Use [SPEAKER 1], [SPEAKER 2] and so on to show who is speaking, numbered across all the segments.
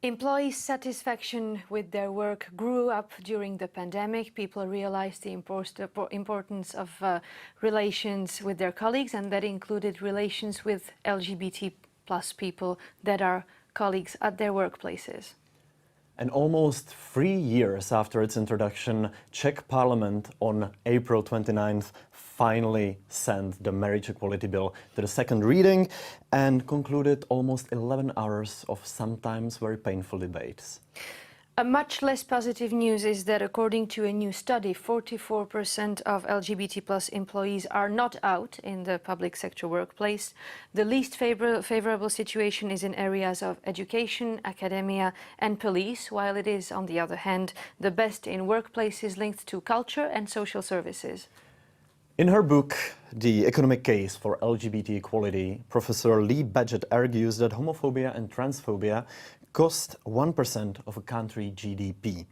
[SPEAKER 1] Employee satisfaction with their work grew up during the pandemic. People realized the importance of relations with their colleagues, and that included relations with LGBT plus people that are colleagues at their workplaces.
[SPEAKER 2] And almost 3 years after its introduction, Czech Parliament on April 29th finally sent the marriage equality bill to the second reading and concluded almost 11 hours of sometimes very painful debates.
[SPEAKER 1] A much less positive news is that according to a new study, 44% of LGBT plus employees are not out in the public sector workplace. The least favorable situation is in areas of education, academia and police, while it is, on the other hand, the best in workplaces linked to culture and social services.
[SPEAKER 2] In her book, The Economic Case for LGBT Equality, Professor Lee Badgett argues that homophobia and transphobia cost 1% of a country's GDP.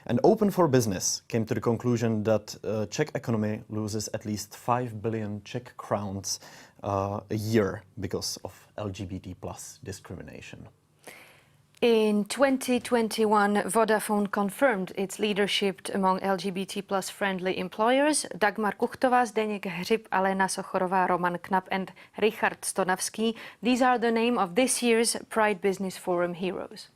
[SPEAKER 2] And Open for Business came to the conclusion that Czech economy loses at least 5 billion Czech crowns a year because of LGBT plus discrimination.
[SPEAKER 1] In 2021, Vodafone confirmed its leadership among LGBT plus friendly employers. Dagmar Kuchtová, Zdeněk Hřib, Alena Sochorová, Roman Knap and Richard Stonavský. These are the name of this year's Pride Business Forum heroes.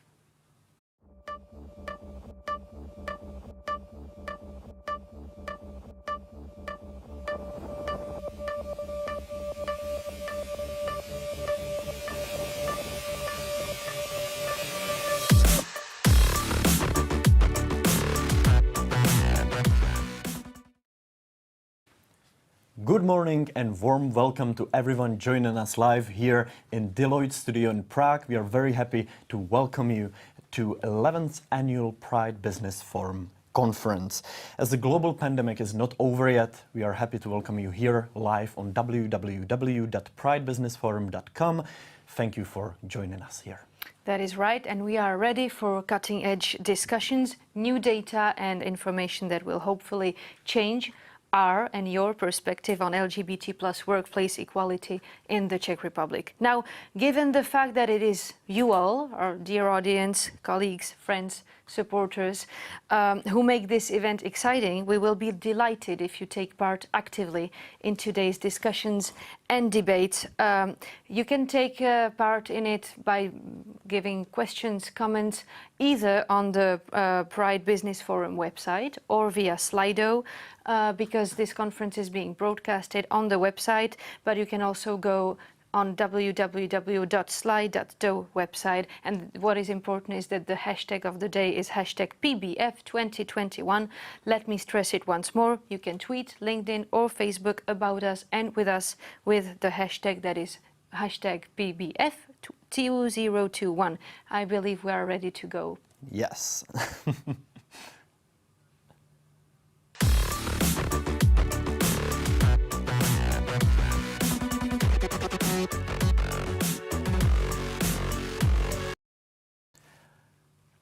[SPEAKER 2] Good morning and warm welcome to everyone joining us live here in Deloitte studio in Prague. We are very happy to welcome you to 11th annual Pride Business Forum conference. As the global pandemic is not over yet, we are happy to welcome you here live on www.pridebusinessforum.com. Thank you for joining us here.
[SPEAKER 1] That is right, and we are ready for cutting-edge discussions, new data and information that will hopefully change our and your perspective on LGBT plus workplace equality in the Czech Republic. Now, given the fact that it is you all, our dear audience, colleagues, friends, supporters, who make this event exciting, we will be delighted if you take part actively in today's discussions and debates. You can take part in it by giving questions, comments, either on the Pride Business Forum website or via Slido, because this conference is being broadcasted on the website, but you can also go on www.slide.do website. And what is important is that the hashtag of the day is hashtag PBF2021. Let me stress it once more. You can tweet, LinkedIn or Facebook about us and with us with the hashtag that is hashtag PBF2021. I believe we are ready to go.
[SPEAKER 2] Yes.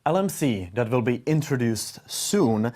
[SPEAKER 2] LMC, that will be introduced soon,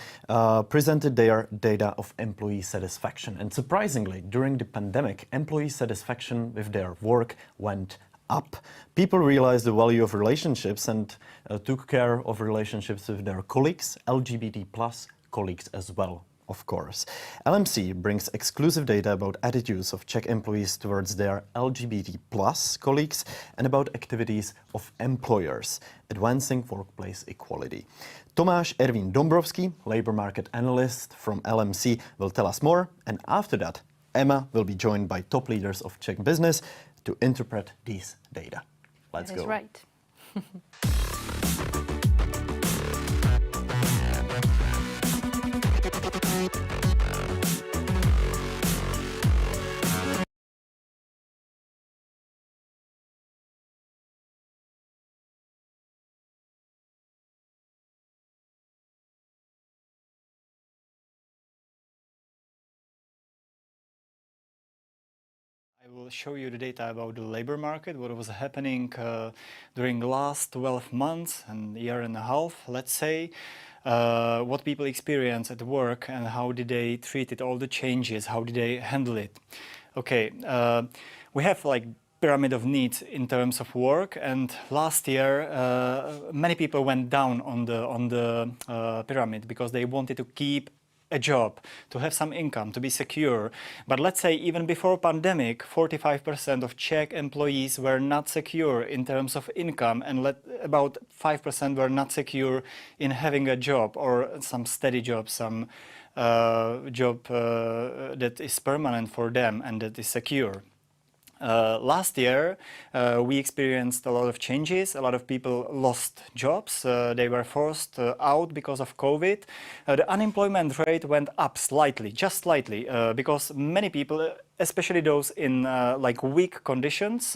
[SPEAKER 2] presented their data of employee satisfaction. And surprisingly, during the pandemic, employee satisfaction with their work went up. People realized the value of relationships and took care of relationships with their colleagues, LGBT plus colleagues as well, of course. LMC brings exclusive data about attitudes of Czech employees towards their LGBT plus colleagues and about activities of employers advancing workplace equality. Tomáš Ervín Dombrovský, labor market analyst from LMC, will tell us more, and after that, Emma will be joined by top leaders of Czech business to interpret these data. Let's go.
[SPEAKER 1] That is right.
[SPEAKER 3] I will show you the data about the labor market, what was happening during the last 12 months and year and a half, let's say, what people experience at work and how did they treat it, all the changes, how did they handle it. Okay, we have like pyramid of needs in terms of work, and last year many people went down on the pyramid because they wanted to keep a job, to have some income, to be secure. But let's say even before pandemic, 45% of Czech employees were not secure in terms of income, and about 5% were not secure in having a job or some steady job, some job that is permanent for them and that is secure. Last year, we experienced a lot of changes. A lot of people lost jobs. They were forced out because of COVID. The unemployment rate went up slightly, just slightly, because many people, especially those in like weak conditions,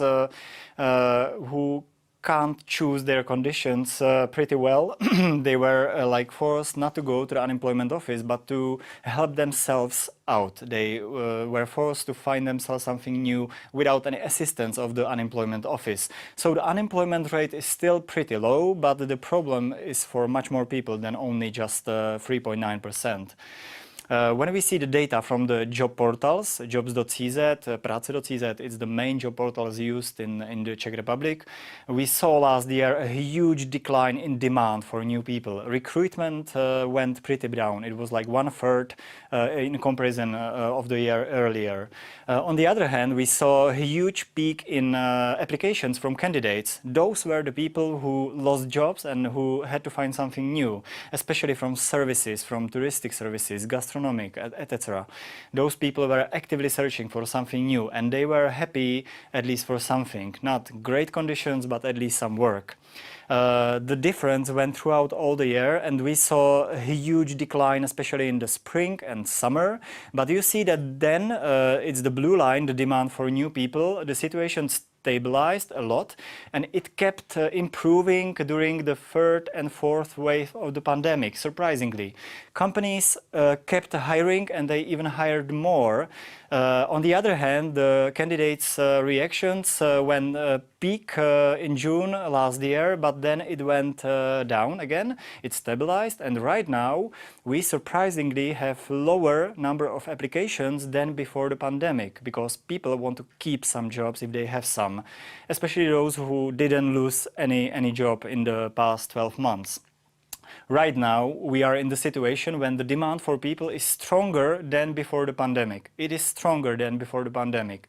[SPEAKER 3] who can't choose their conditions pretty well. They were like forced not to go to the unemployment office, but to help themselves out. They were forced to find themselves something new without any assistance of the unemployment office. So the unemployment rate is still pretty low, but the problem is for much more people than only just 3.9%. When we see the data from the job portals, jobs.cz, práce.cz, it's the main job portals used in the Czech Republic. We saw last year a huge decline in demand for new people. Recruitment went pretty down. It was like 1/3 in comparison of the year earlier. On the other hand, we saw a huge peak in applications from candidates. Those were the people who lost jobs and who had to find something new, especially from services, from touristic services, gastronomic, etc. Those people were actively searching for something new, and they were happy at least for something. Not great conditions, but at least some work. The difference went throughout all the year, and we saw a huge decline, especially in the spring and summer. But you see that then it's the blue line, the demand for new people. The situation stabilized a lot, and it kept improving during the third and fourth wave of the pandemic, surprisingly. Companies kept hiring, and they even hired more. On the other hand, the candidates' reactions went peak in June last year, but then it went down again. It stabilized, and right now we surprisingly have lower number of applications than before the pandemic, because people want to keep some jobs if they have some, especially those who didn't lose any job in the past 12 months. Right now, we are in the situation when the demand for people is stronger than before the pandemic. It is stronger than before the pandemic.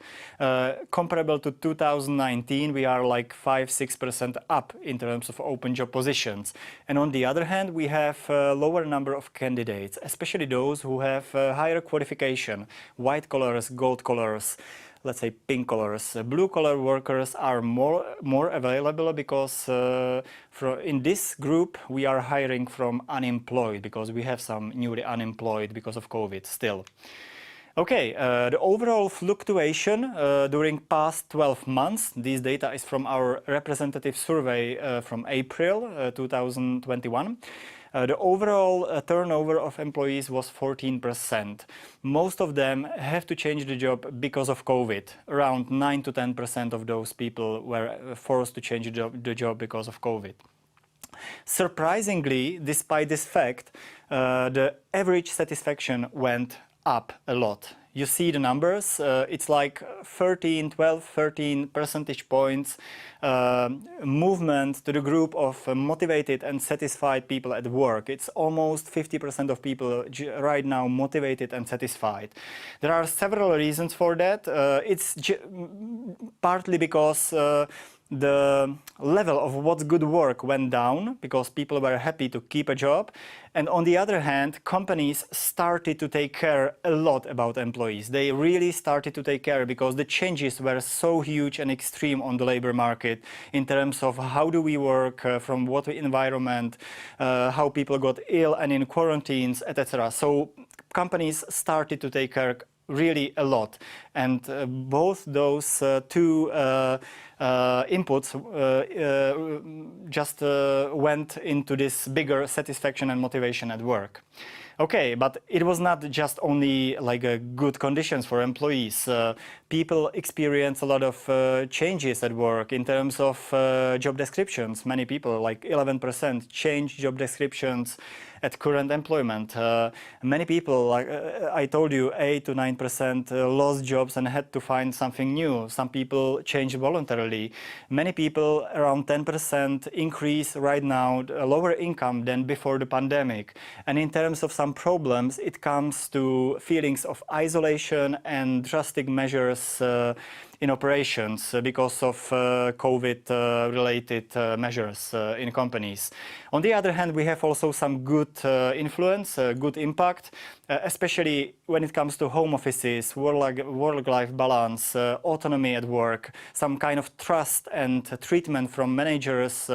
[SPEAKER 3] Comparable to 2019, we are like 5-6% up in terms of open job positions. And on the other hand, we have a lower number of candidates, especially those who have higher qualification, white collars, gold collars, let's say pink collars. Blue collar workers are more available because in this group we are hiring from unemployed, because we have some newly unemployed because of COVID still. Okay, the overall fluctuation during past 12 months, this data is from our representative survey from April 2021. The overall turnover of employees was 14%. Most of them have to change the job because of COVID. Around 9 to 10% of those people were forced to change the job because of COVID. Surprisingly, despite this fact, the average satisfaction went up a lot. You see the numbers, it's like 13 percentage points movement to the group of motivated and satisfied people at work. It's almost 50% of people right now motivated and satisfied. There are several reasons for that. It's partly because the level of what's good work went down because people were happy to keep a job. And on the other hand, companies started to take care a lot about employees. They really started to take care because the changes were so huge and extreme on the labor market in terms of how do we work, from what environment, how people got ill and in quarantines, etc. So companies started to take care really a lot, and both those two inputs just went into this bigger satisfaction and motivation at work. Okay, but it was not just only like good conditions for employees. People experience a lot of changes at work in terms of job descriptions. Many people, like 11%, change job descriptions at current employment. Many people, like I told you, 8 to 9% lost jobs and had to find something new. Some people changed voluntarily. Many people, around 10% increase right now, a lower income than before the pandemic. And in terms of some problems, it comes to feelings of isolation and drastic measures in operations because of COVID-related measures in companies. On the other hand, we have also some good influence, good impact, especially when it comes to home offices, work-life balance, autonomy at work, some kind of trust and treatment from managers,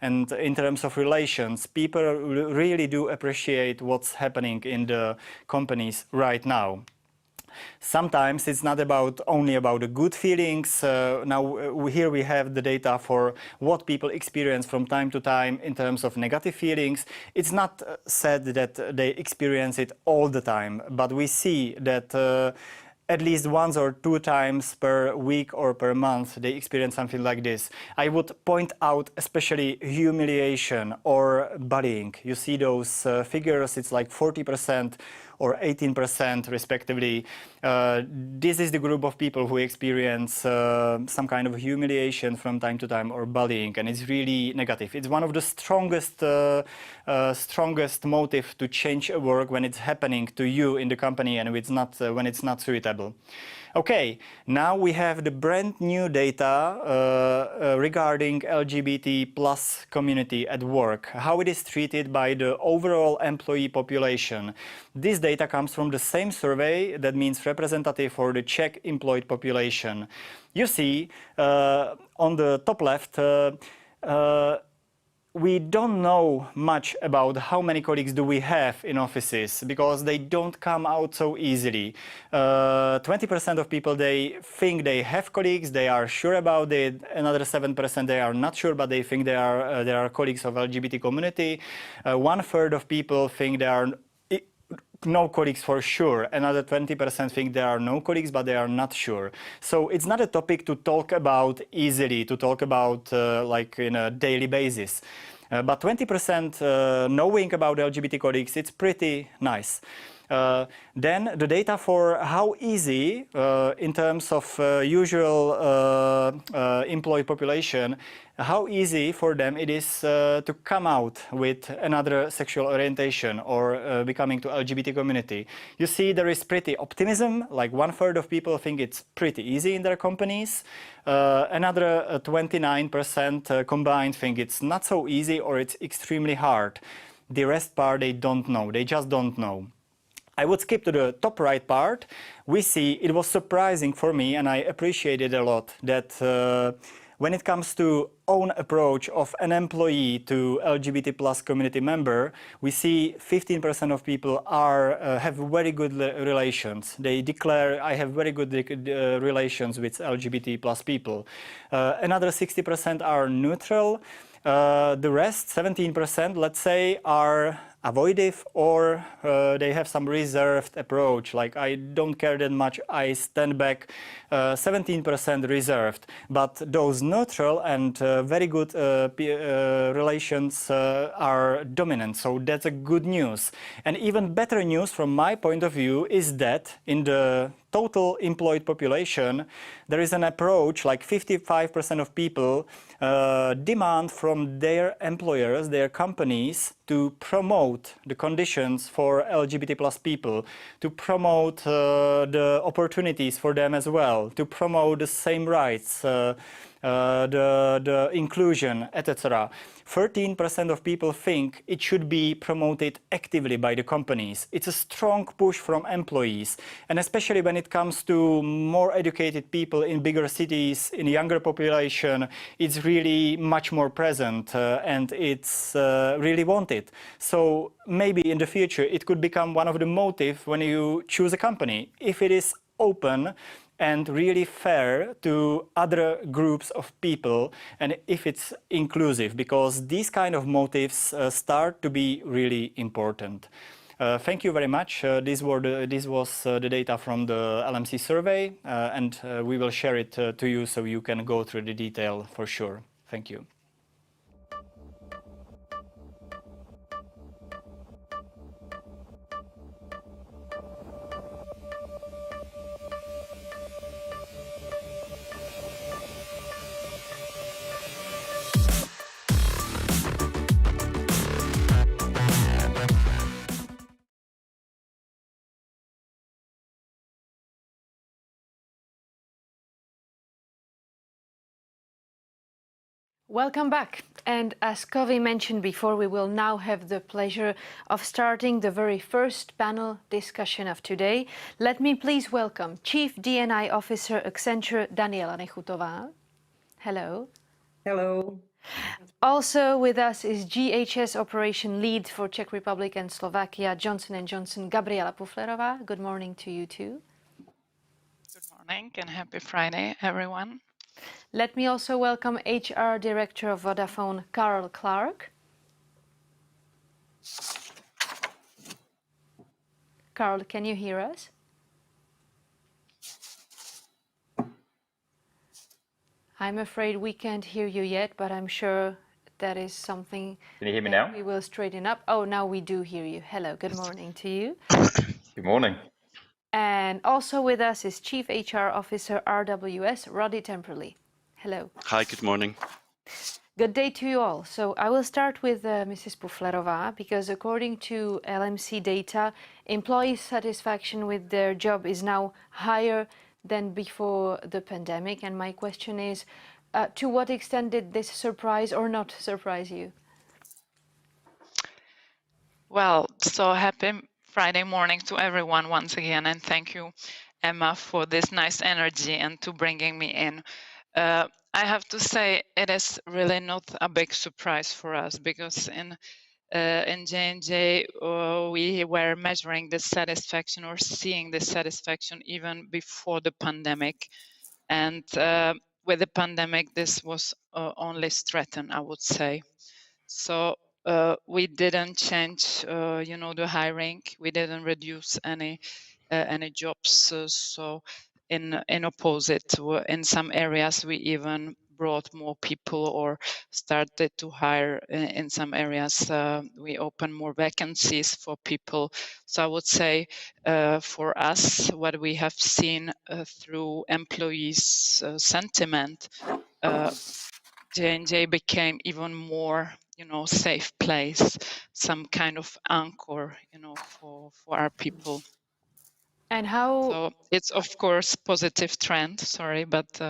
[SPEAKER 3] and in terms of relations. People really do appreciate what's happening in the companies right now. Sometimes it's not only about the good feelings. Here we have the data for what people experience from time to time in terms of negative feelings. It's not said that they experience it all the time, but we see that at least once or two times per week or per month they experience something like this. I would point out especially humiliation or bullying. You see those figures, it's like 40% or 18% respectively. This is the group of people who experience some kind of humiliation from time to time or bullying, and it's really negative. It's one of the strongest motive to change a work when it's happening to you in the company and it's not, when it's not suitable. Okay, now we have the brand new data regarding LGBT plus community at work, how it is treated by the overall employee population. This data comes from the same survey, that means representative for the Czech employed population. You see on the top left, we don't know much about how many colleagues do we have in offices because they don't come out so easily. 20% of people, they think they have colleagues, they are sure about it. Another 7% they are not sure, but they think they are colleagues of LGBT community. 1/3 of people think there are no colleagues for sure. Another 20% think there are no colleagues, but they are not sure. So it's not a topic to talk about easily, to talk about like in a daily basis. But 20% knowing about LGBT colleagues, it's pretty nice. Then the data for how easy, in terms of usual employed population, how easy for them it is to come out with another sexual orientation or becoming to LGBT community. You see there is pretty optimism, like 1/3 of people think it's pretty easy in their companies. Another 29% combined think it's not so easy or it's extremely hard. The rest part they don't know, they just don't know. I would skip to the top right part. We see it was surprising for me, and I appreciate it a lot, that when it comes to own approach of an employee to LGBT plus community member, we see 15% of people have very good relations. They declare, I have very good relations with LGBT plus people. Another 60% are neutral. The rest, 17%, let's say, are avoidive or they have some reserved approach, like I don't care that much, I stand back. 17% reserved, but those neutral and very good relations are dominant, so that's a good news. And even better news from my point of view is that in the total employed population, there is an approach like 55% of people demand from their employers, their companies, to promote the conditions for LGBT plus people, to promote the opportunities for them as well, to promote the same rights, the inclusion, etc. 13% of people think it should be promoted actively by the companies. It's a strong push from employees, and especially when it comes to more educated people in bigger cities, in younger population, it's really much more present and it's really wanted. So maybe in the future it could become one of the motives when you choose a company, if it is open and really fair to other groups of people, and if it's inclusive, because these kind of motives start to be really important. Thank you very much. This was the data from the LMC survey, and we will share it to you so you can go through the detail for sure. Thank you.
[SPEAKER 1] Welcome back. And as Kovi mentioned before, we will now have the pleasure of starting the very first panel discussion of today. Let me please welcome Chief D&I Officer Accenture, Daniela Nechutová. Hello.
[SPEAKER 4] Hello.
[SPEAKER 1] Also with us is GHS Operation Lead for Czech Republic and Slovakia, Johnson & Johnson, Gabriela Puflerová. Good morning to you too.
[SPEAKER 5] Good morning and happy Friday, everyone.
[SPEAKER 1] Let me also welcome HR Director of Vodafone, Carl Clark. Carl, can you hear us? I'm afraid we can't hear you yet, but I'm sure that is something.
[SPEAKER 6] Can you hear me now?
[SPEAKER 1] We will straighten up. Oh, now we do hear you. Hello, good morning to you.
[SPEAKER 6] Good morning.
[SPEAKER 1] And also with us is Chief HR Officer RWS, Roddy Temperley. Hello.
[SPEAKER 7] Hi, good morning.
[SPEAKER 1] Good day to you all. So I will start with Mrs. Puflerová, because according to LMC data, employee satisfaction with their job is now higher than before the pandemic. And my question is, to what extent did this surprise or not surprise you?
[SPEAKER 5] Well, so happy Friday morning to everyone once again, and thank you, Emma, for this nice energy and to bringing me in. I have to say it is really not a big surprise for us, because in J&J we were measuring the satisfaction or seeing the satisfaction even before the pandemic, and with the pandemic this was only strengthened, I would say. So we didn't change, the hiring. We didn't reduce any jobs. So in opposite, in some areas we even brought more people or started to hire. In some areas we opened more vacancies for people. So I would say for us, what we have seen through employees' sentiment, J&J became even more, safe place, some kind of anchor, for our people.
[SPEAKER 1] And how?
[SPEAKER 5] So it's of course positive trend. Sorry, but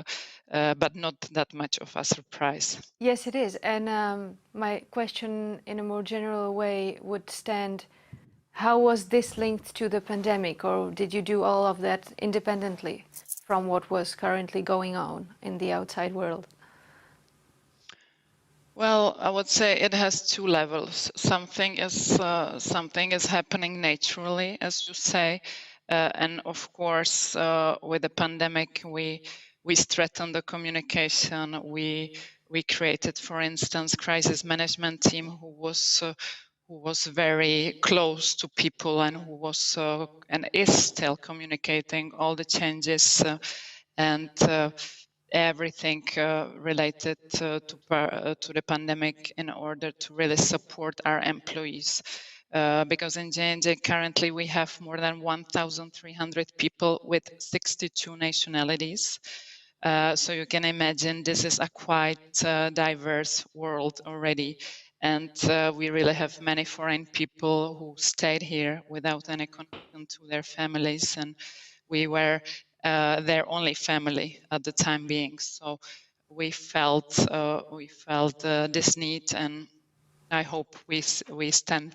[SPEAKER 5] not that much of a surprise.
[SPEAKER 1] Yes, it is. And my question, in a more general way, would stand: how was this linked to the pandemic, or did you do all of that independently from what was currently going on in the outside world?
[SPEAKER 5] Well, I would say it has two levels. Something is happening naturally, as you say, and of course, with the pandemic, we strengthened the communication. We created, for instance, crisis management team who was very close to people and who was and is still communicating all the changes and everything related to the pandemic in order to really support our employees. Because in J&J currently we have more than 1,300 people with 62 nationalities. So you can imagine this is a quite diverse world already. And we really have many foreign people who stayed here without any connection to their families. And we were their only family at the time being. So we felt this need, and I hope we stand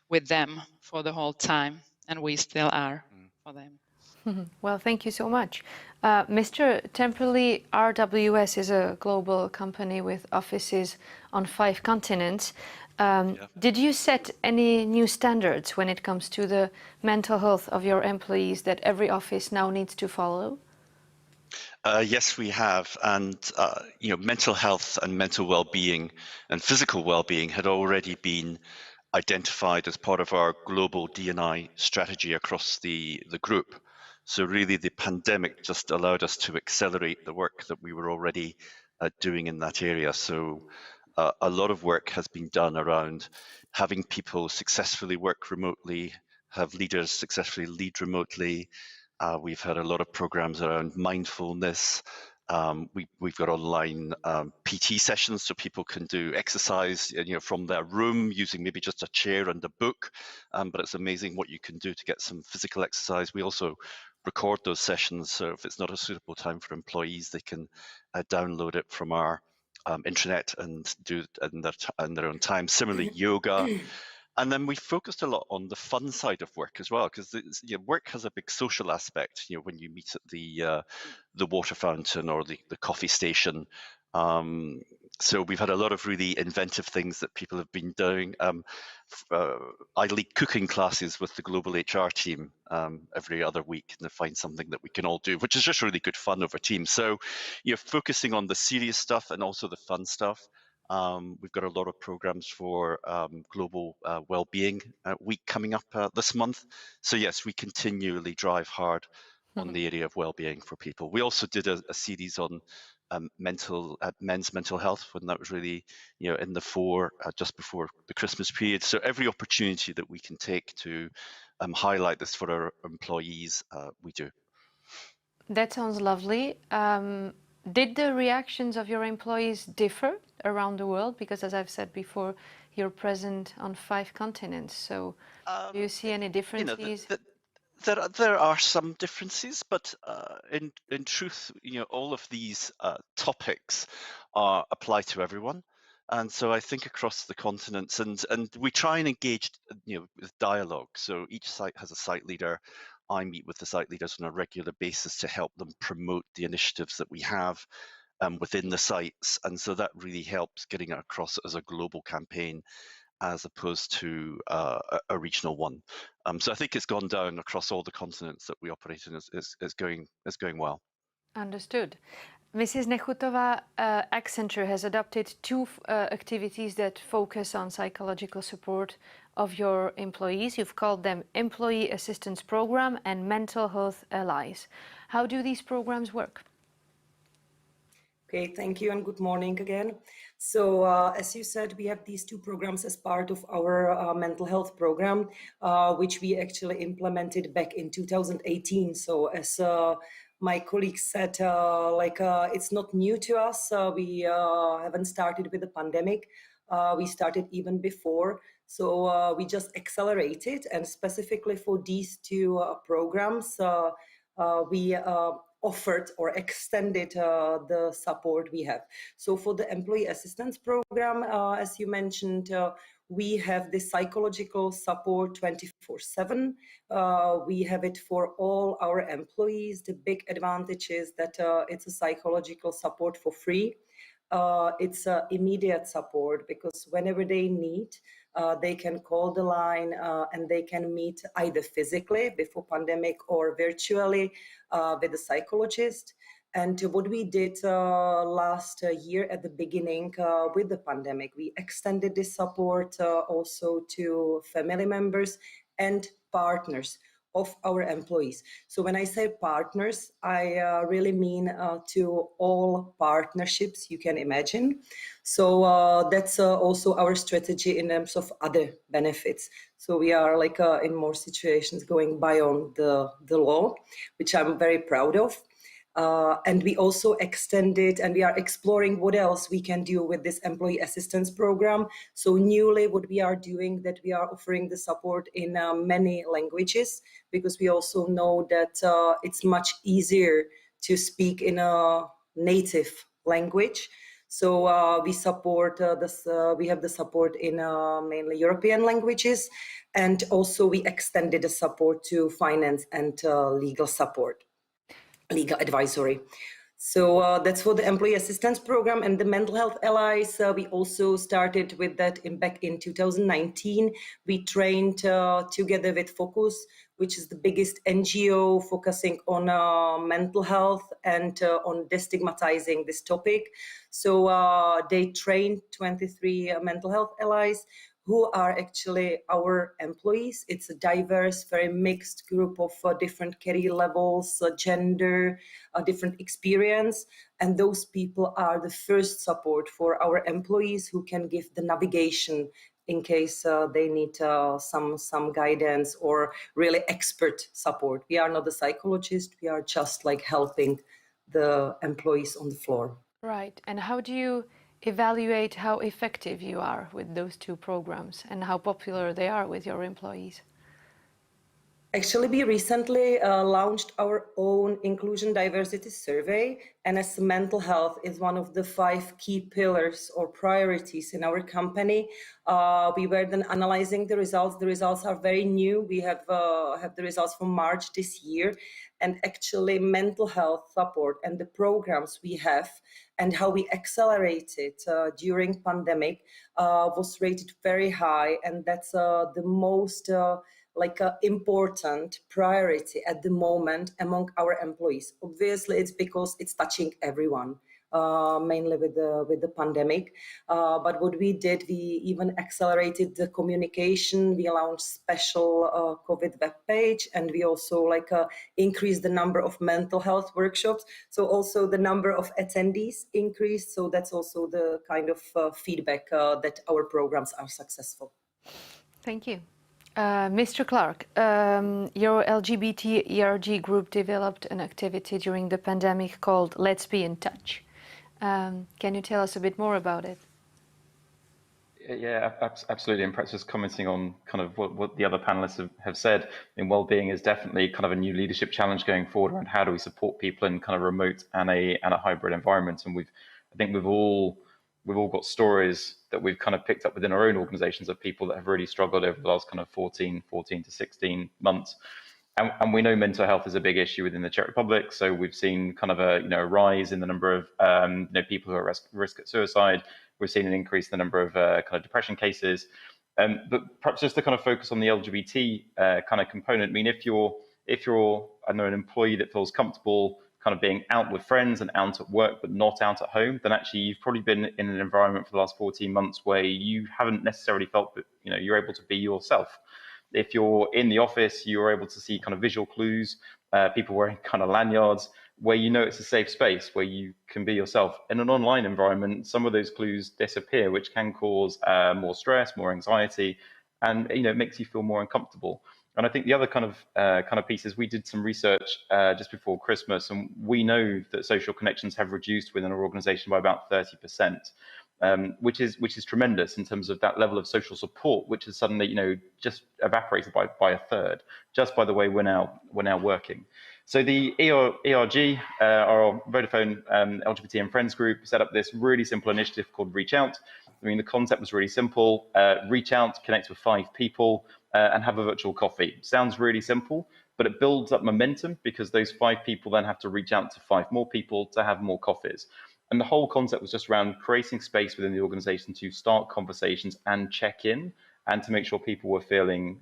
[SPEAKER 5] with them for the whole time, and we still are for them.
[SPEAKER 1] Well, thank you so much. Mr. Temperley, RWS is a global company with offices on 5 continents. Did you set any new standards when it comes to the mental health of your employees that every office now needs to follow?
[SPEAKER 7] Yes, we have. And, mental health and mental well-being and physical well-being had already been identified as part of our global D&I strategy across the group. So really the pandemic just allowed us to accelerate the work that we were already doing in that area. So a lot of work has been done around having people successfully work remotely, have leaders successfully lead remotely. We've had a lot of programs around mindfulness. We've got online PT sessions so people can do exercise, from their room using maybe just a chair and a book. But it's amazing what you can do to get some physical exercise. We also record those sessions, so if it's not a suitable time for employees, they can download it from our intranet and do in their own time. Similarly, yoga. And then we focused a lot on the fun side of work as well, because work has a big social aspect. When you meet at the water fountain or the coffee station. So we've had a lot of really inventive things that people have been doing. I lead cooking classes with the global HR team every other week, and they find something that we can all do, which is just really good fun over Teams. So focusing on the serious stuff and also the fun stuff. We've got a lot of programs for Global Wellbeing Week coming up this month. So yes, we continually drive hard on the area of well-being for people. We also did a series on men's mental health when that was really in the fore just before the Christmas period. So every opportunity that we can take to highlight this for our employees, we do.
[SPEAKER 1] That sounds lovely. Did the reactions of your employees differ around the world? Because as I've said before, you're present on 5 continents. So do you see any differences?
[SPEAKER 7] There are some differences, but in truth, all of these topics apply to everyone. And so I think across the continents, and we try and engage, with dialogue. So each site has a site leader. I meet with the site leaders on a regular basis to help them promote the initiatives that we have within the sites. And so that really helps getting it across as a global campaign, as opposed to a regional one. So I think it's gone down across all the continents that we operate in is going well.
[SPEAKER 1] Understood. Mrs. Nechutova, Accenture has adopted 2 activities that focus on psychological support of your employees. You've called them Employee Assistance Program and Mental Health Allies. How do these programs work?
[SPEAKER 4] Okay, thank you and good morning again. So as you said, we have these 2 programs as part of our mental health program, which we actually implemented back in 2018. So as my colleague said, it's not new to us. We haven't started with the pandemic. We started even before. So we just accelerated, and specifically for these 2 programs, we offered or extended the support we have. So for the employee assistance program, as you mentioned, we have the psychological support 24/7. We have it for all our employees. The big advantage is that it's a psychological support for free. It's immediate support, because whenever they need, they can call the line and they can meet either physically before pandemic or virtually with a psychologist. And what we did last year at the beginning with the pandemic, we extended this support also to family members and partners of our employees. So when I say partners, I really mean to all partnerships you can imagine. So that's also our strategy in terms of other benefits. So we are in more situations going beyond the law, which I'm very proud of. And we also extended, and we are exploring what else we can do with this employee assistance program. So newly what we are doing, that we are offering the support in many languages, because we also know that it's much easier to speak in a native language. So we support we have the support in mainly European languages, and also we extended the support to finance and legal support. Legal advisory. So that's for the employee assistance program. And the mental health allies, we also started with that back in 2019. We trained together with Focus, which is the biggest NGO focusing on mental health and on destigmatizing this topic. So they trained 23 mental health allies, who are actually our employees. It's a diverse, very mixed group of different career levels, gender, different experience. And those people are the first support for our employees, who can give the navigation in case they need some guidance or really expert support. We are not a psychologist, we are just helping the employees on the floor.
[SPEAKER 1] Right. And how do you evaluate how effective you are with those 2 programs and how popular they are with your employees?
[SPEAKER 4] Actually, we recently launched our own inclusion diversity survey, and as mental health is one of the 5 key pillars or priorities in our company, we were then analyzing the results. The results are very new. We have the results from March this year, and actually mental health support and the programs we have and how we accelerated during pandemic was rated very high, and that's the most important priority at the moment among our employees. Obviously, it's because it's touching everyone, mainly with the pandemic. But what we did, we even accelerated the communication. We launched special COVID web page, and we also increased the number of mental health workshops. So also the number of attendees increased. So that's also the kind of feedback that our programs are successful.
[SPEAKER 1] Thank you. Mr. Clark, your LGBT ERG group developed an activity during the pandemic called Let's Be in Touch. Can you tell us a bit more about it?
[SPEAKER 6] Yeah, absolutely. And perhaps just commenting on kind of what the other panelists have said, well-being is definitely kind of a new leadership challenge going forward around how do we support people in kind of remote and a hybrid environment. And I think we've all got stories that we've kind of picked up within our own organizations of people that have really struggled over the last kind of 14 to 16 months. And we know mental health is a big issue within the Czech Republic. So we've seen kind of a rise in the number of people who are at risk of suicide. We've seen an increase in the number of kind of depression cases. But perhaps just to kind of focus on the LGBT kind of component. I mean, if you're an employee that feels comfortable kind of being out with friends and out at work, but not out at home, then actually you've probably been in an environment for the last 14 months where you haven't necessarily felt that you're able to be yourself. If you're in the office, you're able to see kind of visual clues, people wearing kind of lanyards, where it's a safe space where you can be yourself. In an online environment, some of those clues disappear, which can cause more stress, more anxiety, and it makes you feel more uncomfortable. And I think the other kind of piece is we did some research just before Christmas, and we know that social connections have reduced within our organization by about 30%. Which is tremendous in terms of that level of social support, which is suddenly just evaporated by a third, just by the way we're now working. So the ERG, our Vodafone LGBT and Friends group, set up this really simple initiative called Reach Out. I mean, the concept was really simple: reach out, connect with 5 people, and have a virtual coffee. Sounds really simple, but it builds up momentum because those 5 people then have to reach out to 5 more people to have more coffees. And the whole concept was just around creating space within the organization to start conversations and check in, and to make sure people were feeling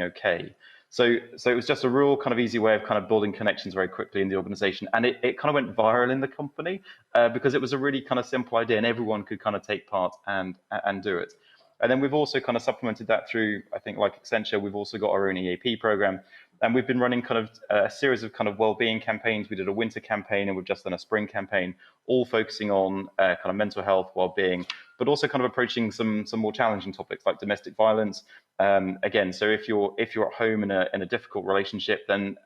[SPEAKER 6] okay. So it was just a real kind of easy way of kind of building connections very quickly in the organization. And it kind of went viral in the company because it was a really kind of simple idea and everyone could kind of take part and do it. And then we've also kind of supplemented that through, I think, like Accenture, we've also got our own EAP program. And we've been running kind of a series of kind of well-being campaigns. We did a winter campaign and we've just done a spring campaign, all focusing on kind of mental health, well-being, but also kind of approaching some more challenging topics like domestic violence. Again, so if you're at home in a difficult relationship, then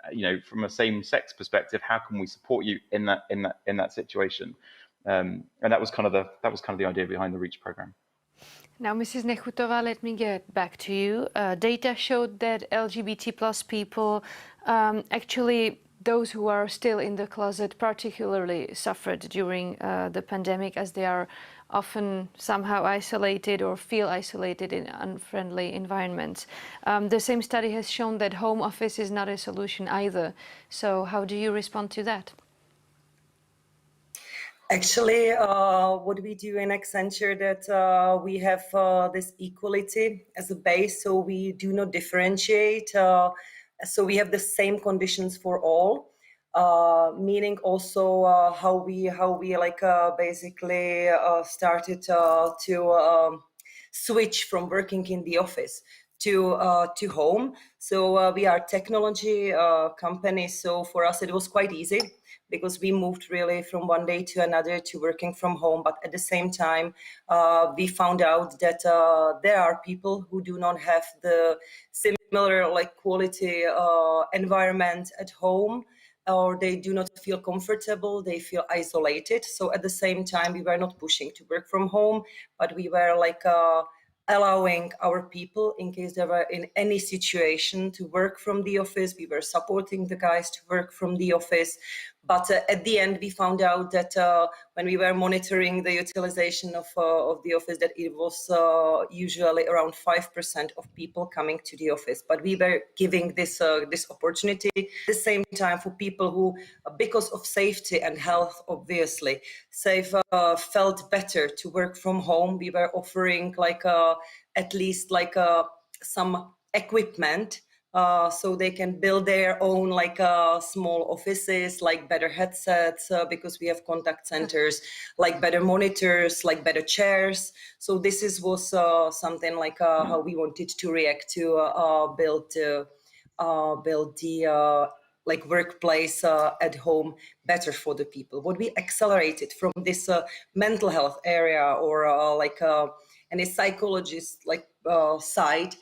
[SPEAKER 6] from a same-sex perspective, how can we support you in that situation? And that was kind of the idea behind the Reach program.
[SPEAKER 1] Now, Mrs. Nechutova, let me get back to you. Data showed that LGBT plus people, actually those who are still in the closet, particularly suffered during the pandemic, as they are often somehow isolated or feel isolated in unfriendly environments. The same study has shown that home office is not a solution either. So how do you respond to that?
[SPEAKER 4] Actually, what we do in Accenture, that we have this equality as a base, so we do not differentiate. So we have the same conditions for all, meaning also how we basically started to switch from working in the office to home. So we are a technology company, so for us it was quite easy, because we moved really from one day to another to working from home. But at the same time, we found out that there are people who do not have the similar quality environment at home, or they do not feel comfortable, they feel isolated. So at the same time, we were not pushing to work from home, but we were allowing our people, in case they were in any situation, to work from the office. We were supporting the guys to work from the office. But at the end, we found out that when we were monitoring the utilization of the office, that it was usually around 5% of people coming to the office. But we were giving this opportunity at the same time for people who, because of safety and health, obviously, felt better to work from home. We were offering at least some equipment so they can build their own small offices, like better headsets because we have contact centers, like better monitors, like better chairs. So was something how we wanted to react to build the workplace at home better for the people. What we accelerated from this mental health area or any psychologist side,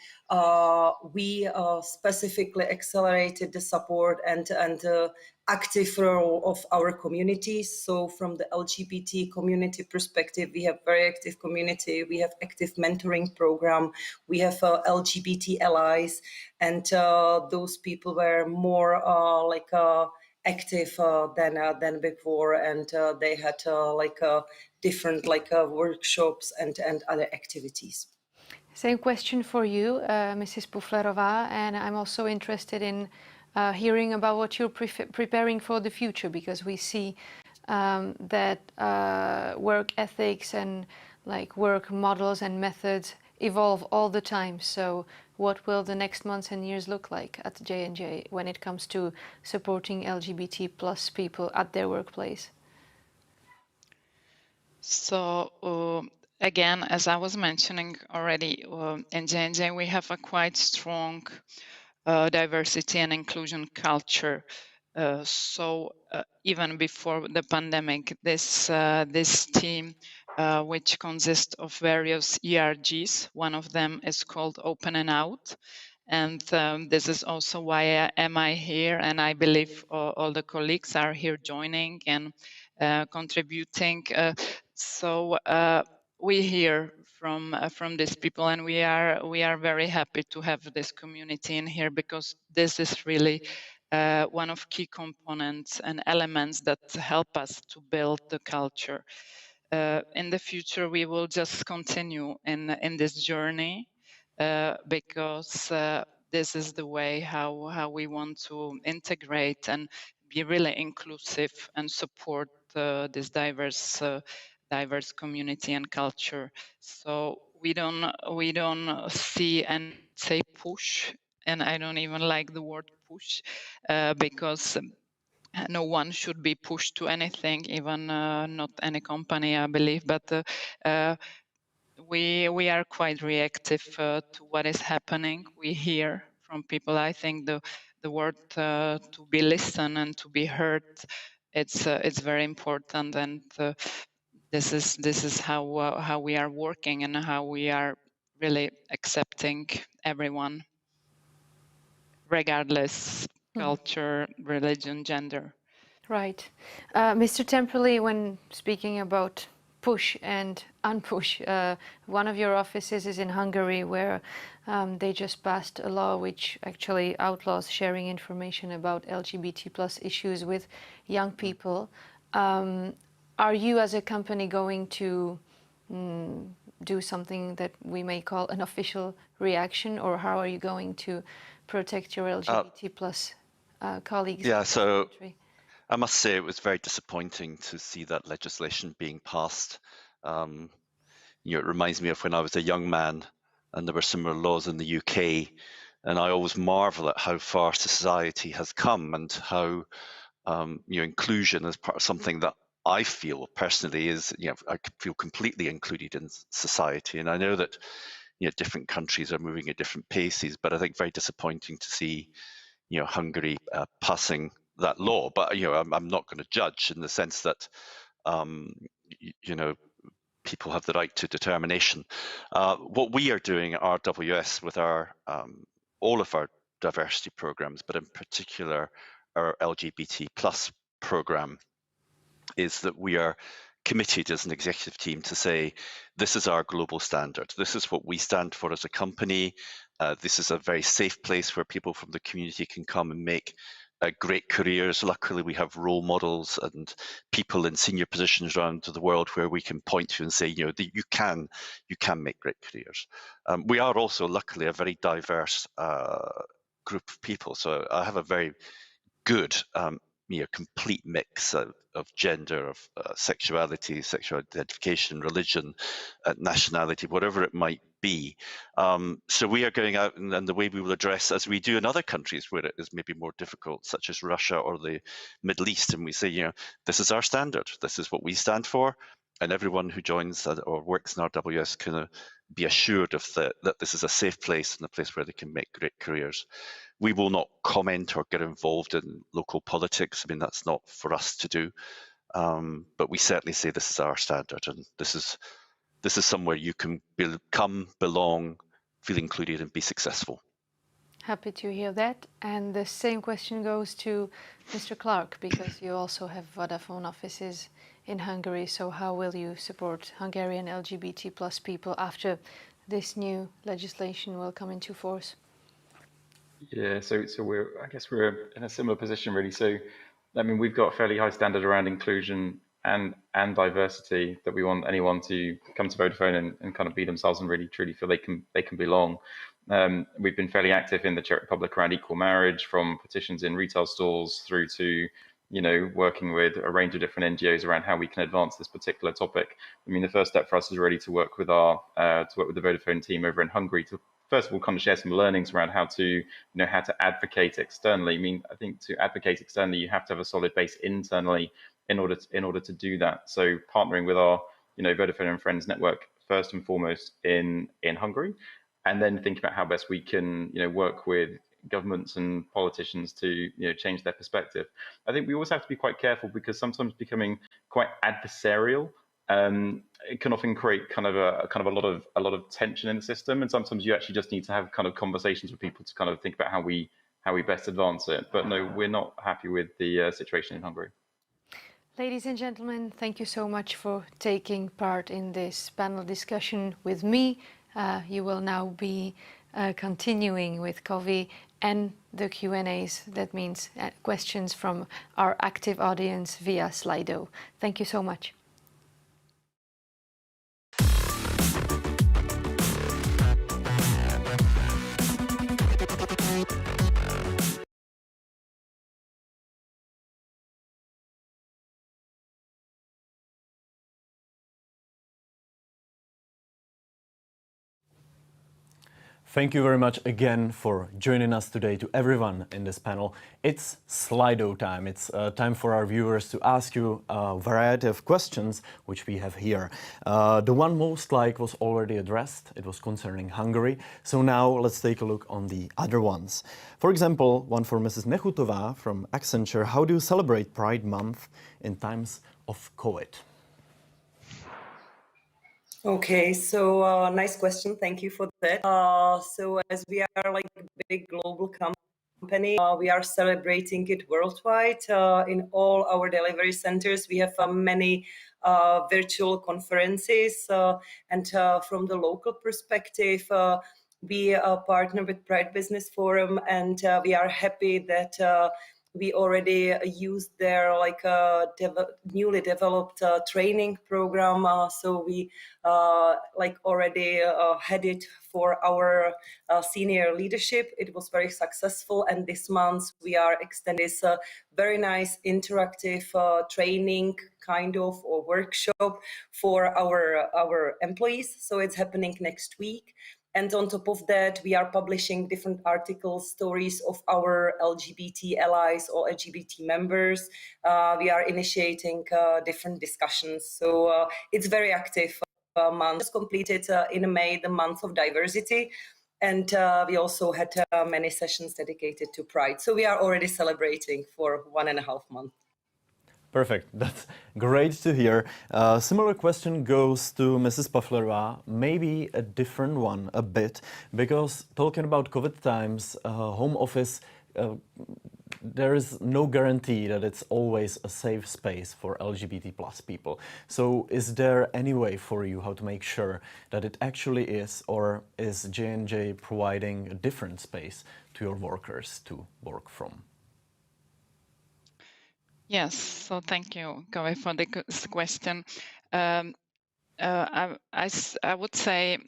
[SPEAKER 4] we specifically accelerated the support and active role of our communities. So from the LGBT community perspective, we have very active community, we have active mentoring program, we have LGBT allies, and those people were more active than before, and they had different workshops and other activities.
[SPEAKER 1] Same question for you, Mrs. Puflerova, and I'm also interested in hearing about what you're preparing for the future, because we see that work ethics and work models and methods evolve all the time. So what will the next months and years look like at J&J when it comes to supporting LGBT plus people at their workplace?
[SPEAKER 5] So again, as I was mentioning already, in J&J we have a quite strong diversity and inclusion culture. So even before the pandemic, this team, which consists of various ERGs, one of them is called Open and Out. And this is also why am I here, and I believe all the colleagues are here joining and contributing. So we hear from these people, and we are very happy to have this community in here, because this is really one of key components and elements that help us to build the culture. In the future, we will just continue in this journey because this is the way how we want to integrate and be really inclusive and support this diverse community and culture. So we don't see and say push, and I don't even like the word push because no one should be pushed to anything, even not any company, I believe. But we are quite reactive to what is happening. We hear from people. I think the word to be listened and to be heard, it's very important, and this is how we are working and how we are really accepting everyone, regardless culture, religion, gender.
[SPEAKER 1] Right. Mr. Temperley, when speaking about push and unpush, one of your offices is in Hungary, where they just passed a law which actually outlaws sharing information about LGBT plus issues with young people. Are you as a company going to do something that we may call an official reaction, or how are you going to protect your LGBT plus colleagues?
[SPEAKER 7] Yeah, so I must say it was very disappointing to see that legislation being passed. It reminds me of when I was a young man and there were similar laws in the UK, and I always marvel at how far society has come and how inclusion is part of something that I feel personally is, I feel completely included in society. And I know that different countries are moving at different paces, but I think very disappointing to see Hungary passing that law. But I'm not going to judge, in the sense that people have the right to determination. What we are doing at RWS with our all of our diversity programs, but in particular our LGBT plus program, is that we are committed as an executive team to say, this is our global standard. This is what we stand for as a company. This is a very safe place where people from the community can come and make great careers. Luckily, we have role models and people in senior positions around the world where we can point to and say, you can make great careers. We are also, luckily, a very diverse group of people. So I have a very good, complete mix of gender, of sexuality, sexual identification, religion, nationality, whatever it might be. So we are going out and the way we will address, as we do in other countries where it is maybe more difficult, such as Russia or the Middle East, and we say, this is our standard, this is what we stand for, and everyone who joins or works in RWS can be assured of that this is a safe place and a place where they can make great careers. We will not comment or get involved in local politics. I mean, that's not for us to do. But we certainly say this is our standard, and this is somewhere you can come, belong, feel included, and be successful.
[SPEAKER 1] Happy to hear that. And the same question goes to Mr. Clark, because you also have Vodafone offices in Hungary. So how will you support Hungarian LGBT plus people after this new legislation will come into force?
[SPEAKER 6] Yeah, so I guess we're in a similar position really. So, I mean, we've got a fairly high standard around inclusion and diversity, that we want anyone to come to Vodafone and kind of be themselves and really truly feel they can belong. We've been fairly active in the Czech Republic around equal marriage, from petitions in retail stores through to working with a range of different NGOs around how we can advance this particular topic. I mean, the first step for us is really to work with the Vodafone team over in Hungary to first of all kind of share some learnings around how to advocate externally. I mean, I think to advocate externally, you have to have a solid base internally in order to do that. So partnering with our Vodafone and Friends network first and foremost in Hungary, and then think about how best we can work with governments and politicians to change their perspective. I think we always have to be quite careful, because sometimes becoming quite adversarial it can often create kind of a lot of tension in the system, and sometimes you actually just need to have kind of conversations with people to kind of think about how we best advance it. But no, we're not happy with the situation in Hungary.
[SPEAKER 1] Ladies and gentlemen, thank you so much for taking part in this panel discussion with me. You will now be continuing with Kovi and the Q&As. That means questions from our active audience via Slido. Thank you so much.
[SPEAKER 2] Thank you very much again for joining us today, to everyone in this panel. It's Slido time. It's time for our viewers to ask you a variety of questions, which we have here. The one most liked was already addressed. It was concerning Hungary. So now let's take a look on the other ones. For example, one for Mrs. Nechutová from Accenture. How do you celebrate Pride Month in times of COVID?
[SPEAKER 4] Okay, so nice question. Thank you for that. So as we are like a big global company, we are celebrating it worldwide. In all our delivery centers, we have many virtual conferences. And from the local perspective, we partner with Pride Business Forum, and we are happy that we already used their newly developed training program. So we already had it for our senior leadership. It was very successful, and this month we are extending this very nice interactive training kind of or workshop for our employees. So it's happening next week. And on top of that, we are publishing different articles, stories of our LGBT allies or LGBT members. We are initiating different discussions. So it's very active month. Just completed in May, the month of diversity. And we also had many sessions dedicated to Pride. So we are already celebrating for 1.5 months.
[SPEAKER 2] Perfect. That's great to hear. Similar question goes to Mrs. Pavlova, maybe a different one a bit, because talking about COVID times, home office there is no guarantee that it's always a safe space for LGBT plus people. So is there any way for you how to make sure that it actually is, or is J&J providing a different space to your workers to work from?
[SPEAKER 5] Yes, so thank you, Kaveh, for the question. I would say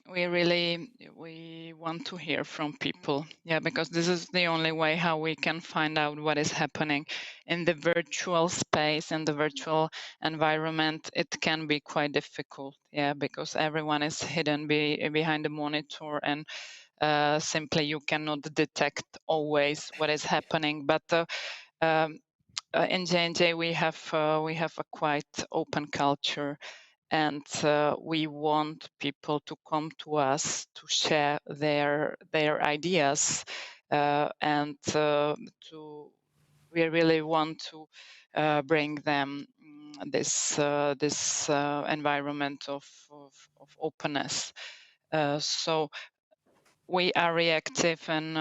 [SPEAKER 5] we want to hear from people, yeah, because this is the only way how we can find out what is happening in the virtual space, in the virtual environment. It can be quite difficult, yeah, because everyone is hidden behind the monitor, and simply you cannot detect always what is happening. But in J&J we have a quite open culture, and we want people to come to us to share their ideas, and we really want to bring them this environment of openness. So we are reactive, and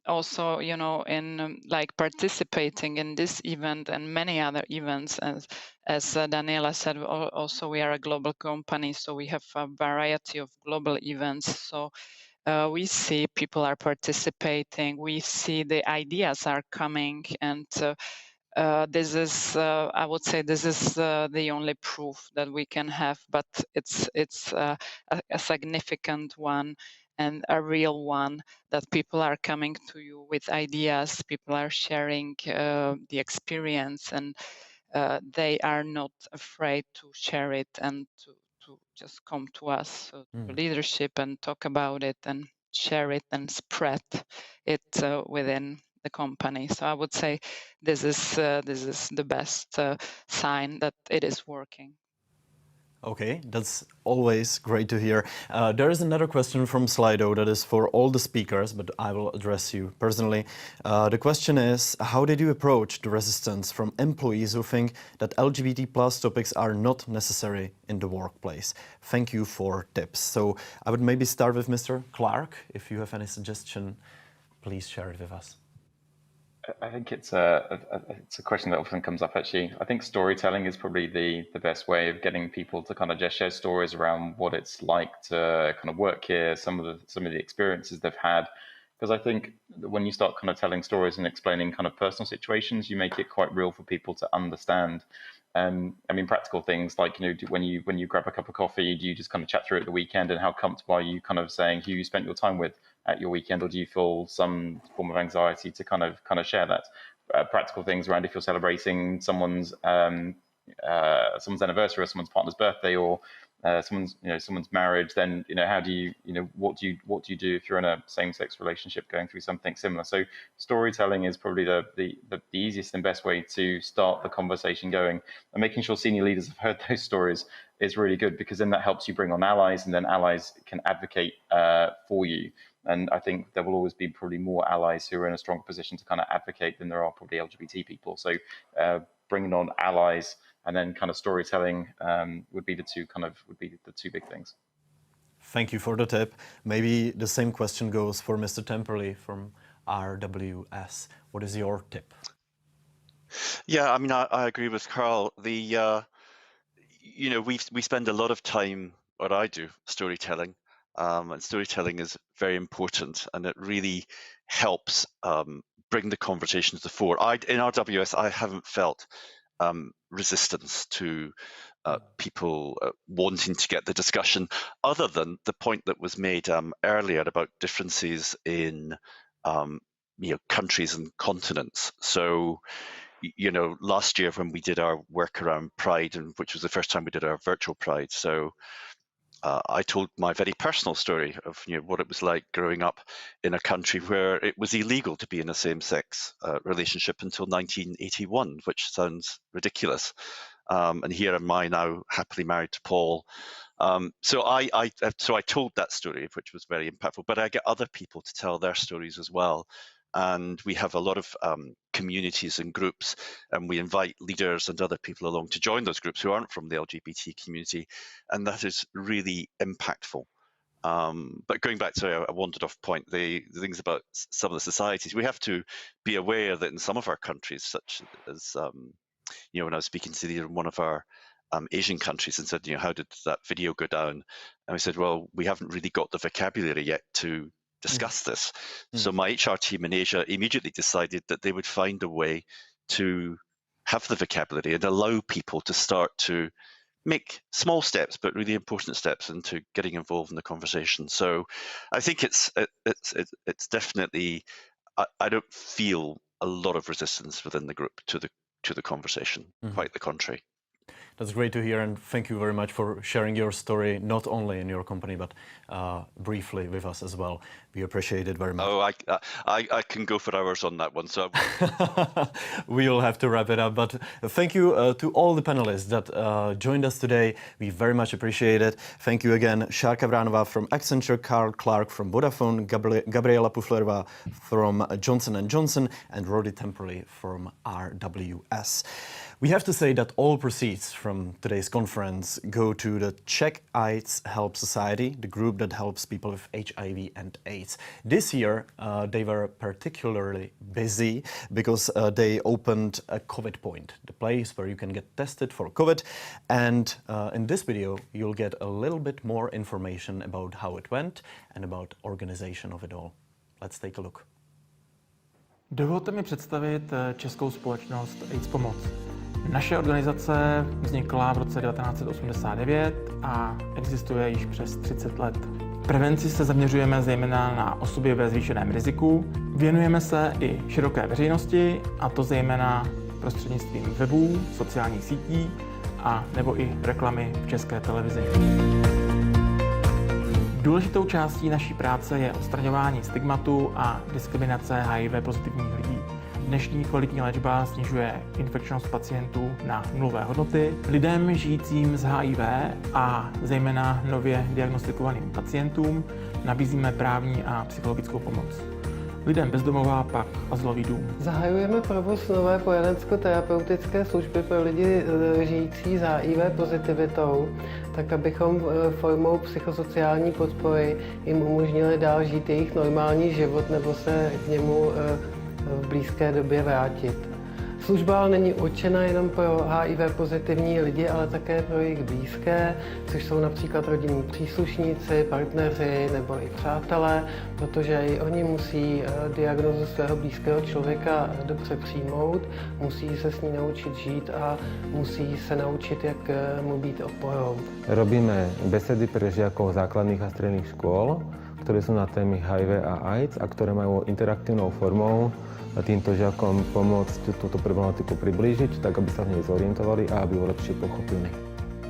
[SPEAKER 5] also, you know, in like participating in this event and many other events. As Daniela said, also we are a global company, so we have a variety of global events. So we see people are participating, we see the ideas are coming, and this is, I would say, this is the only proof that we can have, but it's a significant one and a real one, that people are coming to you with ideas, people are sharing the experience, and they are not afraid to share it and to just come to us, to leadership, and talk about it and share it and spread it within the company. So I would say this is the best sign that it is working.
[SPEAKER 2] Okay, that's always great to hear. There is another question from Slido that is for all the speakers, but I will address you personally. The question is, how did you approach the resistance from employees who think that LGBT plus topics are not necessary in the workplace? Thank you for tips. So I would maybe start with Mr. Clark. If you have any suggestion, please share it with us.
[SPEAKER 6] I think it's a question that often comes up, actually. I think storytelling is probably the best way of getting people to kind of just share stories around what it's like to kind of work here, some of the experiences they've had. Because I think when you start kind of telling stories and explaining kind of personal situations, you make it quite real for people to understand. I mean, practical things like, you know, when you grab a cup of coffee, do you just kind of chat through it the weekend, and how comfortable are you kind of saying who you spent your time with at your weekend, or do you feel some form of anxiety to kind of share that? Practical things around if you're celebrating someone's anniversary or someone's partner's birthday, or someone's marriage, then, you know, how do you, what do you do if you're in a same-sex relationship going through something similar? So storytelling is probably the easiest and best way to start the conversation going, and making sure senior leaders have heard those stories is really good, because then that helps you bring on allies, and then allies can advocate for you. And I think there will always be probably more allies who are in a stronger position to kind of advocate than there are probably LGBT people. So bringing on allies and then kind of storytelling would be the two big things.
[SPEAKER 2] Thank you for the tip. Maybe the same question goes for Mr. Temperley from RWS. What is your tip?
[SPEAKER 7] Yeah, I mean, I agree with Carl. We spend a lot of time, or I do, storytelling. And storytelling is very important, and it really helps bring the conversation to the fore. In RWS, I haven't felt resistance to people wanting to get the discussion, other than the point that was made earlier about differences in countries and continents. So, last year when we did our work around Pride, and which was the first time we did our virtual Pride, so I told my very personal story of what it was like growing up in a country where it was illegal to be in a same-sex relationship until 1981, which sounds ridiculous. And here am I now, happily married to Paul. So I told that story, which was very impactful. But I get other people to tell their stories as well. And we have a lot of communities and groups, and we invite leaders and other people along to join those groups who aren't from the LGBT community, and that is really impactful. But going back to a wandered off point, the things about some of the societies, we have to be aware that in some of our countries, such as, when I was speaking to one of our Asian countries and said, how did that video go down? And we said, well, we haven't really got the vocabulary yet to discuss this. So my HR team in Asia immediately decided that they would find a way to have the vocabulary and allow people to start to make small steps, but really important steps into getting involved in the conversation. So I think it's definitely, I don't feel a lot of resistance within the group to the conversation, quite the contrary.
[SPEAKER 2] That's great to hear, and thank you very much for sharing your story, not only in your company, but briefly with us as well. We appreciate it very much.
[SPEAKER 7] Oh, I can go for hours on that one, so
[SPEAKER 2] we'll have to wrap it up. But thank you to all the panelists that joined us today. We very much appreciate it. Thank you again, Šárka Vránová from Accenture, Carl Clark from Vodafone, Gabriela Puflerová from Johnson & Johnson, and Rody Temperley from RWS. We have to say that all proceeds from today's conference go to the Czech AIDS Help Society, the group that helps people with HIV and AIDS. This year, they were particularly busy because they opened a COVID point, the place where you can get tested for COVID. And in this video, you'll get a little bit more information about how it went and about organization of it all. Let's take a look.
[SPEAKER 8] Dovolte mi představit českou společnost AIDS Pomoc. Naše organizace vznikla v roce 1989 a existuje již přes 30 let. V prevenci se zaměřujeme zejména na osoby ve zvýšeném riziku. Věnujeme se i široké veřejnosti, a to zejména prostřednictvím webů, sociálních sítí a nebo i reklamy v České televizi. Důležitou částí naší práce je odstraňování stigmatu a diskriminace HIV pozitivních lidí. Dnešní kvalitní léčba snižuje infekčnost pacientů na nulové hodnoty. Lidem žijícím s HIV a zejména nově diagnostikovaným pacientům nabízíme právní a psychologickou pomoc. Lidem bez domova pak azylový dům.
[SPEAKER 9] Zahajujeme provoz nové poradensko-terapeutické služby pro lidi žijící s HIV pozitivitou, tak abychom formou psychosociální podpory jim umožnili dál žít jejich normální život nebo se k němu v blízké době vrátit. Služba ale není určena jenom pro HIV pozitivní lidi, ale také pro jejich blízké, což jsou například rodinní příslušníci, partneři nebo i přátelé, protože i oni musí diagnózu svého blízkého člověka dobře přijmout, musí se s ní naučit žít a musí se naučit, jak mu být oporou.
[SPEAKER 10] Robíme besedy pre žiakov základných a stredných škôl, ktoré sú na témy HIV a AIDS a ktoré majú interaktívnou formou týmto žiakom pomôcť túto problematiku priblížiť, tak aby sa v nej zorientovali a aby ho lepšie pochopili.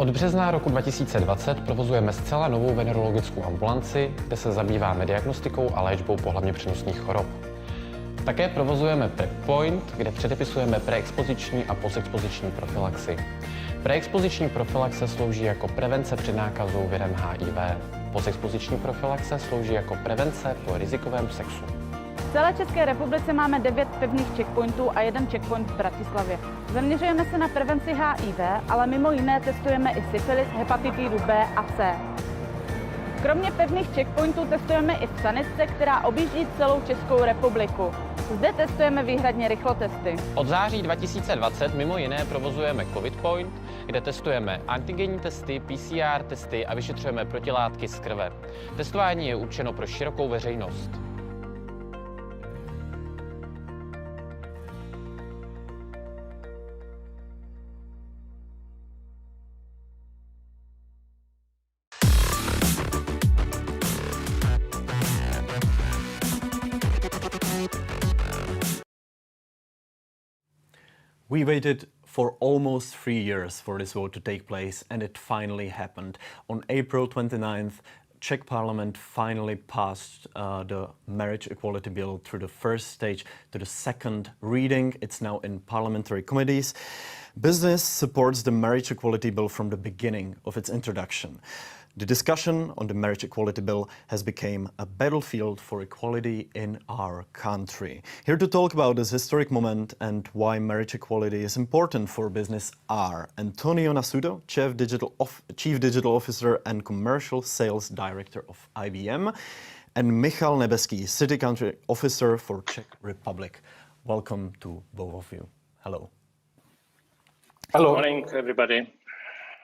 [SPEAKER 11] Od března roku 2020 provozujeme zcela novou venerologickou ambulanci, kde se zabýváme diagnostikou a léčbou pohlavně přenosných chorob. Také provozujeme PrEP Point, kde předepisujeme preexpoziční a postexpoziční profilaxi. Preexpoziční profilaxe slouží jako prevence před nákazou virem HIV. Postexpoziční profilaxe slouží jako prevence po rizikovém sexu.
[SPEAKER 12] V celé České republice máme 9 pevných checkpointů a 1 checkpoint v Bratislavě. Zaměřujeme se na prevenci HIV, ale mimo jiné testujeme i syfilis, hepatitidu B a C. Kromě pevných checkpointů testujeme i v sanitce, která objíždí celou Českou republiku. Zde testujeme výhradně rychlotesty.
[SPEAKER 11] Od září 2020 mimo jiné provozujeme COVID Point, kde testujeme antigenní testy, PCR testy a vyšetřujeme protilátky z krve. Testování je určeno pro širokou veřejnost.
[SPEAKER 2] We waited for almost 3 years for this vote to take place, and it finally happened. On April 29th, Czech Parliament finally passed the marriage equality bill through the first stage to the second reading. It's now in parliamentary committees. Business supports the marriage equality bill from the beginning of its introduction. The discussion on the marriage equality bill has become a battlefield for equality in our country. Here to talk about this historic moment and why marriage equality is important for business are Antonio Nasudo, Chief Digital Officer and Commercial Sales Director of IBM, and Michal Nebeský, City Country Officer for Czech Republic. Welcome to both of you. Hello.
[SPEAKER 13] Hello. Good morning, everybody.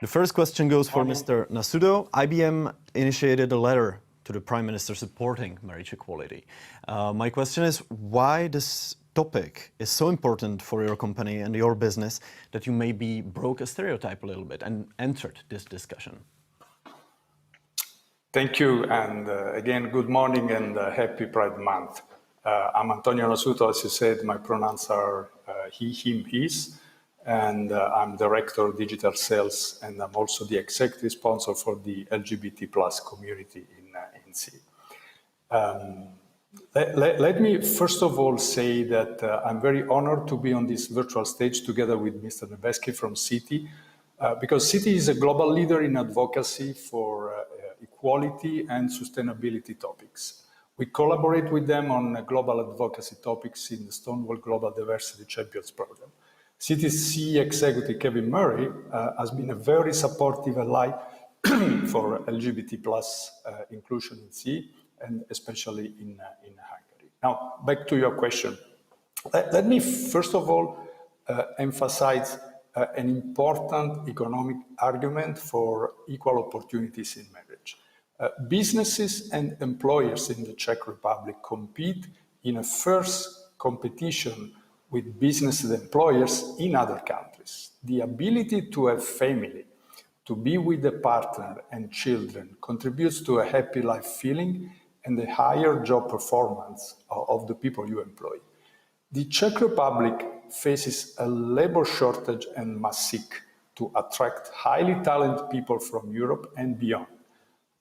[SPEAKER 2] The first question goes for Mr. Nasudo. IBM initiated a letter to the Prime Minister supporting marriage equality. My question is why this topic is so important for your company and your business that you maybe broke a stereotype a little bit and entered this discussion.
[SPEAKER 13] Thank you, and again, good morning and happy Pride Month. I'm Antonio Nasudo, as you said, my pronouns are he, him, his. And I'm Director of Digital Sales, and I'm also the executive sponsor for the LGBT+ community in C. Let me first of all say that I'm very honored to be on this virtual stage together with Mr. Nebeský from Citi, because Citi is a global leader in advocacy for equality and sustainability topics. We collaborate with them on global advocacy topics in the Stonewall Global Diversity Champions Program. Citi's CEO Executive Kevin Murray has been a very supportive ally for LGBT+ inclusion in C, and especially in Hungary. Now, back to your question. Let me first of all emphasize an important economic argument for equal opportunities in marriage. Businesses and employers in the Czech Republic compete in a fierce competition with business and employers in other countries. The ability to have family, to be with a partner and children contributes to a happy life feeling and a higher job performance of the people you employ. The Czech Republic faces a labor shortage and must seek to attract highly talented people from Europe and beyond.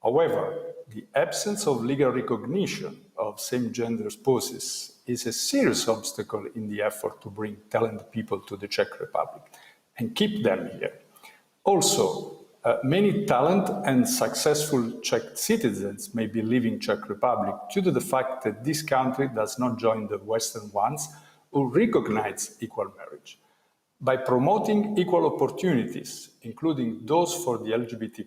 [SPEAKER 13] However, the absence of legal recognition of same-gender spouses is a serious obstacle in the effort to bring talented people to the Czech Republic and keep them here. Also, many talented and successful Czech citizens may be leaving Czech Republic due to the fact that this country does not join the Western ones who recognize equal marriage. By promoting equal opportunities, including those for the LGBT+,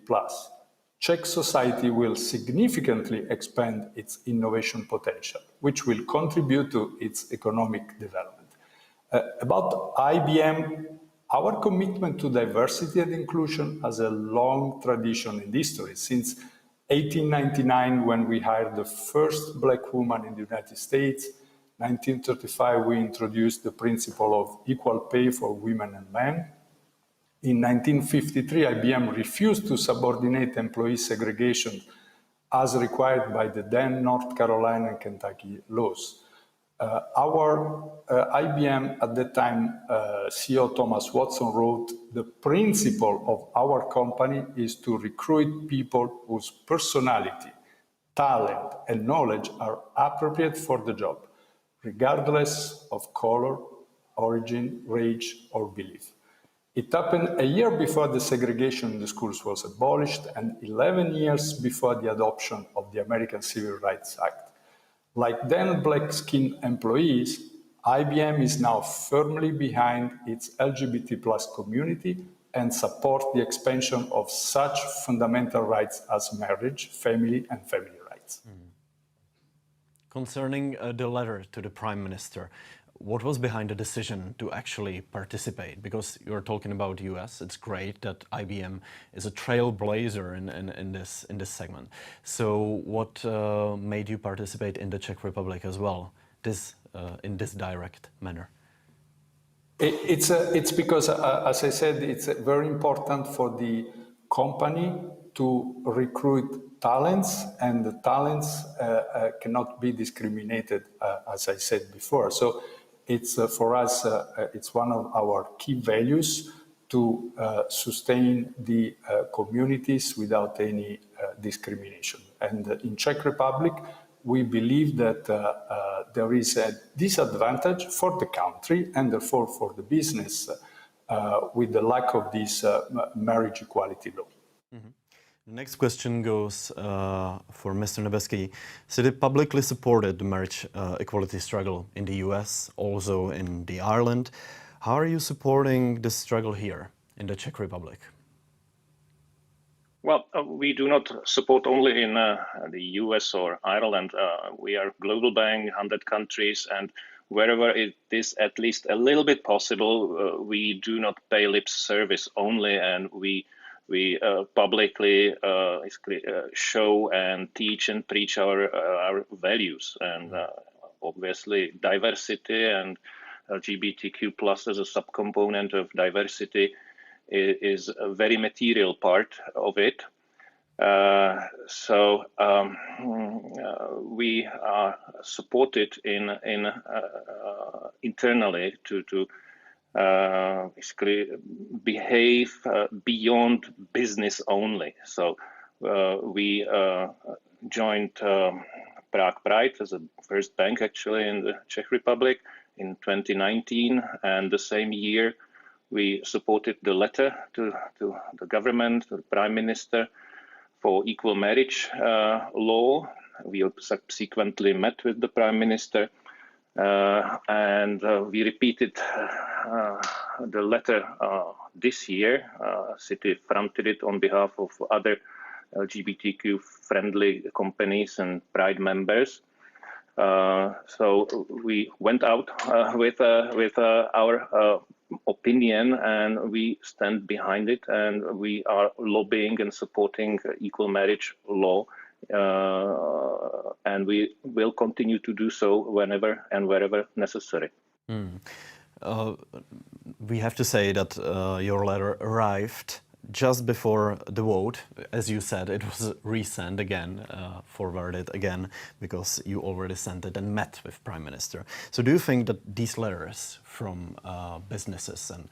[SPEAKER 13] Czech society will significantly expand its innovation potential, which will contribute to its economic development. About IBM, our commitment to diversity and inclusion has a long tradition in history. Since 1899, when we hired the first Black woman in the United States, 1935, we introduced the principle of equal pay for women and men. In 1953, IBM refused to subordinate employee segregation as required by the then North Carolina and Kentucky laws. Our IBM at that time, CEO Thomas Watson wrote, "The principle of our company is to recruit people whose personality, talent, and knowledge are appropriate for the job, regardless of color, origin, race, or belief." It happened a year before the segregation in the schools was abolished and 11 years before the adoption of the American Civil Rights Act. Like then black-skinned employees, IBM is now firmly behind its LGBT+ community and support the expansion of such fundamental rights as marriage, family, and family rights.
[SPEAKER 2] Concerning the letter to the Prime Minister, what was behind the decision to actually participate? Because you're talking about the US, it's great that IBM is a trailblazer in this segment. So what made you participate in the Czech Republic as well, in this direct manner?
[SPEAKER 13] It's because, as I said, it's very important for the company to recruit talents, and the talents cannot be discriminated, as I said before. So it's for us, it's one of our key values to sustain the communities without any discrimination. And in Czech Republic, we believe that there is a disadvantage for the country and therefore for the business with the lack of this marriage equality law.
[SPEAKER 2] Mm-hmm. Next question goes for Mr. Nebeský. City publicly supported the marriage equality struggle in the US, also in the Ireland. How are you supporting this struggle here in the Czech Republic?
[SPEAKER 14] Well, we do not support only in the US or Ireland. We are a global bank, 100 countries, and wherever it is at least a little bit possible, we do not pay lip service only, and we publicly show and teach and preach our values, and obviously diversity and LGBTQ plus as a subcomponent of diversity is a very material part of it. So we are supported internally to basically behave beyond business only. So we joined Prague Pride as a first bank actually in the Czech Republic in 2019, and the same year we supported the letter to the government, to the Prime Minister, for equal marriage law. We subsequently met with the Prime Minister and we repeated the letter this year. City fronted it on behalf of other LGBTQ-friendly companies and Pride members. So we went out with our opinion, and we stand behind it, and we are lobbying and supporting equal marriage law, and we will continue to do so whenever and wherever necessary.
[SPEAKER 2] We have to say that your letter arrived just before the vote. As you said, it was resent again, forwarded again, because you already sent it and met with Prime Minister. So do you think that these letters from businesses and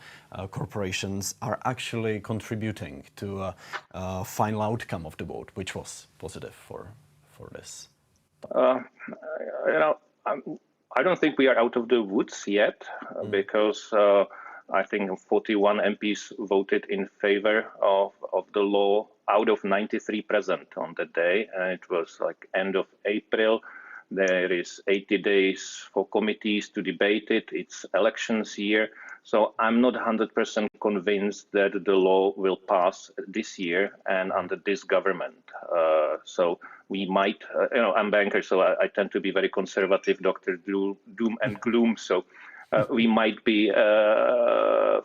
[SPEAKER 2] corporations are actually contributing to a final outcome of the vote, which was positive for this?
[SPEAKER 14] I don't think we are out of the woods yet, because I think 41 MPs voted in favor of the law out of 93 present on that day, and it was like end of April. There is 80 days for committees to debate it. It's elections year, so I'm not 100% convinced that the law will pass this year and under this government. So we might, I'm a banker, so I tend to be very conservative, Dr. Doom and Gloom. So we might be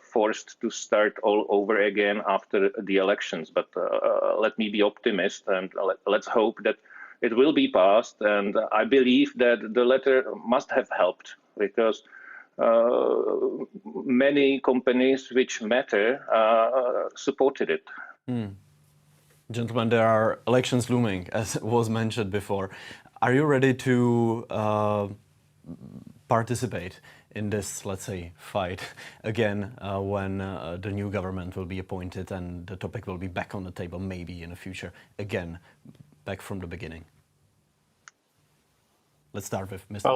[SPEAKER 14] forced to start all over again after the elections. But let me be optimist, and let's hope that it will be passed. And I believe that the letter must have helped, because many companies which matter supported it.
[SPEAKER 2] Gentlemen, there are elections looming, as was mentioned before. Are you ready to participate in this, let's say, fight again when the new government will be appointed and the topic will be back on the table, maybe in the future, again, back from the beginning? Let's start with Mr.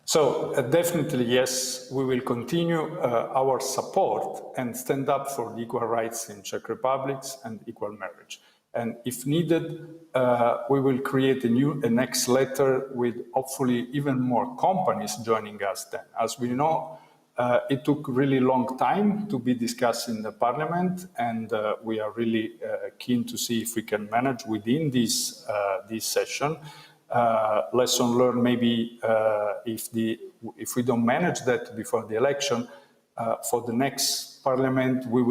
[SPEAKER 13] So definitely, yes, we will continue our support and stand up for the equal rights in Czech Republic and equal marriage. And if needed, we will create a next letter with hopefully even more companies joining us then. As we know, it took really long time to be discussed in the parliament, and we are really keen to see if we can manage within this session. Lesson learned, maybe if we don't manage that before the election, for the next parliament, we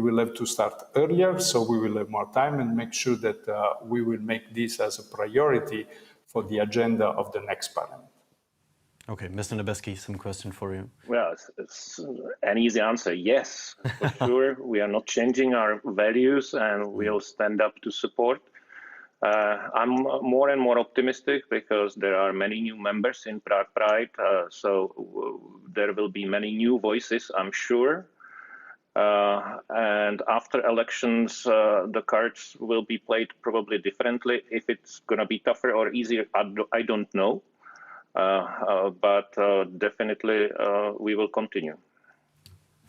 [SPEAKER 13] will have to start earlier, so we will have more time and make sure that we will make this as a priority for the agenda of the next parliament.
[SPEAKER 2] Okay, Mr. Nebeský, some question for you.
[SPEAKER 14] Well, it's an easy answer, yes, for sure. We are not changing our values, and we'll stand up to support. I'm more and more optimistic because there are many new members in Prague Pride, so there will be many new voices, I'm sure. And after elections, the cards will be played probably differently. If it's going to be tougher or easier, I don't know. But definitely we will continue.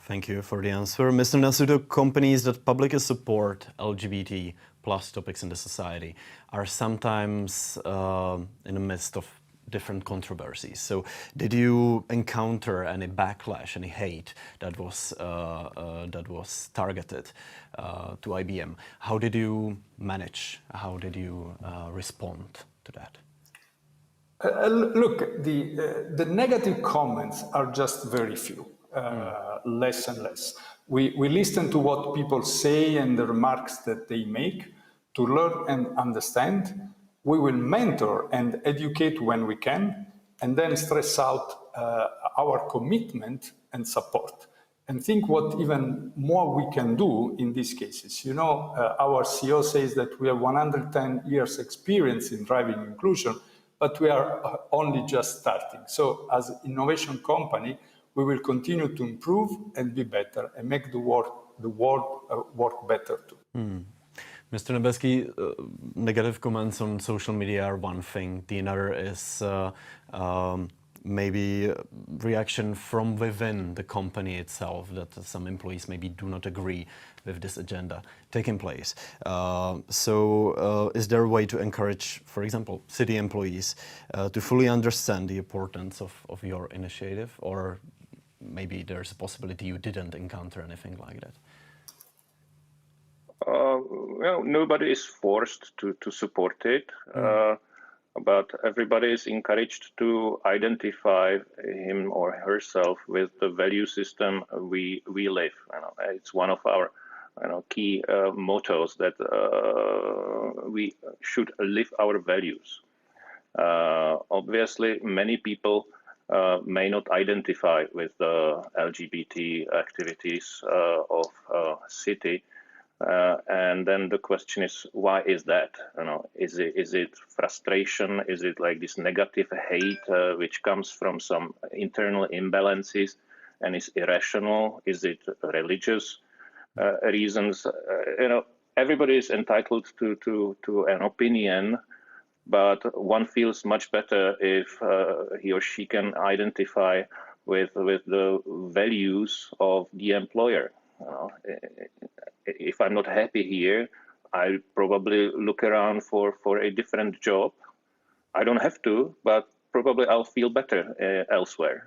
[SPEAKER 2] Thank you for the answer. Mr. Nasuto, companies that publicly support LGBT plus topics in the society are sometimes in the midst of different controversies. So did you encounter any backlash, any hate that was targeted to IBM? How did you manage? How did you respond to that?
[SPEAKER 13] Look, the negative comments are just very few, less and less. We listen to what people say and the remarks that they make to learn and understand. We will mentor and educate when we can, and then stress out our commitment and support. And think what even more we can do in these cases. You know, our CEO says that we have 110 years experience in driving inclusion, but we are only just starting. So as an innovation company, we will continue to improve and be better and make the world work better too.
[SPEAKER 2] Mr. Nebeský, negative comments on social media are one thing. The other is maybe reaction from within the company itself, that some employees maybe do not agree with this agenda taking place. So is there a way to encourage, for example, city employees to fully understand the importance of your initiative, or maybe there's a possibility you didn't encounter anything like that?
[SPEAKER 14] Well, nobody is forced to support it, but everybody is encouraged to identify him or herself with the value system we live. It's one of our key mottos that we should live our values. Obviously, many people may not identify with the LGBT activities of city. And then the question is, why is that? Is it frustration? Is it like this negative hate which comes from some internal imbalances and is irrational? Is it religious reasons? Everybody is entitled to an opinion, but one feels much better if he or she can identify with the values of the employer. If I'm not happy here, I probably look around for a different job. I don't have to, but probably I'll feel better elsewhere.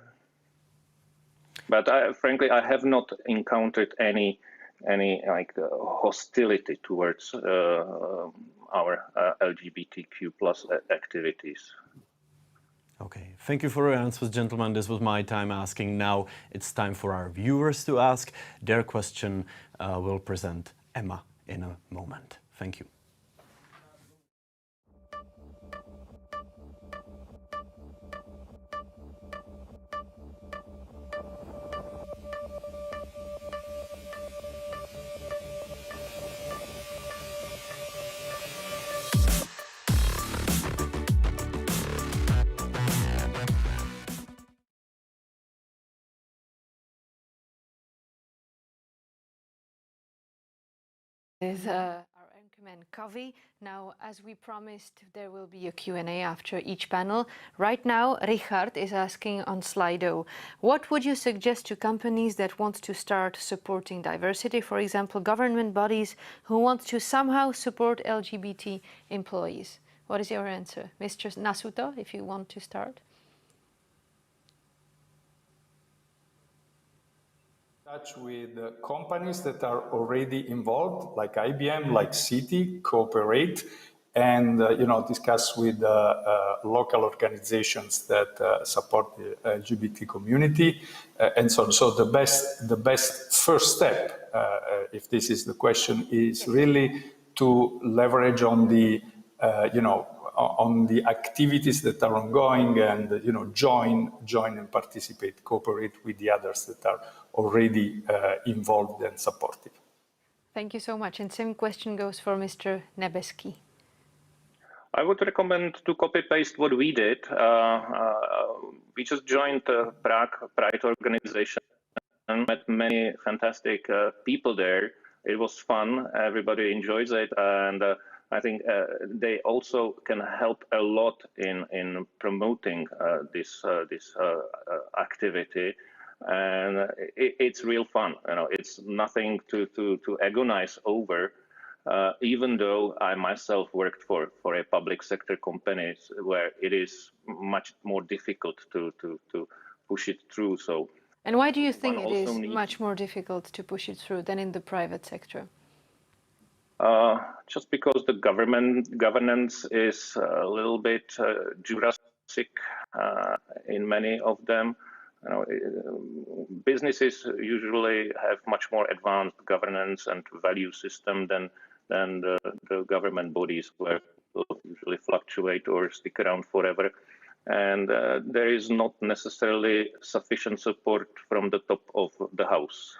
[SPEAKER 14] But frankly, I have not encountered any like hostility towards our LGBTQ plus activities.
[SPEAKER 2] Okay, thank you for your answers, gentlemen. This was my time asking. Now it's time for our viewers to ask their question. We'll present Emma in a moment. Thank you.
[SPEAKER 1] Is our anchorman Kavi. Now, as we promised, there will be a Q&A after each panel. Right now, Richard is asking on Slido, what would you suggest to companies that want to start supporting diversity, for example, government bodies who want to somehow support LGBT employees? What is your answer? Mr. Nasuto, if you want to start.
[SPEAKER 13] Touch with companies that are already involved, like IBM, like Citi, cooperate, and discuss with local organizations that support the LGBT community, and so on. So the best first step, if this is the question, is really to leverage on the on the activities that are ongoing, and join and participate, cooperate with the others that are already involved and supportive.
[SPEAKER 1] Thank you so much. And same question goes for Mr. Nebeský.
[SPEAKER 14] I would recommend to copy-paste what we did. We just joined the Prague Pride organization and met many fantastic people there. It was fun. Everybody enjoys it, and I think they also can help a lot in promoting this activity. and it's real fun. You know, it's nothing to agonize over. Even though I myself worked for a public sector company where it is much more difficult to push it through. So.
[SPEAKER 1] And why do you think it is
[SPEAKER 14] needs...
[SPEAKER 1] much more difficult to push it through than in the private sector?
[SPEAKER 14] Just because the governance is a little bit Jurassic in many of them. You know, businesses usually have much more advanced governance and value system than the government bodies, where people usually fluctuate or stick around forever. And there is not necessarily sufficient support from the top of the house.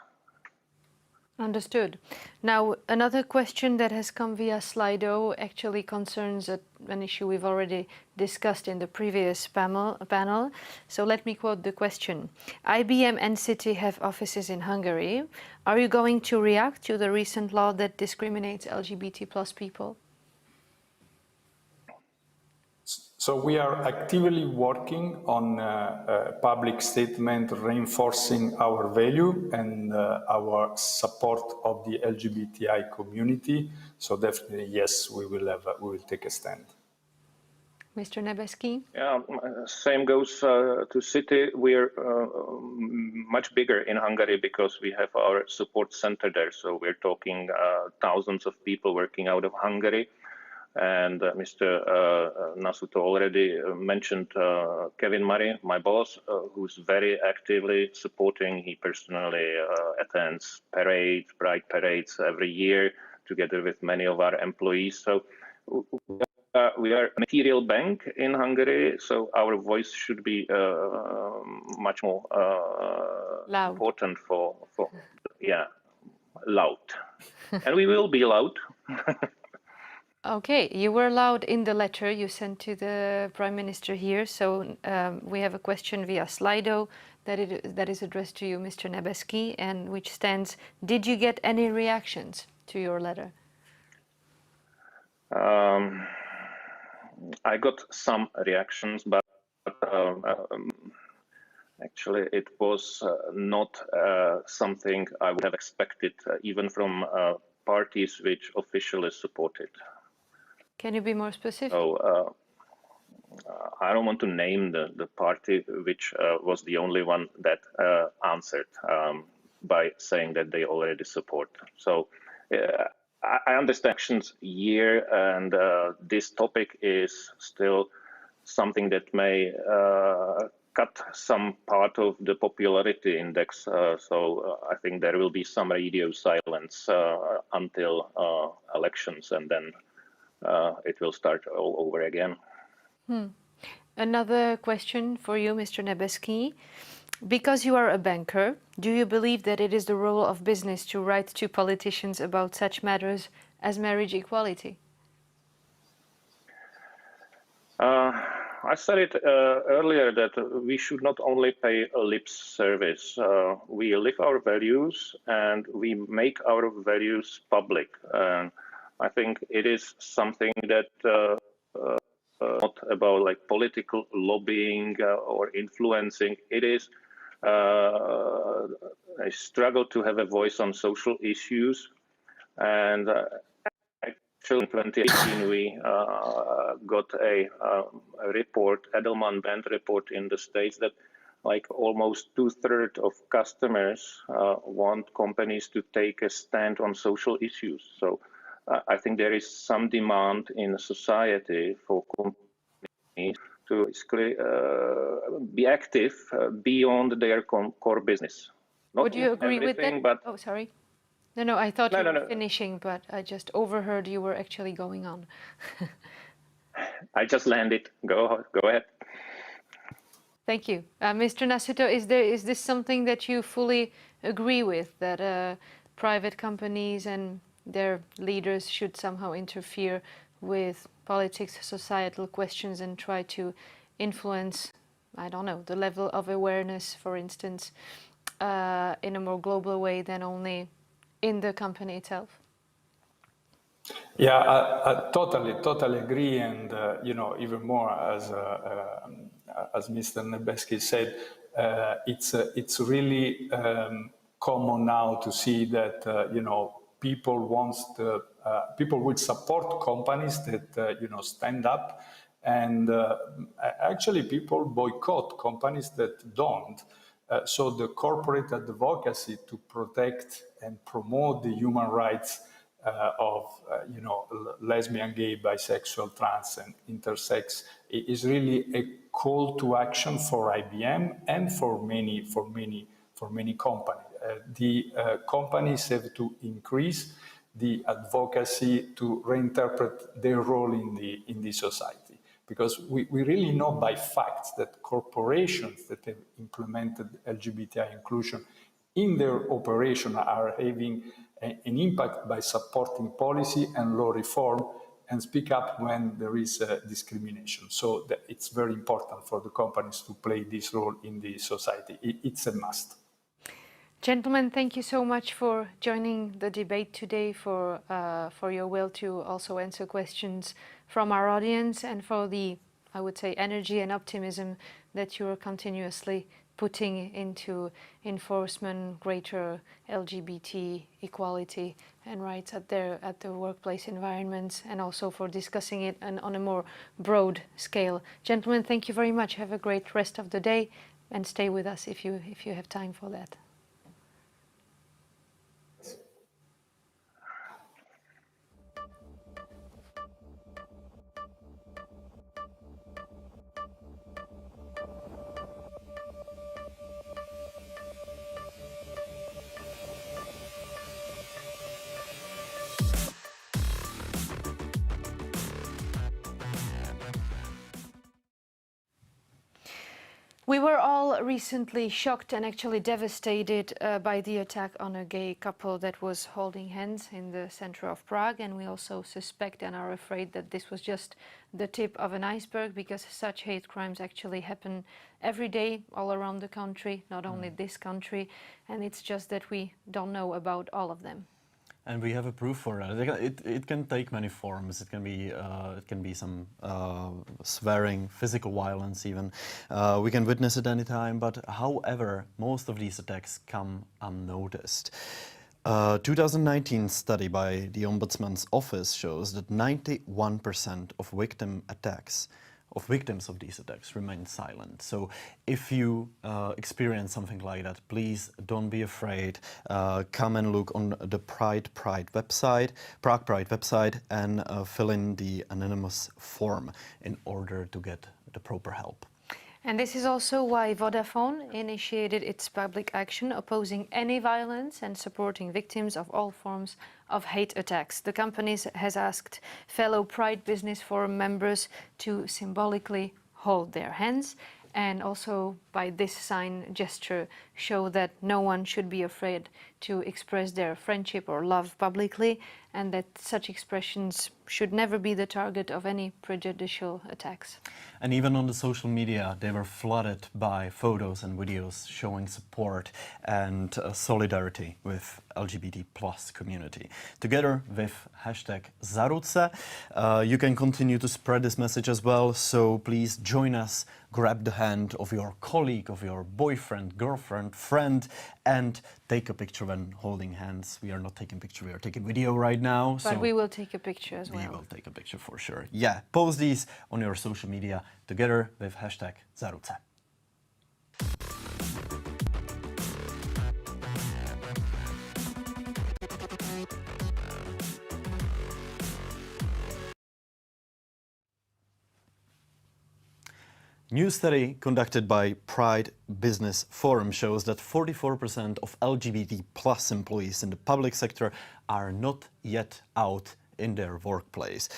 [SPEAKER 1] Understood. Now, another question that has come via Slido actually concerns an issue we've already discussed in the previous panel. So let me quote the question. IBM and Citi have offices in Hungary. Are you going to react to the recent law that discriminates LGBT+ people?
[SPEAKER 13] So we are actively working on a public statement reinforcing our value and our support of the LGBTI community. So definitely, yes, we will take a stand.
[SPEAKER 1] Mr. Nebeski?
[SPEAKER 14] Yeah, same goes to Citi. We're much bigger in Hungary because we have our support center there. So we're talking thousands of people working out of Hungary. And Mr. Nasuto already mentioned Kevin Murray, my boss, who's very actively supporting. He personally attends parades, pride parades every year, together with many of our employees. So we are a material bank in Hungary, so our voice should be much more
[SPEAKER 1] loud.
[SPEAKER 14] Important for loud. And we will be loud.
[SPEAKER 1] Okay, you were loud in the letter you sent to the Prime Minister here. So we have a question via Slido that is addressed to you, Mr. Nebeski, and which stands, did you get any reactions to your letter?
[SPEAKER 14] I got some reactions, but actually it was not something I would have expected, even from parties which officially support it.
[SPEAKER 1] Can you be more specific?
[SPEAKER 14] So I don't want to name the party which was the only one that answered by saying that they already support. So I understand actions year, and this topic is still something that may cut some part of the popularity index. So I think there will be some radio silence until elections, and then it will start all over again.
[SPEAKER 1] Another question for you, Mr. Nebeski. Because you are a banker, do you believe that it is the role of business to write to politicians about such matters as marriage equality?
[SPEAKER 14] I said it earlier that we should not only pay a lip service. We live our values and we make our values public. I think it is something that not about like political lobbying or influencing. It is a struggle to have a voice on social issues. And actually in 2018, we got a report, Edelman Band report in the States, that like almost 2/3 of customers want companies to take a stand on social issues. So I think there is some demand in society for companies to basically be active beyond their core business. Not
[SPEAKER 1] Would you agree with that?
[SPEAKER 14] But
[SPEAKER 1] oh, sorry. No, I thought you were
[SPEAKER 14] no.
[SPEAKER 1] finishing, but I just overheard you were actually going on.
[SPEAKER 14] I just landed. Go ahead.
[SPEAKER 1] Thank you. Mr. Nasuto, is this something that you fully agree with, that private companies and their leaders should somehow interfere with politics, societal questions, and try to influence, I don't know, the level of awareness, for instance, in a more global way than only in the company itself?
[SPEAKER 13] Yeah, I totally agree, and even more, as Mr. Nebeski said, it's really common now to see that people will support companies that stand up, and actually people boycott companies that don't. So the corporate advocacy to protect and promote the human rights of lesbian, gay, bisexual, trans, and intersex is really a call to action for IBM and for many companies. The companies have to increase the advocacy to reinterpret their role in the society, because we really know by facts that corporations that have implemented LGBTI inclusion in their operation are having an impact by supporting policy and law reform and speak up when there is discrimination. So it's very important for the companies to play this role in the society. It's a must.
[SPEAKER 1] Gentlemen, thank you so much for joining the debate today, for your will to also answer questions from our audience, and for the, I would say, energy and optimism that you are continuously putting into enforcement, greater LGBT equality and rights at the workplace environments, and also for discussing it on a more broad scale. Gentlemen, thank you very much. Have a great rest of the day, and stay with us if you have time for that. We were all recently shocked and actually devastated by the attack on a gay couple that was holding hands in the center of Prague, and we also suspect and are afraid that this was just the tip of an iceberg, because such hate crimes actually happen every day all around the country, not only this country, and it's just that we don't know about all of them.
[SPEAKER 2] And we have a proof for that. It can take many forms. It can be some swearing, physical violence even. We can witness it anytime. But however, most of these attacks come unnoticed. 2019 study by the Ombudsman's office shows that 91% of victims of these attacks remain silent. So if you experience something like that, please don't be afraid. Come and look on the Prague Pride website, and fill in the anonymous form in order to get the proper help.
[SPEAKER 1] And this is also why Vodafone initiated its public action opposing any violence and supporting victims of all forms of hate attacks. The company has asked fellow Pride Business Forum members to symbolically hold their hands, and also by this sign gesture show that no one should be afraid to express their friendship or love publicly, and that such expressions should never be the target of any prejudicial attacks.
[SPEAKER 2] And even on the social media, they were flooded by photos and videos showing support and solidarity with LGBT plus community. Together with hashtag Zaruce, you can continue to spread this message as well. So please join us, grab the hand of your colleague, of your boyfriend, girlfriend, friend, and take a picture when holding hands. We are not taking picture, we are taking video right now.
[SPEAKER 1] But we will take a picture as well.
[SPEAKER 2] We will take a picture for sure. Yeah, post these on your social media together with hashtag Zaruce. New study conducted by Pride Business Forum shows that 44% of LGBT plus employees in the public sector are not yet out in their workplace.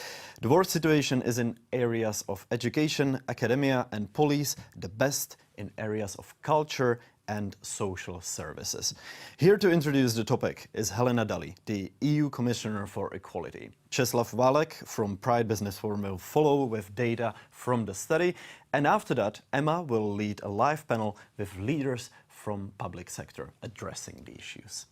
[SPEAKER 2] The worst situation is in areas of education, academia and police, the best in areas of culture and social services. Here to introduce the topic is Helena Dalli, the EU Commissioner for Equality. Czeslaw Walek from Pride Business Forum will follow with data from the study, and after that Emma will lead a live panel with leaders from public sector addressing the issues.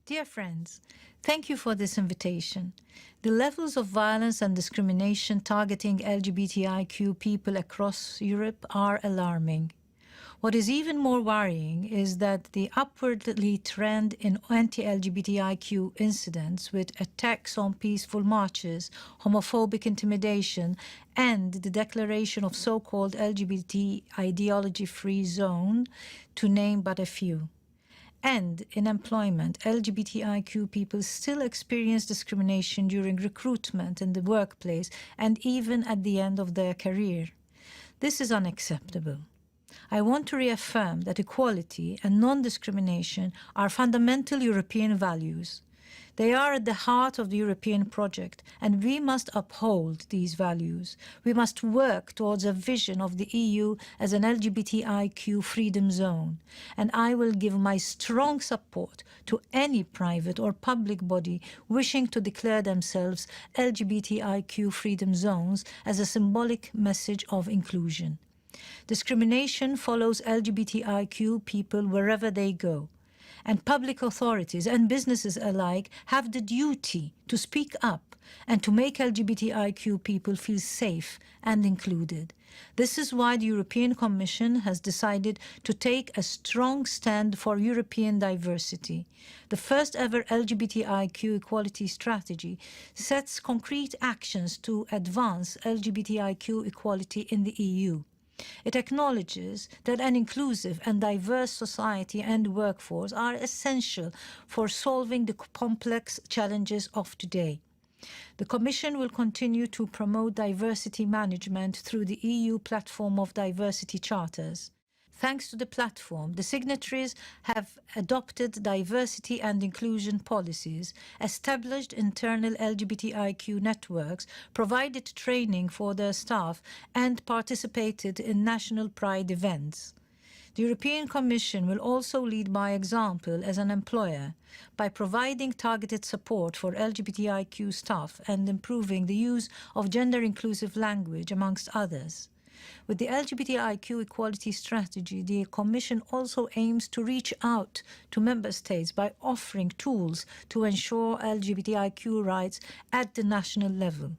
[SPEAKER 15] Dear friends, Thank you for this invitation. The levels of violence and discrimination targeting LGBTIQ people across Europe are alarming. What is even more worrying is that the upwardly trend in anti-LGBTIQ incidents with attacks on peaceful marches, homophobic intimidation, and the declaration of so-called LGBT ideology-free zone, to name but a few. And in employment, LGBTIQ people still experience discrimination during recruitment in the workplace and even at the end of their career. This is unacceptable. I want to reaffirm that equality and non-discrimination are fundamental European values. They are at the heart of the European project, and we must uphold these values. We must work towards a vision of the EU as an LGBTIQ freedom zone, and I will give my strong support to any private or public body wishing to declare themselves LGBTIQ freedom zones as a symbolic message of inclusion. Discrimination follows LGBTIQ people wherever they go, and public authorities and businesses alike have the duty to speak up and to make LGBTIQ people feel safe and included. This is why the European Commission has decided to take a strong stand for European diversity. The first ever LGBTIQ equality strategy sets concrete actions to advance LGBTIQ equality in the EU. It acknowledges that an inclusive and diverse society and workforce are essential for solving the complex challenges of today. The Commission will continue to promote diversity management through the EU Platform of Diversity Charters. Thanks to the platform, the signatories have adopted diversity and inclusion policies, established internal LGBTIQ networks, provided training for their staff, and participated in national pride events. The European Commission will also lead by example as an employer by providing targeted support for LGBTIQ staff and improving the use of gender-inclusive language, amongst others. With the LGBTIQ equality strategy, the Commission also aims to reach out to Member States by offering tools to ensure LGBTIQ rights at the national level.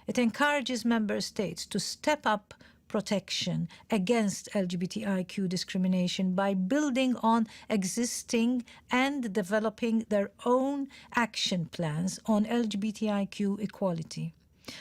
[SPEAKER 15] It encourages Member States to step up protection against LGBTIQ discrimination by building on existing and developing their own action plans on LGBTIQ equality.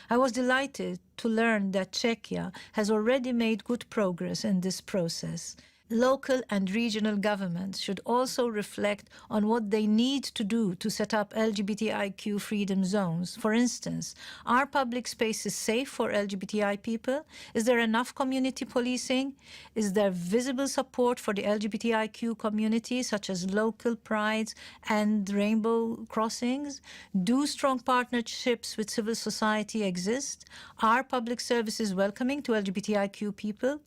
[SPEAKER 15] I was delighted to learn that Czechia has already made good progress in this process. Local and regional governments should also reflect on what they need to do to set up LGBTIQ freedom zones. For instance, are public spaces safe for LGBTI people? Is there enough community policing? Is there visible support for the LGBTIQ community, such as local prides and rainbow crossings? Do strong partnerships with civil society exist? Are public services welcoming to LGBTIQ people?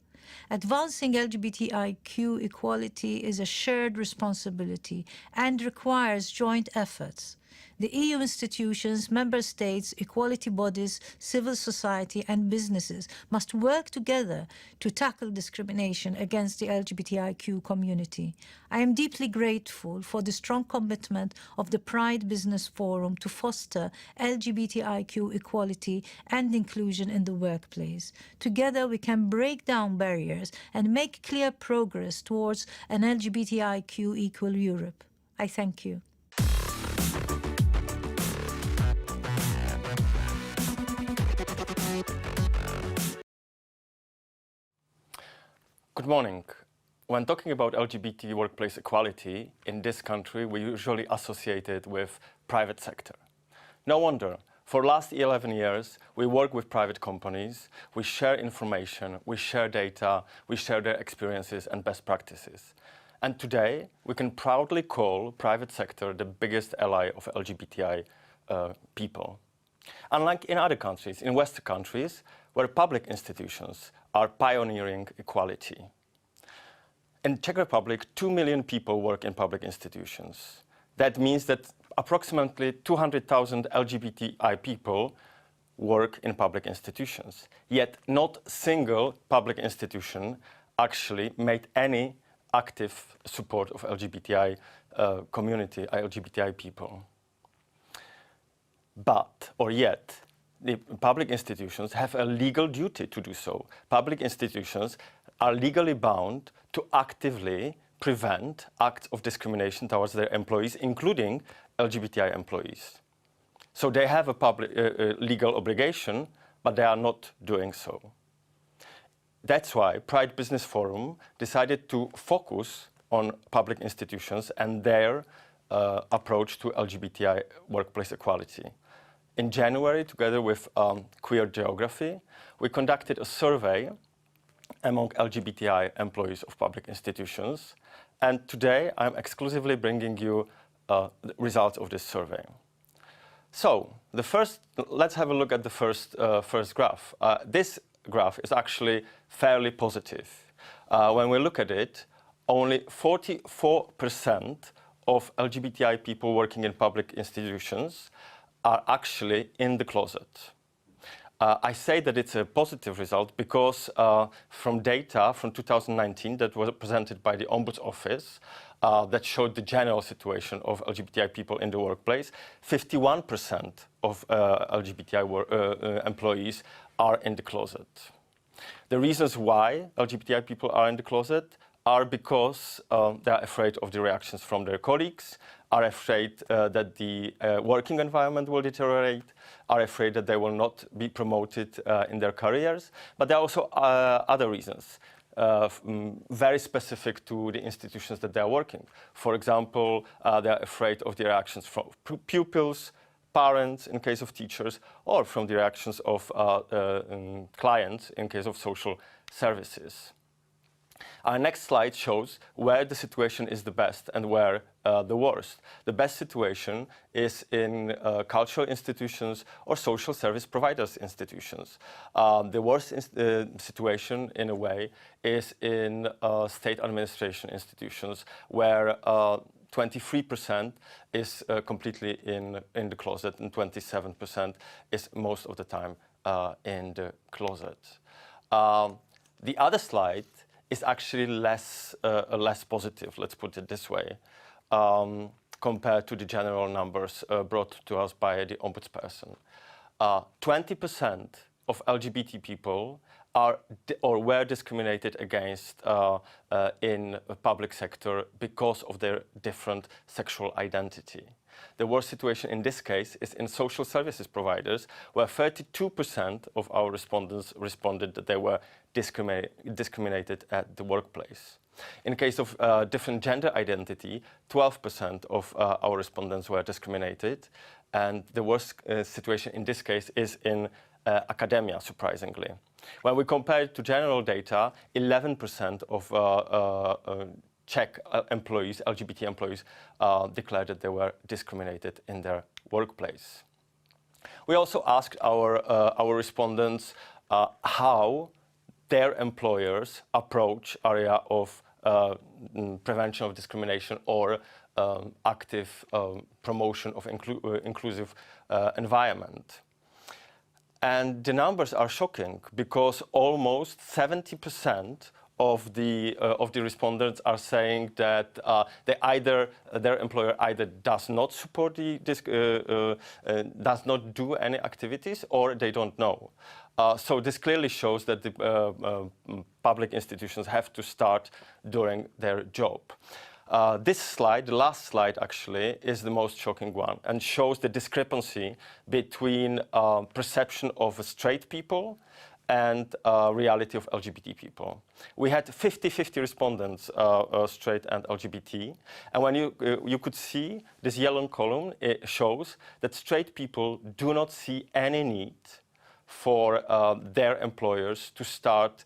[SPEAKER 15] Advancing LGBTIQ equality is a shared responsibility and requires joint efforts. The EU institutions, Member States, equality bodies, civil society and businesses must work together to tackle discrimination against the LGBTIQ community. I am deeply grateful for the strong commitment of the Pride Business Forum to foster LGBTIQ equality and inclusion in the workplace. Together we can break down barriers and make clear progress towards an LGBTIQ equal Europe. I thank you.
[SPEAKER 16] Good morning. When talking about LGBT workplace equality in this country, we usually associate it with private sector. No wonder. For the last 11 years, we work with private companies, we share information, we share data, we share their experiences and best practices. And today, we can proudly call private sector the biggest ally of LGBTI people. Unlike in other countries, in Western countries, where public institutions are pioneering equality. In Czech Republic, 2 million people work in public institutions. That means that approximately 200,000 LGBTI people work in public institutions. Yet not a single public institution actually made any active support of LGBTI community, LGBTI people. Yet, the public institutions have a legal duty to do so. Public institutions are legally bound to actively prevent acts of discrimination towards their employees, including LGBTI employees. So they have a public legal obligation, but they are not doing so. That's why Pride Business Forum decided to focus on public institutions and their approach to LGBTI workplace equality. In January, together with Queer Geography, we conducted a survey among LGBTI employees of public institutions. And today, I'm exclusively bringing you the results of this survey. So, let's have a look at the first graph. This graph is actually fairly positive. When we look at it, only 44% of LGBTI people working in public institutions are actually in the closet. I say that it's a positive result because from data from 2019 that was presented by the Ombuds Office that showed the general situation of LGBTI people in the workplace, 51% of LGBTI employees are in the closet. The reasons why LGBTI people are in the closet are because they are afraid of the reactions from their colleagues, are afraid that the working environment will deteriorate, are afraid that they will not be promoted in their careers. But there are also other reasons, very specific to the institutions that they are working. For example, they are afraid of the reactions from pupils, parents in case of teachers, or from the reactions of clients in case of social services. Our next slide shows where the situation is the best and where the worst. The best situation is in cultural institutions or social service providers institutions. The worst situation, in a way, is in state administration institutions, where 23% is completely in the closet and 27% is most of the time in the closet. The other slide is actually less positive, let's put it this way, compared to the general numbers brought to us by the ombudsperson. 20% of LGBT people are or were discriminated against in the public sector because of their different sexual identity. The worst situation in this case is in social services providers, where 32% of our respondents responded that they were discriminated at the workplace. In case of different gender identity, 12% of our respondents were discriminated, and the worst situation in this case is in academia, surprisingly. When we compare it to general data, 11% of Czech employees, LGBT employees, declared that they were discriminated in their workplace. We also asked our respondents how their employers approach area of prevention of discrimination or active promotion of inclusive environment. And the numbers are shocking because almost 70% of the respondents are saying that their employer either does not support does not do any activities, or they don't know. So this clearly shows that the public institutions have to start doing their job. This slide, the last slide actually, is the most shocking one and shows the discrepancy between perception of straight people and reality of LGBT people. We had 50-50 respondents, straight and LGBT, and when you could see this yellow column, it shows that straight people do not see any need for their employers to start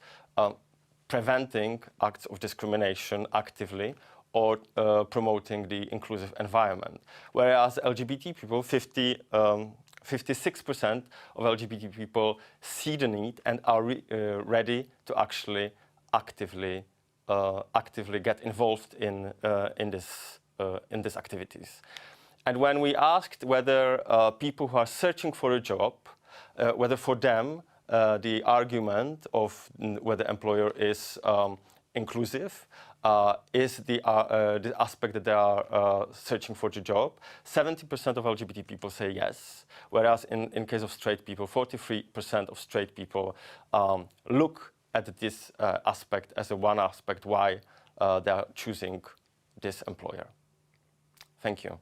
[SPEAKER 16] preventing acts of discrimination actively or promoting the inclusive environment. Whereas LGBT people, 56% of LGBT people see the need and are ready to actually actively get involved in these activities. And when we asked whether people who are searching for a job, whether for them the argument of whether employer is inclusive is the aspect that they are searching for the job. 70% of LGBT people say yes, whereas in case of straight people, 43% of straight people look at this aspect as a one aspect why they are choosing this employer. Thank you.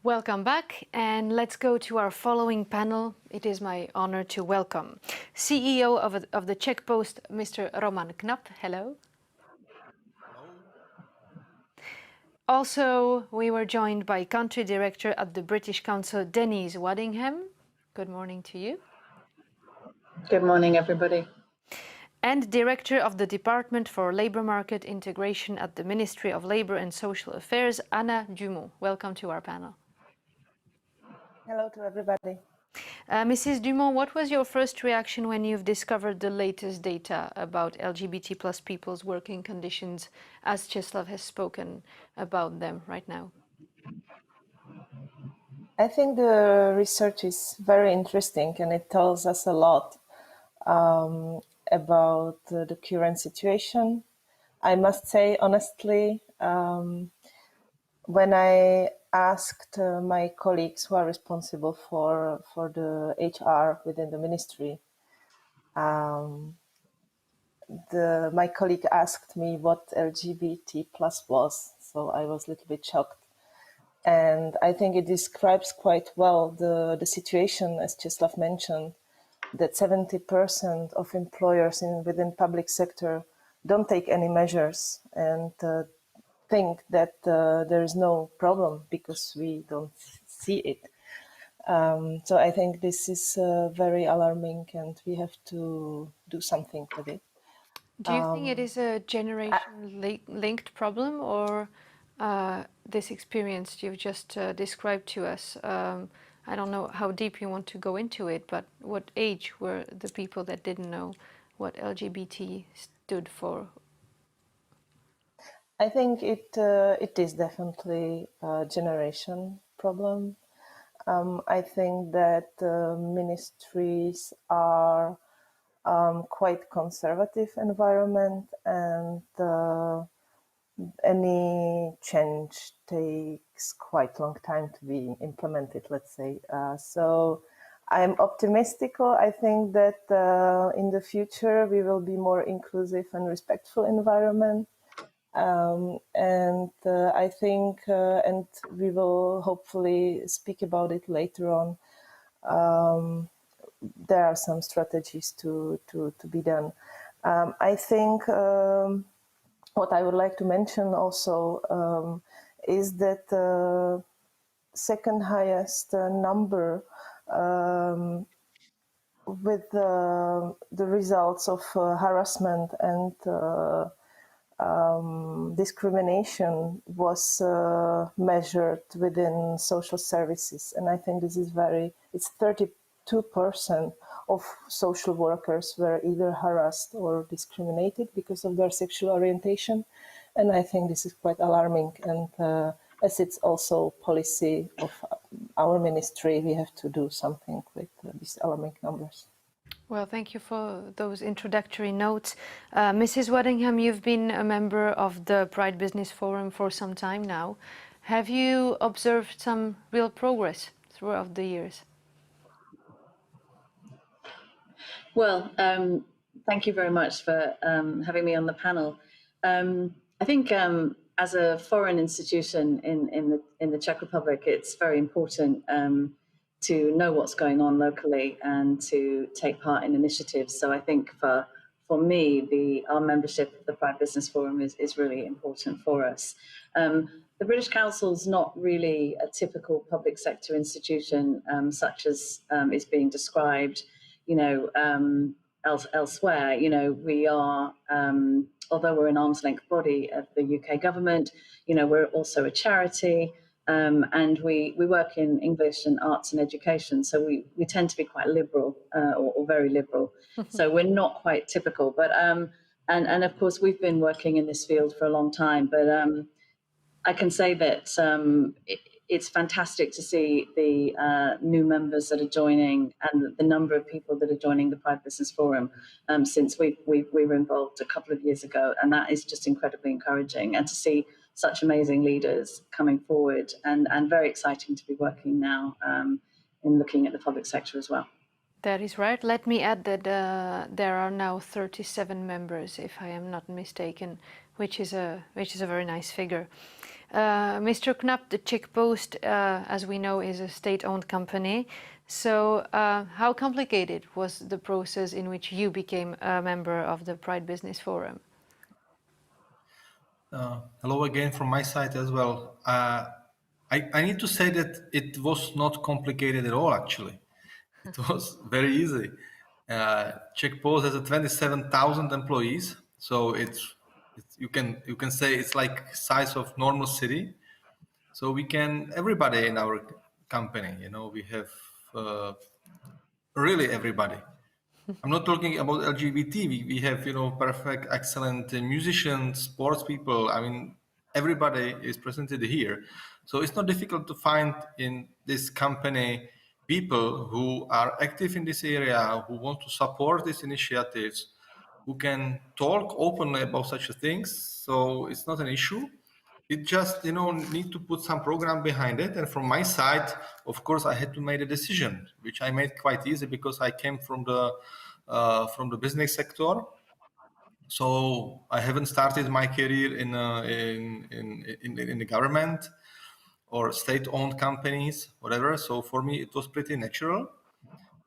[SPEAKER 1] Welcome back, and let's go to our following panel. It is my honor to welcome CEO of the Czech Post, Mr. Roman Knap. Hello. Also, we were joined by Country Director at the British Council, Denise Waddingham. Good morning to you.
[SPEAKER 17] Good morning, everybody.
[SPEAKER 1] And Director of the Department for Labour Market Integration at the Ministry of Labour and Social Affairs, Anna Dumont. Welcome to our panel.
[SPEAKER 17] Hello to everybody.
[SPEAKER 1] Mrs. Dumont, what was your first reaction when you've discovered the latest data about LGBT plus people's working conditions, as Czeslaw has spoken about them right now?
[SPEAKER 17] I think the research is very interesting and it tells us a lot about the current situation. I must say, honestly, when I asked my colleagues who are responsible for the HR within the ministry, my colleague asked me what LGBT plus was, so I was a little bit shocked. And I think it describes quite well the situation, as Czeslaw mentioned, that 70% of employers within public sector don't take any measures and think that there is no problem because we don't see it. So I think this is very alarming and we have to do something with it.
[SPEAKER 1] Do you think it is a generation-linked problem, or this experience you've just described to us? I don't know how deep you want to go into it, but what age were the people that didn't know what LGBT stood for?
[SPEAKER 17] I think it is definitely a generation problem. I think that ministries are quite conservative environment, and any change takes quite long time to be implemented, let's say. So I'm optimistic. I think that in the future we will be more inclusive and respectful environment. I think, and we will hopefully speak about it later on, there are some strategies to be done. I think what I would like to mention also is that second highest number with the results of harassment and discrimination was measured within social services. And I think this is it's 32% of social workers were either harassed or discriminated because of their sexual orientation. And I think this is quite alarming. And as it's also policy of our ministry, we have to do something with these alarming numbers.
[SPEAKER 1] Well, thank you for those introductory notes. Mrs. Waddingham, you've been a member of the Pride Business Forum for some time now. Have you observed some real progress throughout the years?
[SPEAKER 18] Well, thank you very much for having me on the panel. I think as a foreign institution in the Czech Republic, it's very important to know what's going on locally and to take part in initiatives. So I think for me, our membership of the Pride Business Forum is really important for us. The British Council is not really a typical public sector institution such as is being described. You know, elsewhere. You know, we are, although we're an arm's length body of the UK government, you know, we're also a charity. And we work in English and arts and education, so we tend to be quite liberal or very liberal. So we're not quite typical, but and of course we've been working in this field for a long time. But I can say that it's fantastic to see the new members that are joining and the number of people that are joining the Pride Business Forum since we were involved a couple of years ago, and that is just incredibly encouraging. And to see such amazing leaders coming forward, and very exciting to be working now in looking at the public sector as well.
[SPEAKER 1] That is right. Let me add that there are now 37 members, if I am not mistaken, which is a very nice figure. Mr. Knapp, the Czech Post, as we know, is a state-owned company. So how complicated was the process in which you became a member of the Pride Business Forum?
[SPEAKER 19] Hello again from my side as well. I need to say that it was not complicated at all, actually. It was very easy. Czech Post has 27,000 employees, so it's you can say it's like size of normal city. So everybody in our company, you know, we have really everybody. I'm not talking about LGBT. We have, you know, perfect, excellent musicians, sports people. I mean, everybody is presented here. So it's not difficult to find in this company people who are active in this area, who want to support these initiatives, who can talk openly about such things. So it's not an issue. It just, you know, need to put some program behind it. And from my side, of course, I had to make a decision, which I made quite easy because I came from the business sector. So I haven't started my career in the government or state-owned companies, whatever. So for me, it was pretty natural.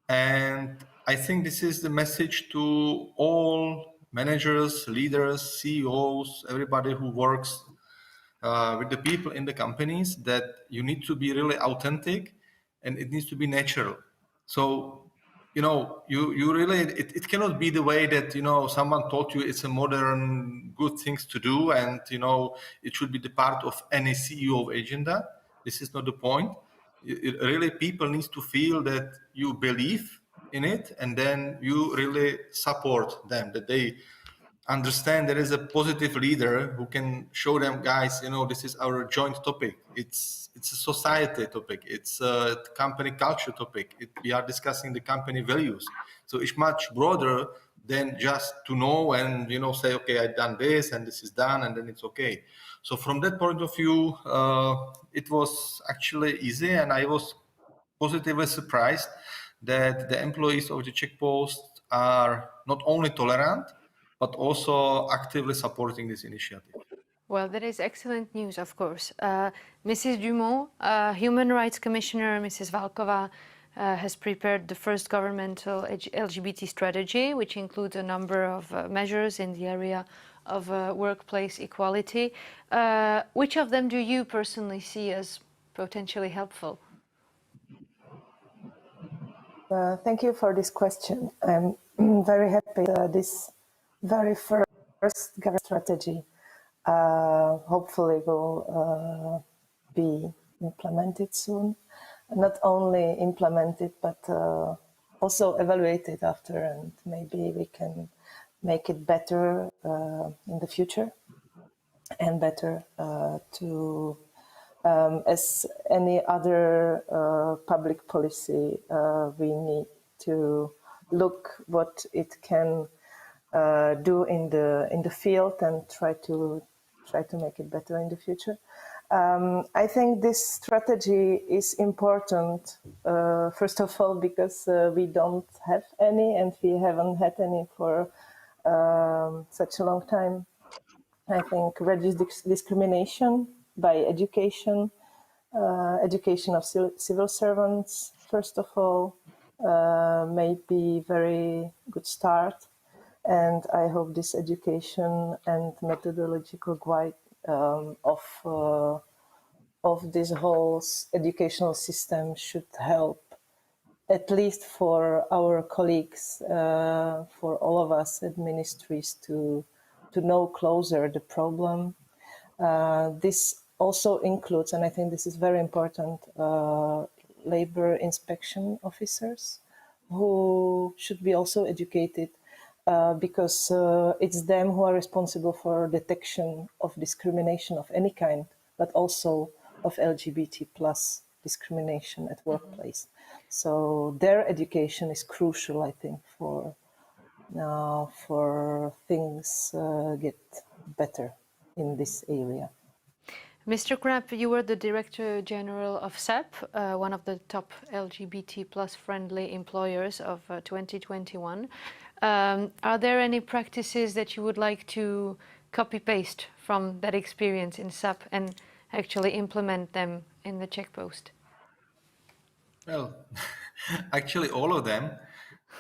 [SPEAKER 19] And I think this is the message to all managers, leaders, CEOs, everybody who works with the people in the companies, that you need to be really authentic and it needs to be natural. So, you know, you really, it cannot be the way that, you know, someone taught you it's a modern good things to do and, you know, it should be the part of any CEO agenda. This is not the point. Really, people need to feel that you believe in it and then you really support them, that they understand there is a positive leader who can show them, guys, you know, this is our joint topic. It's a society topic. It's a company culture topic. We are discussing the company values. So it's much broader than just to know and, you know, say, okay, I've done this and this is done and then it's okay. So from that point of view, it was actually easy, and I was positively surprised that the employees of the Czech Post are not only tolerant, but also actively supporting this initiative.
[SPEAKER 1] Well, that is excellent news, of course. Mrs. Dumont, Human Rights Commissioner Mrs. Válková has prepared the first governmental LGBT strategy, which includes a number of measures in the area of workplace equality. Which of them do you personally see as potentially helpful?
[SPEAKER 17] Thank you for this question. I'm very happy this very first government strategy hopefully will be implemented soon. Not only implemented, but also evaluated after, and maybe we can make it better in the future and better to as any other public policy, we need to look what it can do in the field and try to make it better in the future. I think this strategy is important, first of all, because we don't have any, and we haven't had any for such a long time. I think reduce discrimination by education, education of civil servants, first of all, may be very good start. And I hope this education and methodological guide of this whole educational system should help at least for our colleagues, for all of us at ministries to know closer the problem. This also includes, and I think this is very important, labor inspection officers who should be also educated because it's them who are responsible for detection of discrimination of any kind, but also of LGBT plus discrimination at workplace. So their education is crucial, I think, for things get better in this area.
[SPEAKER 1] Mr. Knapp, you were the Director General of SAP, one of the top LGBT plus friendly employers of 2021. Are there any practices that you would like to copy-paste from that experience in SAP and actually implement them in the Czech Post?
[SPEAKER 19] Well, actually all of them,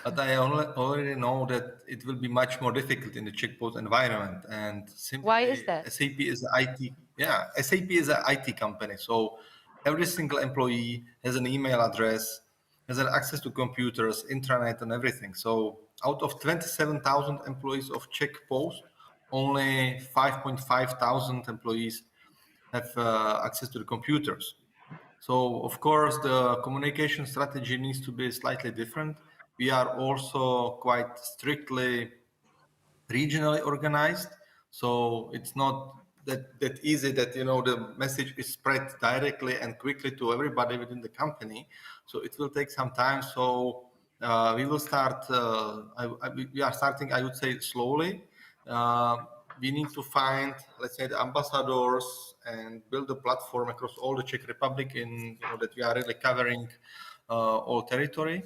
[SPEAKER 19] but I already know that it will be much more difficult in the Czech Post environment. And simply,
[SPEAKER 1] why is that?
[SPEAKER 19] SAP is IT. Yeah, SAP is an IT company, so every single employee has an email address, has an access to computers, intranet, and everything. So out of 27,000 employees of Czech Post, only 5,500 employees have access to the computers. So of course the communication strategy needs to be slightly different. We are also quite strictly regionally organized, so it's not that easy that the message is spread directly and quickly to everybody within the company. So it will take some time. So we will start. We are starting, I would say, slowly. We need to find, let's say, the ambassadors and build a platform across all the Czech Republic in that we are really covering all territory.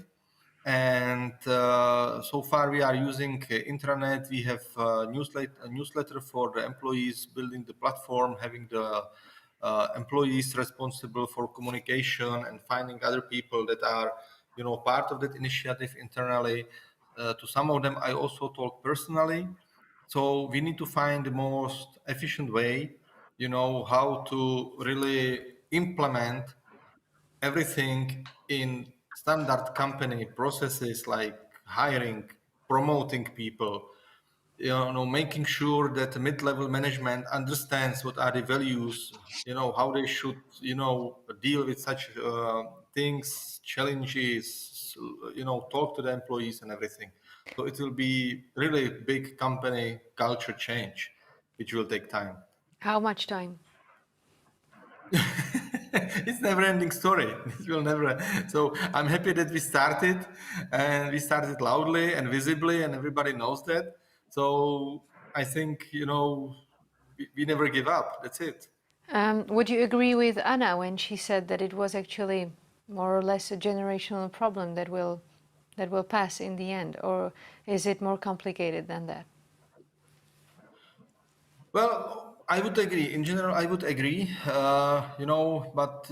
[SPEAKER 19] And so far we are using intranet. We have a newsletter for the employees, building the platform, having the employees responsible for communication and finding other people that are part of that initiative internally. To some of them I also talk personally. So we need to find the most efficient way, how to really implement everything in standard company processes like hiring, promoting people, making sure that the mid-level management understands what are the values, how they should, deal with such things, challenges, talk to the employees and everything. So it will be really big company culture change, which will take time.
[SPEAKER 1] How much time?
[SPEAKER 19] It's never-ending story. It will never. So I'm happy that we started, and we started loudly and visibly, and everybody knows that. So I think we never give up. That's it.
[SPEAKER 1] Would you agree with Anna when she said that it was actually more or less a generational problem that will pass in the end, or is it more complicated than that?
[SPEAKER 19] Well, I would agree. In general, I would agree. But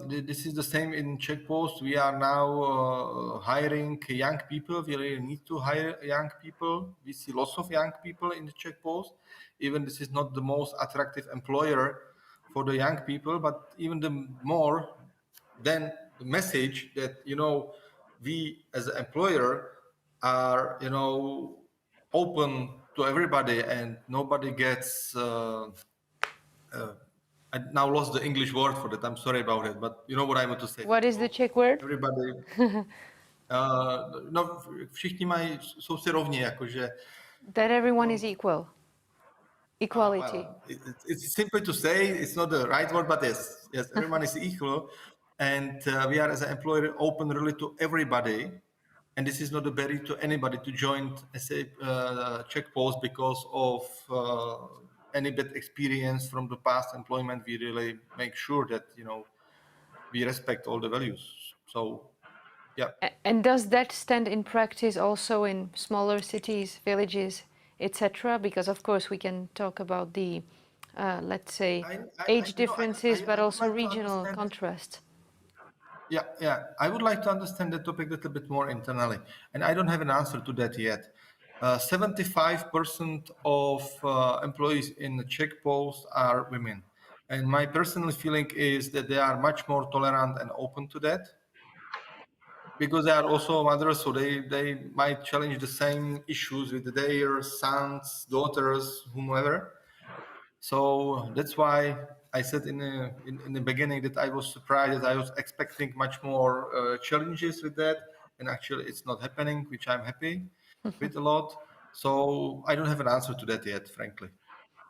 [SPEAKER 19] this is the same in Czech Post. We are now hiring young people. We really need to hire young people. We see lots of young people in the Czech Post. Even this is not the most attractive employer for the young people, but even the more than the message that we as an employer are open to everybody and nobody gets I now lost the English word for that. I'm sorry about it, but you know what I want to say.
[SPEAKER 1] What is the Czech word?
[SPEAKER 19] Everybody. Všichni jsou si rovni, jakože.
[SPEAKER 1] That everyone is equal. Equality.
[SPEAKER 19] Well, it's simple to say. It's not the right word, but yes, everyone is equal, and we are as an employer open really to everybody. And this is not a barrier to anybody to join Czech Post because of any bad experience from the past employment. We really make sure that we respect all the values. So, yeah.
[SPEAKER 1] And does that stand in practice also in smaller cities, villages, etc.? Because of course we can talk about the, let's say, age differences, but also regional contrasts.
[SPEAKER 19] Yeah. I would like to understand the topic a little bit more internally, and I don't have an answer to that yet. 75% of employees in the Czech Post are women, and my personal feeling is that they are much more tolerant and open to that. because they are also mothers, so they might challenge the same issues with their sons, daughters, whomever. So that's why I said in the beginning that I was surprised, that I was expecting much more challenges with that, and actually it's not happening, which I'm happy with a lot. So I don't have an answer to that yet, frankly.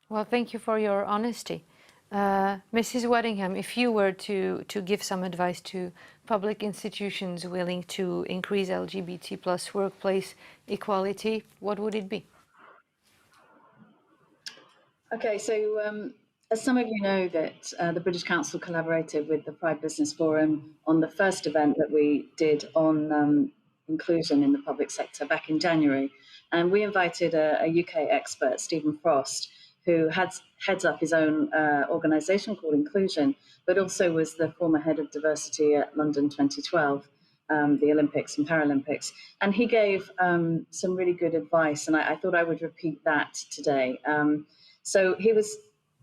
[SPEAKER 1] Well, thank you for your honesty. Mrs. Waddingham, if you were to give some advice to public institutions willing to increase LGBT plus workplace equality, what would it be?
[SPEAKER 18] Okay, so as some of you know, that the British Council collaborated with the Pride Business Forum on the first event that we did on inclusion in the public sector back in January. And we invited a UK expert, Stephen Frost, who heads up his own organisation called Inclusion, but also was the former head of diversity at London 2012, the Olympics and Paralympics. And he gave some really good advice, and I thought I would repeat that today. So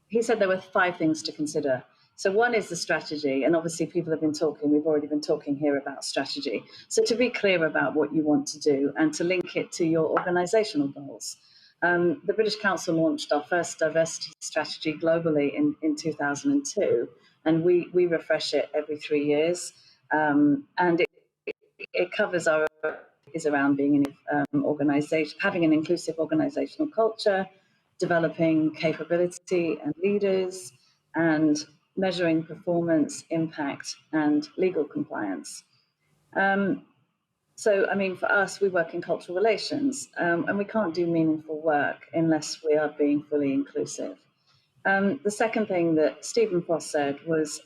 [SPEAKER 18] he said there were 5 things to consider. So one is the strategy, and obviously people have been talking, we've already been talking here about strategy. So to be clear about what you want to do and to link it to your organisational goals. The British Council launched our first diversity strategy globally in 2002, and we refresh it every 3 years. And it covers is around being an organisation, having an inclusive organisational culture, developing capability and leaders, and measuring performance, impact, and legal compliance. So, I mean, for us, we work in cultural relations, and we can't do meaningful work unless we are being fully inclusive. The second thing that Stephen Frost said was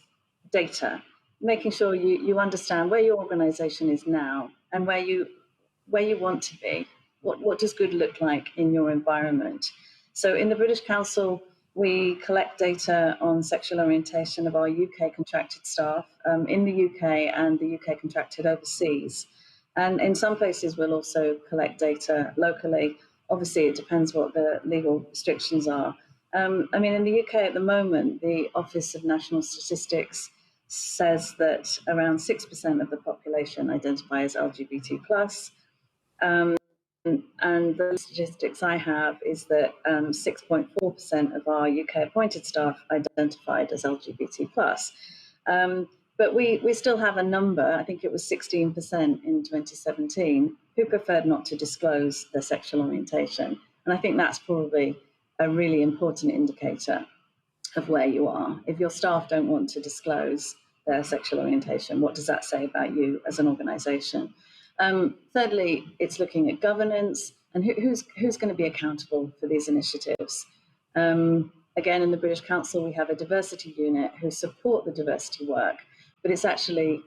[SPEAKER 18] data, making sure you understand where your organisation is now and where you want to be. What does good look like in your environment? So in the British Council, we collect data on sexual orientation of our UK contracted staff in the UK and the UK contracted overseas. And in some places, we'll also collect data locally. Obviously, it depends what the legal restrictions are. I mean, in the UK at the moment, the Office of National Statistics says that around 6% of the population identify as LGBT+. And the statistics I have is that 6.4% of our UK appointed staff identified as LGBT+. But we still have a number, I think it was 16% in 2017, who preferred not to disclose their sexual orientation. And I think that's probably a really important indicator of where you are. If your staff don't want to disclose their sexual orientation, what does that say about you as an organisation? Thirdly, it's looking at governance and who's going to be accountable for these initiatives. Again, in the British Council, we have a diversity unit who support the diversity work, but it's actually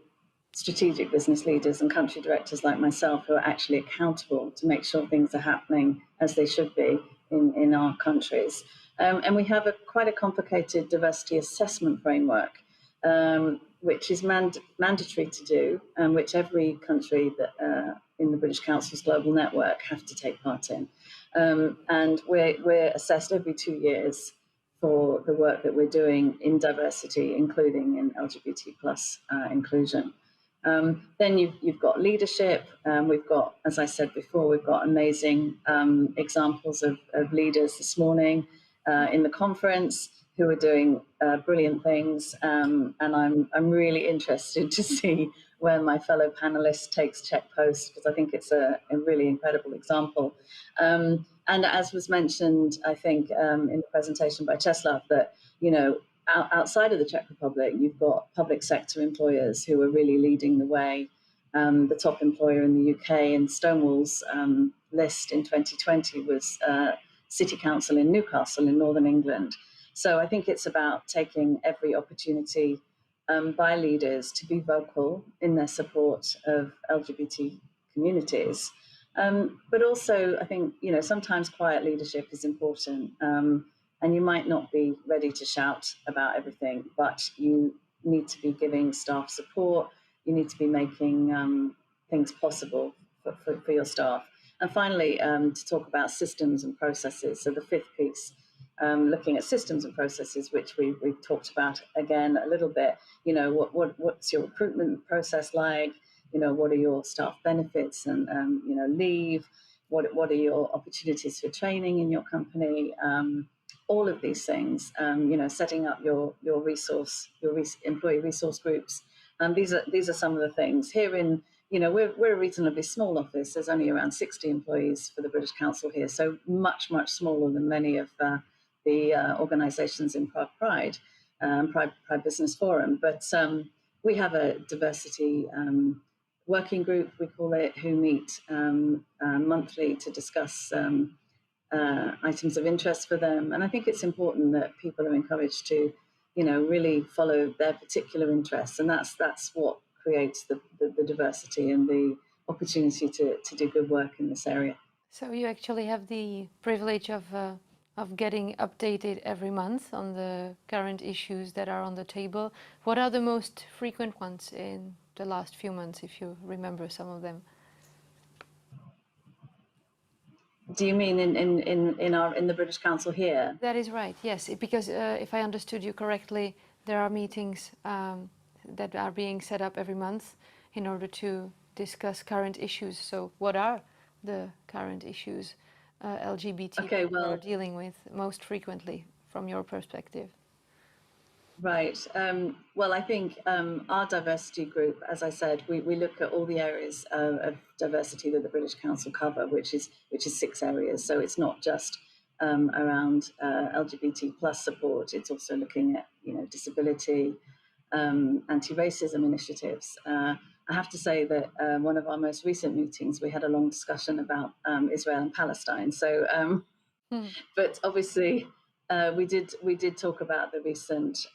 [SPEAKER 18] strategic business leaders and country directors like myself who are actually accountable to make sure things are happening as they should be in our countries. And we have quite a complicated diversity assessment framework, which is mandatory to do, and which every country that in the British Council's global network have to take part in. And we're assessed every 2 years for the work that we're doing in diversity, including in LGBT plus inclusion. Then you've got leadership. We've got, as I said before, we've got amazing examples of leaders this morning in the conference who are doing brilliant things, and I'm really interested to see where my fellow panelists takes Czech Post, because I think it's a really incredible example. And as was mentioned, I think in the presentation by Czeslaw, that outside of the Czech Republic, you've got public sector employers who are really leading the way. The top employer in the UK in Stonewall's list in 2020 was City Council in Newcastle in Northern England. So I think it's about taking every opportunity by leaders to be vocal in their support of LGBT communities. But also, I think, sometimes quiet leadership is important. And you might not be ready to shout about everything, but you need to be giving staff support. You need to be making things possible for your staff. And finally, to talk about systems and processes. So the fifth piece, looking at systems and processes, which we've talked about again a little bit. What's your recruitment process like? what are your staff benefits and leave? What are your opportunities for training in your company? All of these things. Setting up your employee resource groups. And these are some of the things here in. We're a reasonably small office. There's only around 60 employees for the British Council here, so much smaller than many of the organisations in Prague Pride, Pride Business Forum. But we have a diversity working group, we call it, who meet monthly to discuss items of interest for them. And I think it's important that people are encouraged to, really follow their particular interests, and that's what creates the diversity and the opportunity to do good work in this area.
[SPEAKER 1] So you actually have the privilege of getting updated every month on the current issues that are on the table. What are the most frequent ones in the last few months, if you remember some of them?
[SPEAKER 18] Do you mean in the British Council here?
[SPEAKER 1] That is right, yes, because if I understood you correctly, there are meetings that are being set up every month in order to discuss current issues. So what are the current issues LGBT people are dealing with most frequently from your perspective?
[SPEAKER 18] Right. Well, I think our diversity group, as I said, we look at all the areas of diversity that the British Council cover, which is 6 areas. So it's not just around LGBT plus support. It's also looking at disability, anti-racism initiatives. I have to say that one of our most recent meetings, we had a long discussion about Israel and Palestine. So, but obviously, we did talk about the recent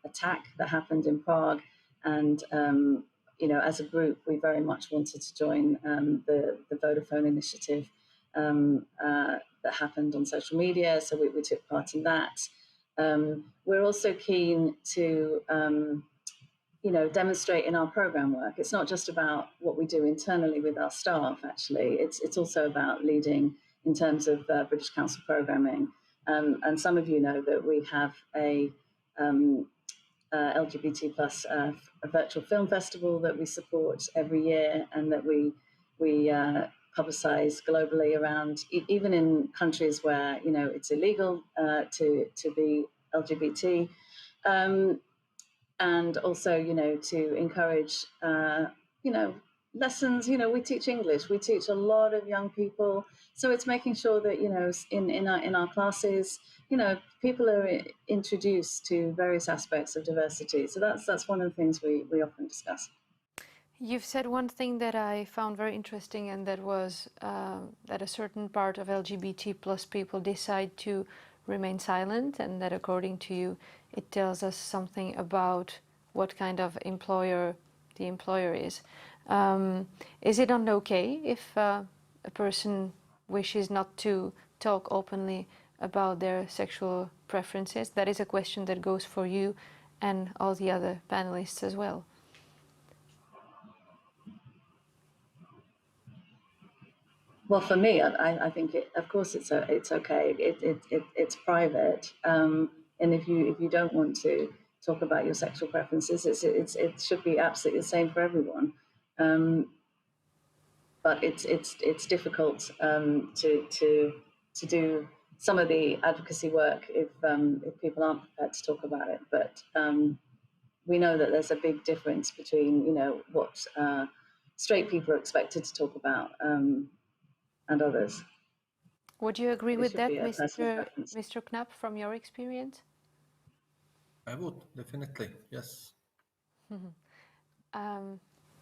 [SPEAKER 18] attack that happened in Prague, and as a group, we very much wanted to join the Vodafone initiative that happened on social media. So we took part in that. We're also keen to demonstrate in our program work. It's not just about what we do internally with our staff, actually. It's also about leading in terms of British Council programming. And some of you know that we have a LGBT plus a virtual film festival that we support every year, and that we publicize globally around, even in countries where it's illegal to be LGBT. And also, to encourage, lessons. We teach English. We teach a lot of young people. So it's making sure that, in our classes, people are introduced to various aspects of diversity. So that's one of the things we often discuss.
[SPEAKER 1] You've said one thing that I found very interesting, and that was that a certain part of LGBT plus people decide to remain silent, and that according to you, it tells us something about what kind of employer the employer is. Is it not okay if a person wishes not to talk openly about their sexual preferences? That is a question that goes for you and all the other panelists as well.
[SPEAKER 18] Well, for me, I think of course it's okay. It's private, and if you don't want to talk about your sexual preferences, it should be absolutely the same for everyone. But it's difficult to do some of the advocacy work if people aren't prepared to talk about it. But we know that there's a big difference between what straight people are expected to talk about and others.
[SPEAKER 1] Would you agree with that, Mr. Knapp, from your experience?
[SPEAKER 19] I would, definitely, yes.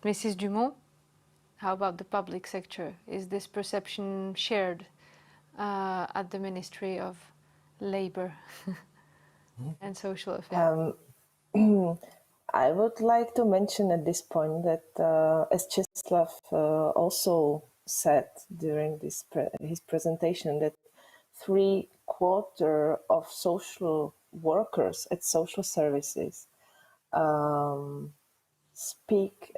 [SPEAKER 1] Mrs. Dumont, how about the public sector? Is this perception shared at the Ministry of Labour and Social Affairs?
[SPEAKER 17] I would like to mention at this point that, as Czeslaw also said during his presentation, that 3/4 of social workers at social services speaks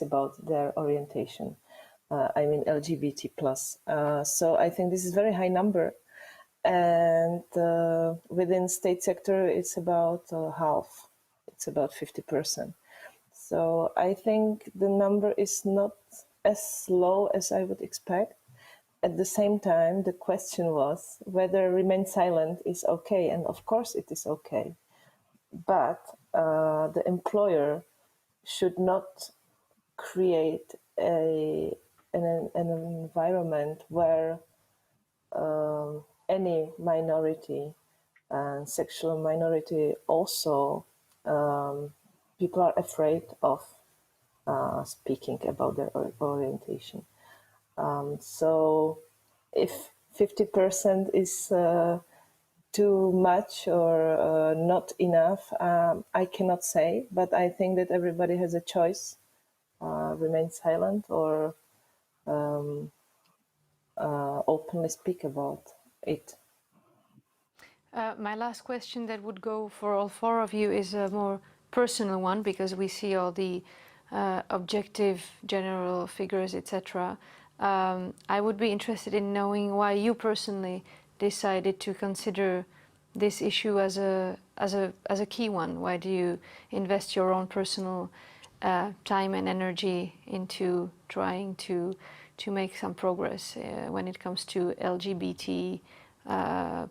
[SPEAKER 17] about their orientation. I mean LGBT plus. So I think this is a very high number, and within state sector it's about half. It's about 50%. So I think the number is not as low as I would expect. At the same time, the question was whether remain silent is okay, and of course it is okay. But the employer should not create an environment where any minority, and sexual minority also, people are afraid of speaking about their orientation. So if 50% is too much or not enough, I cannot say, but I think that everybody has a choice, remain silent or openly speak about it.
[SPEAKER 1] My last question that would go for all four of you is a more personal one, because we see all the objective general figures, etc. I would be interested in knowing why you personally decided to consider this issue as a key one. Why do you invest your own personal time and energy into trying to make some progress when it comes to LGBT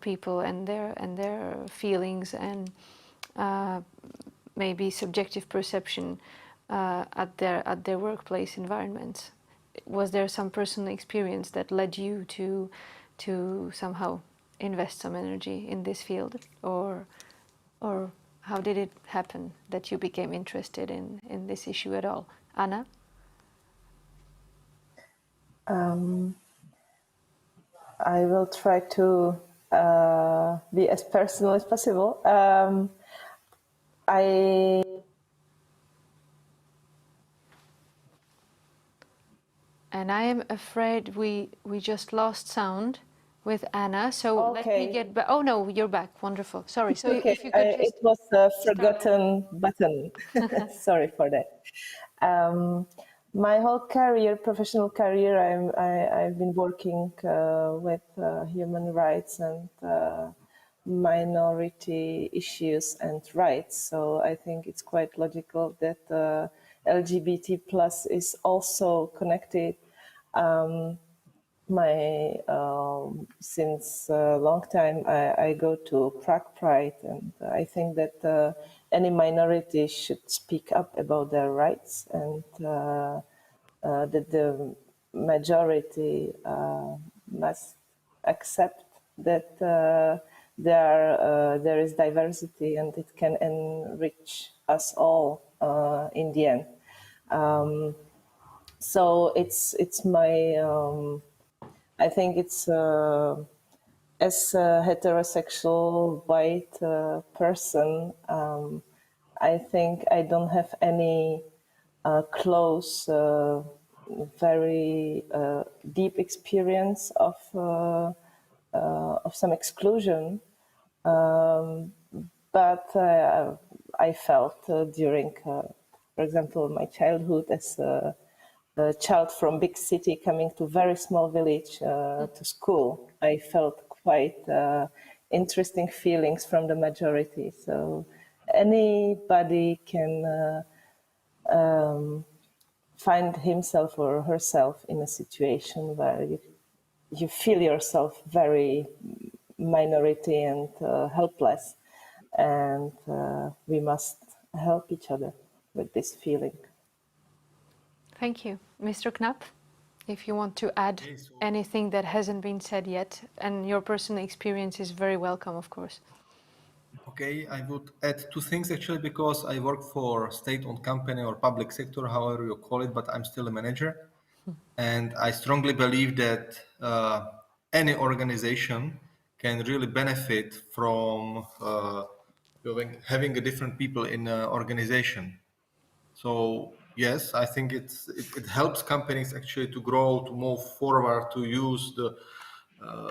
[SPEAKER 1] people and their feelings and maybe subjective perception at their workplace environments? Was there some personal experience that led you to somehow invest some energy in this field, or how did it happen that you became interested in this issue at all? Anna?
[SPEAKER 17] I will try to be as personal as possible.
[SPEAKER 1] And I am afraid we just lost sound with Anna, so let me get back. Oh no, you're back. Wonderful. Sorry. So
[SPEAKER 17] okay.
[SPEAKER 1] if you could just...
[SPEAKER 17] It was a forgotten button. Sorry for that. My whole career, professional career, I've been working with human rights and minority issues and rights. So I think it's quite logical that LGBT plus is also connected. Since a long time, I go to Prague Pride, and I think that any minority should speak up about their rights, and that the majority must accept that there is diversity and it can enrich us all in the end. So it's my, I think it's as a heterosexual white person, I think I don't have any close, very deep experience of some exclusion, but I felt during, for example, my childhood as a child from big city coming to very small village to school, I felt quite interesting feelings from the majority. So anybody can find himself or herself in a situation where you feel yourself very minority and helpless, and we must help each other with this feeling.
[SPEAKER 1] Thank you. Mr. Knapp, if you want to add anything that hasn't been said yet, and your personal experience is very welcome, of course.
[SPEAKER 19] Okay, I would add two things actually, because I work for state-owned company or public sector, however you call it, but I'm still a manager. And I strongly believe that any organization can really benefit from having a different people in an organization. So yes, I think it helps companies actually to grow, to move forward, to use the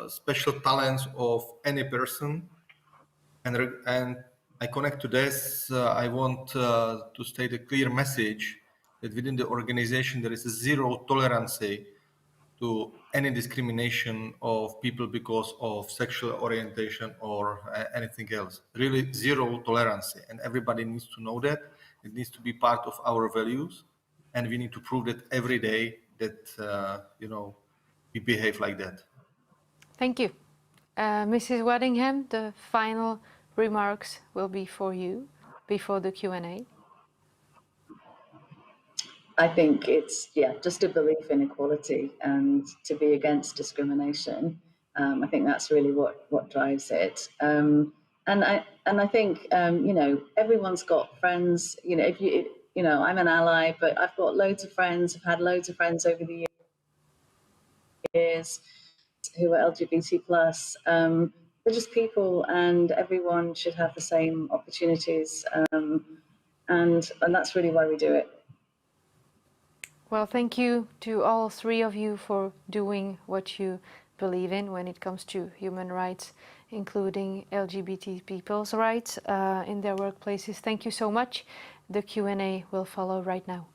[SPEAKER 19] special talents of any person. And I connect to this. I want to state a clear message that within the organization there is a zero tolerance to any discrimination of people because of sexual orientation or anything else. Really zero tolerance, and everybody needs to know that. It needs to be part of our values, and we need to prove that every day that we behave like that.
[SPEAKER 1] Thank you. Mrs. Waddingham, the final remarks will be for you before the Q&A.
[SPEAKER 18] I think it's just a belief in equality and to be against discrimination. I think that's really what drives it. And I think everyone's got friends. I'm an ally, but I've got loads of friends. I've had loads of friends over the years who are LGBT plus. They're just people, and everyone should have the same opportunities. And that's really why we do it.
[SPEAKER 1] Well, thank you to all three of you for doing what you believe in when it comes to human rights, including LGBT people's rights in their workplaces. Thank you so much. The Q&A will follow right now.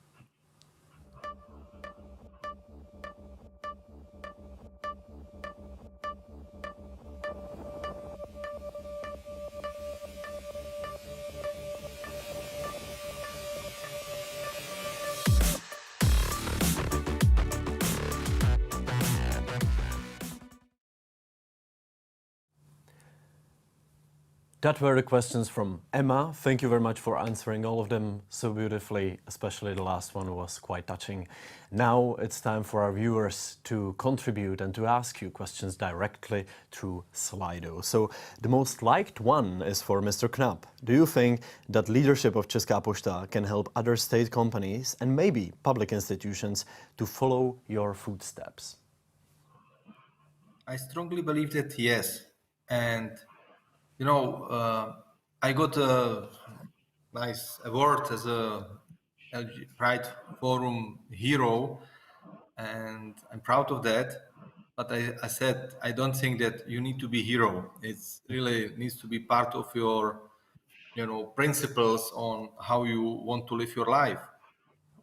[SPEAKER 2] That were the questions from Emma. Thank you very much for answering all of them so beautifully, especially the last one was quite touching. Now it's time for our viewers to contribute and to ask you questions directly through Slido. So the most liked one is for Mr. Knapp. Do you think that leadership of Česká pošta can help other state companies and maybe public institutions to follow your footsteps?
[SPEAKER 19] I strongly believe that yes. And I got a nice award as a LG Pride Forum hero, and I'm proud of that. But I said, I don't think that you need to be hero. It's really needs to be part of your, principles on how you want to live your life.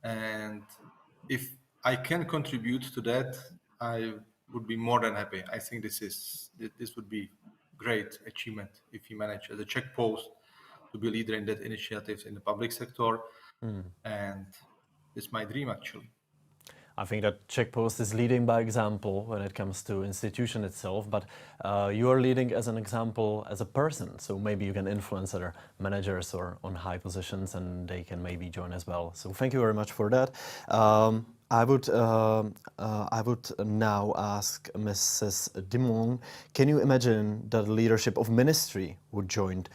[SPEAKER 19] And if I can contribute to that, I would be more than happy. I think this would be great achievement if you manage as a Czech Post to be leader in that initiatives in the public sector. And it's my dream actually.
[SPEAKER 2] I think that Czech Post is leading by example when it comes to institution itself, but you are leading as an example as a person. So maybe you can influence other managers or on high positions and they can maybe join as well. So thank you very much for that. I would now ask Mrs. Dimon, can you imagine that the leadership of ministry would join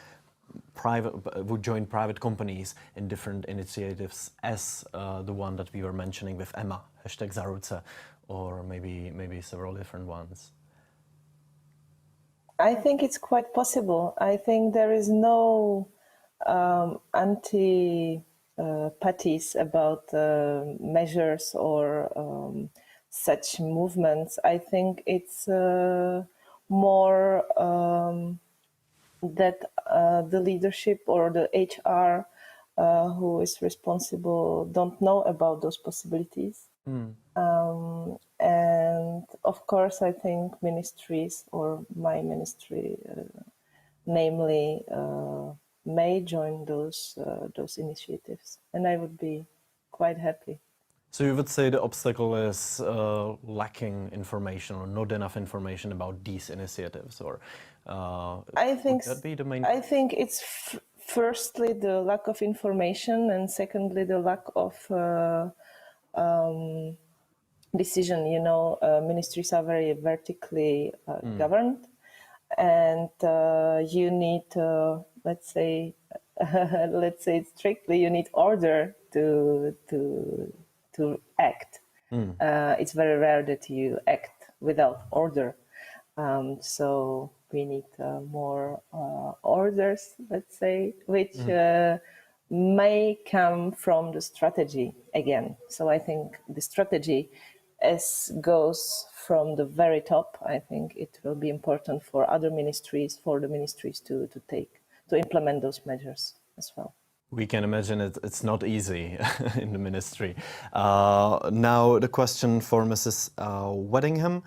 [SPEAKER 2] private companies in different initiatives as the one that we were mentioning with Emma, #Zaruce, or maybe several different ones?
[SPEAKER 17] I think it's quite possible. I think there is no antipathies about measures or such movements. I think it's more that the leadership or the HR who is responsible don't know about those possibilities. And of course, I think ministries or my ministry, namely, may join those initiatives, and I would be quite happy.
[SPEAKER 2] So you would say the obstacle is lacking information or not enough information about these initiatives, or
[SPEAKER 17] I think
[SPEAKER 2] would that be the main?
[SPEAKER 17] I think it's firstly the lack of information, and secondly the lack of decision. Ministries are very vertically governed, and you need, let's say strictly, you need order to act. It's very rare that you act without order. So we need more orders, let's say, which may come from the strategy again. So I think the strategy goes from the very top. I think it will be important for other ministries, for the ministries to implement those measures as well.
[SPEAKER 2] We can imagine it's not easy in the ministry. Now the question for Mrs. Waddingham,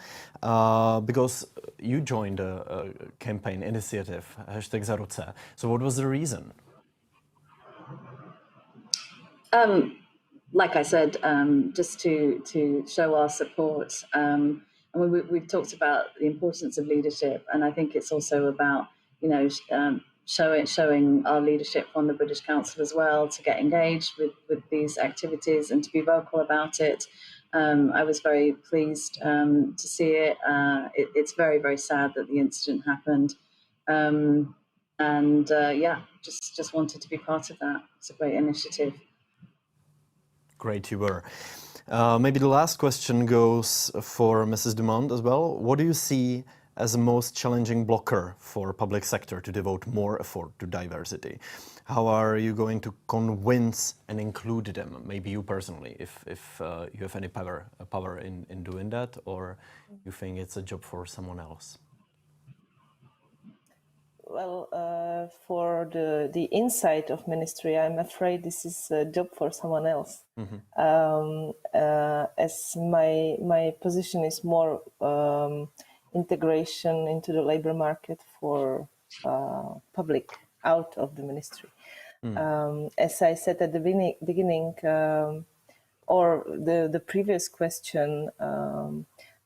[SPEAKER 2] because you joined a campaign initiative, #Zaruce. So what was the reason?
[SPEAKER 18] Like I said, just to show our support. And we've talked about the importance of leadership, and I think it's also about, you know, showing our leadership on the British Council as well to get engaged with these activities and to be vocal about it. I was very pleased to see it. It's very, very sad that the incident happened. Just wanted to be part of that. It's a great initiative.
[SPEAKER 2] Great you were. Maybe the last question goes for Mrs. Dumont as well. What do you see as the most challenging blocker for public sector to devote more effort to diversity? How are you going to convince and include them? Maybe you personally, if you have any power in doing that, or you think it's a job for someone else?
[SPEAKER 17] Well, for the inside of ministry, I'm afraid this is a job for someone else. As my position is more integration into the labor market for public out of the ministry. As I said at the beginning, or the previous question,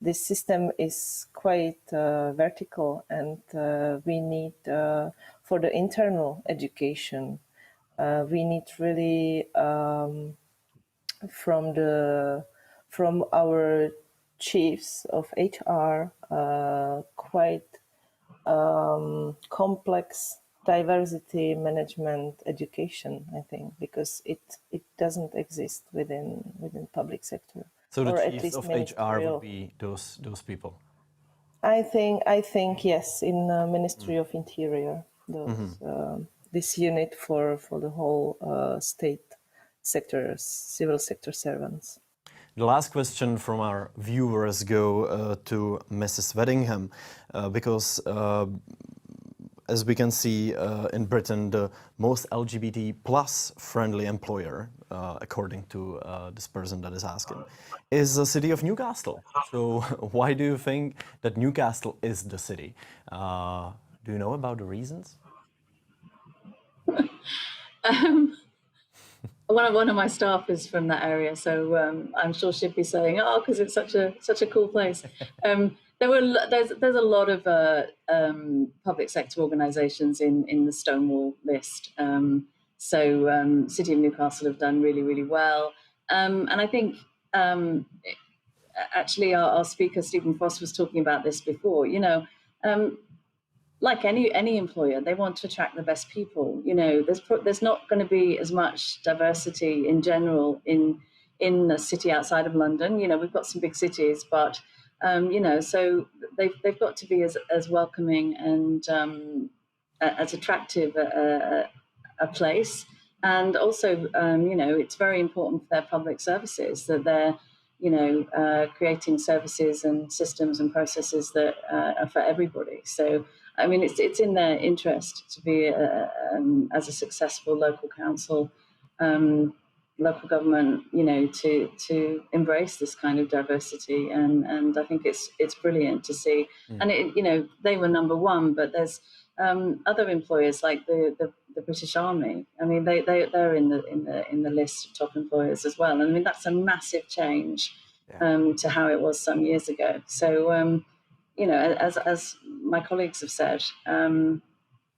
[SPEAKER 17] this system is quite vertical, and we need, for the internal education, we need really from our chiefs of HR quite complex diversity management education, I think, because it doesn't exist within public sector.
[SPEAKER 2] So the chiefs of HR would be those people?
[SPEAKER 17] I think yes, in Ministry of Interior, this unit for the whole state sector, civil sector servants.
[SPEAKER 2] The last question from our viewers go to Mrs. Weddingham, because as we can see in Britain, the most LGBT plus friendly employer, according to this person that is asking, is the city of Newcastle. So why do you think that Newcastle is the city? Do you know about the reasons?
[SPEAKER 18] One of my staff is from that area, so I'm sure she'd be saying, "Oh, because it's such a cool place." There's a lot of public sector organisations in the Stonewall list. City of Newcastle have done really, really well, and I think actually our speaker Stephen Frost was talking about this before. You know. Like any employer, they want to attract the best people. You know, there's not going to be as much diversity in general in a city outside of London. You know, we've got some big cities, but you know, so they've got to be as welcoming and as attractive a place. And also, you know, it's very important for their public services that they're, you know, creating services and systems and processes that are for everybody. So, I mean, it's in their interest to be as a successful local council, local government, you know, to embrace this kind of diversity, and I think it's brilliant to see. And you know, they were number one, but there's other employers like the British Army. I mean, they're in the list of top employers as well. And I mean, that's a massive change to how it was some years ago. So. You know, as my colleagues have said,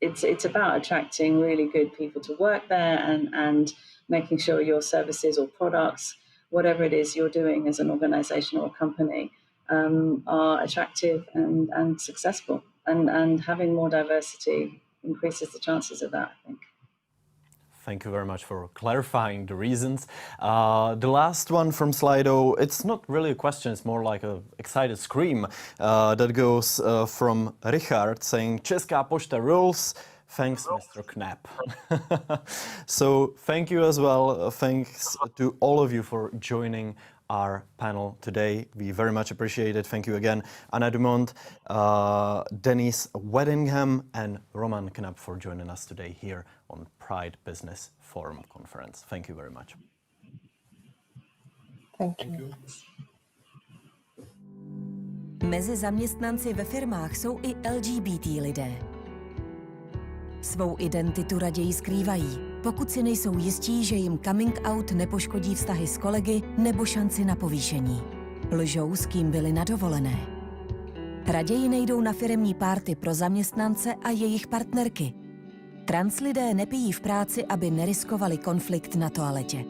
[SPEAKER 18] it's about attracting really good people to work there and making sure your services or products, whatever it is you're doing as an organisation or a company, are attractive and successful. And having more diversity increases the chances of that, I think.
[SPEAKER 2] Thank you very much for clarifying the reasons. The last one from Slido, it's not really a question, it's more like an excited scream that goes from Richard saying, Česká pošta rules, thanks Mr. Knapp. So thank you as well, thanks to all of you for joining our panel today. We very much appreciate it. Thank you again, Anna Dumont, Denise Weddingham and Roman Knapp for joining us today here on Pride Business Forum Conference. Thank you very much.
[SPEAKER 17] Thank you.
[SPEAKER 20] Mezi zaměstnanci ve firmách jsou i LGBT lidé. Svou identitu raději skrývají. pokud si nejsou jistí, že jim coming out nepoškodí vztahy s kolegy nebo šanci na povýšení. Lžou, s kým byli na dovolené. Raději nejdou na firemní párty pro zaměstnance a jejich partnerky. Translidé nepijí v práci, aby neriskovali konflikt na toaletě.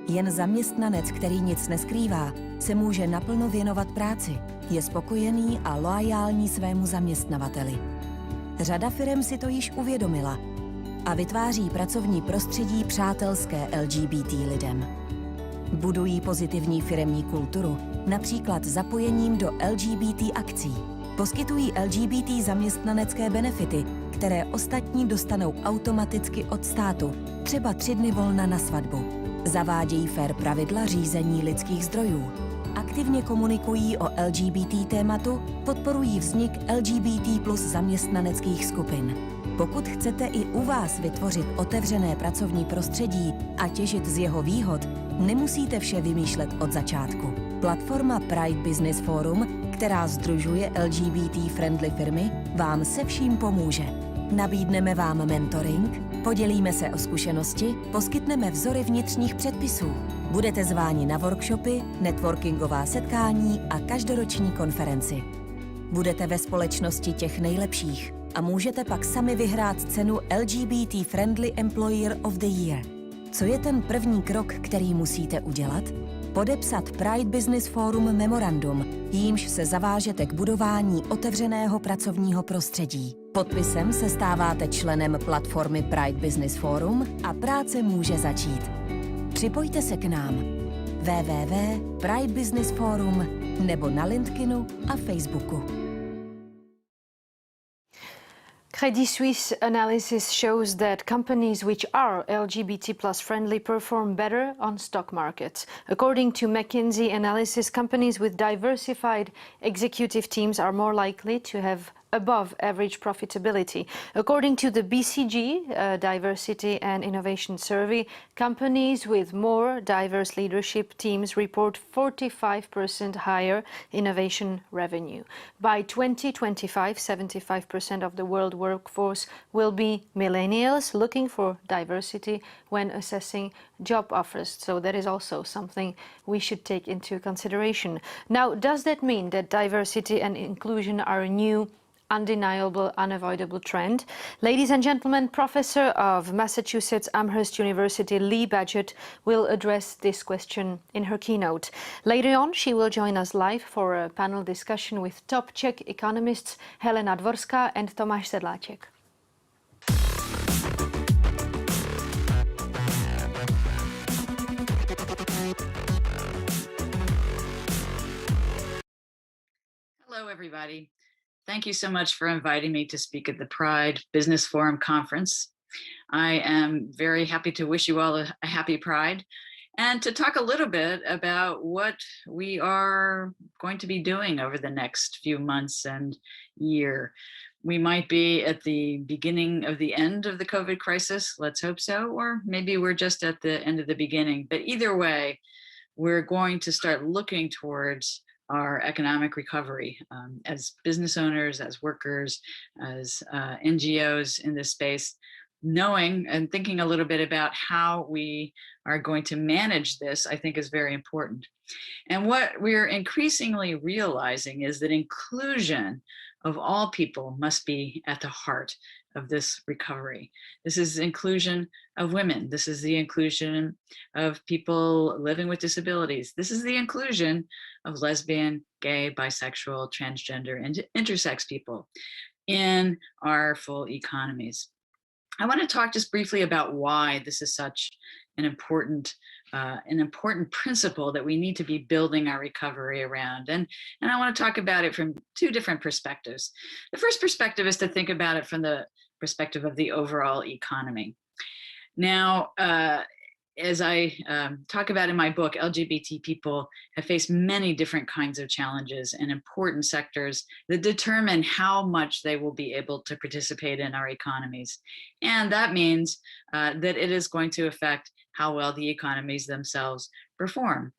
[SPEAKER 20] Jen zaměstnanec, který nic neskrývá, se může naplno věnovat práci. Je spokojený a loajální svému zaměstnavateli. Řada firem si to již uvědomila a vytváří pracovní prostředí přátelské LGBT lidem. Budují pozitivní firemní kulturu, například zapojením do LGBT akcí. Poskytují LGBT zaměstnanecké benefity, které ostatní dostanou automaticky od státu, třeba 3 dny volna na svatbu. Zavádějí fair pravidla řízení lidských zdrojů. Aktivně komunikují o LGBT tématu, podporují vznik LGBT plus zaměstnaneckých skupin. Pokud chcete i u vás vytvořit otevřené pracovní prostředí a těžit z jeho výhod, nemusíte vše vymýšlet od začátku. Platforma Pride Business Forum, která sdružuje LGBT-friendly firmy, vám se vším pomůže. Nabídneme vám mentoring, podělíme se o zkušenosti, poskytneme vzory vnitřních předpisů. Budete zváni na workshopy, networkingová setkání a každoroční konferenci. Budete ve společnosti těch nejlepších a můžete pak sami vyhrát cenu LGBT Friendly Employer of the Year. Co je ten první krok, který musíte udělat? Podepsat Pride Business Forum memorandum, jímž se zavážete k budování otevřeného pracovního prostředí. Podpisem se stáváte členem platformy Pride Business Forum a práce může začít. Připojte se k nám www.Pride Business Forum nebo na LinkedInu a Facebooku.
[SPEAKER 1] Credit Suisse analysis shows that companies which are LGBT plus friendly perform better on stock markets. According to McKinsey analysis, companies with diversified executive teams are more likely to have above average profitability. According to the BCG Diversity and Innovation Survey, companies with more diverse leadership teams report 45% higher innovation revenue. By 2025, 75% of the world workforce will be millennials looking for diversity when assessing job offers. So that is also something we should take into consideration. Now, does that mean that diversity and inclusion are a new, undeniable, unavoidable trend? Ladies and gentlemen, Professor of Massachusetts Amherst University Lee Badgett will address this question in her keynote. Later on, she will join us live for a panel discussion with top Czech economists Helena Dvorská and Tomáš Sedláček.
[SPEAKER 21] Hello, everybody. Thank you so much for inviting me to speak at the Pride Business Forum conference. I am very happy to wish you all a happy Pride and to talk a little bit about what we are going to be doing over the next few months and year. We might be at the beginning of the end of the COVID crisis, let's hope so, or maybe we're just at the end of the beginning. But either way, we're going to start looking towards our economic recovery as business owners, as workers, as NGOs in this space, knowing and thinking a little bit about how we are going to manage this, I think is very important. And what we're increasingly realizing is that inclusion of all people must be at the heart of this recovery. This is inclusion of women. This is the inclusion of people living with disabilities. This is the inclusion of lesbian, gay, bisexual, transgender, and intersex people in our full economies. I want to talk just briefly about why this is such an important principle that we need to be building our recovery around. And I want to talk about it from two different perspectives. The first perspective is to think about it from the perspective of the overall economy. Now, as I talk about in my book, LGBT people have faced many different kinds of challenges in important sectors that determine how much they will be able to participate in our economies. And that means that it is going to affect how well the economies themselves perform.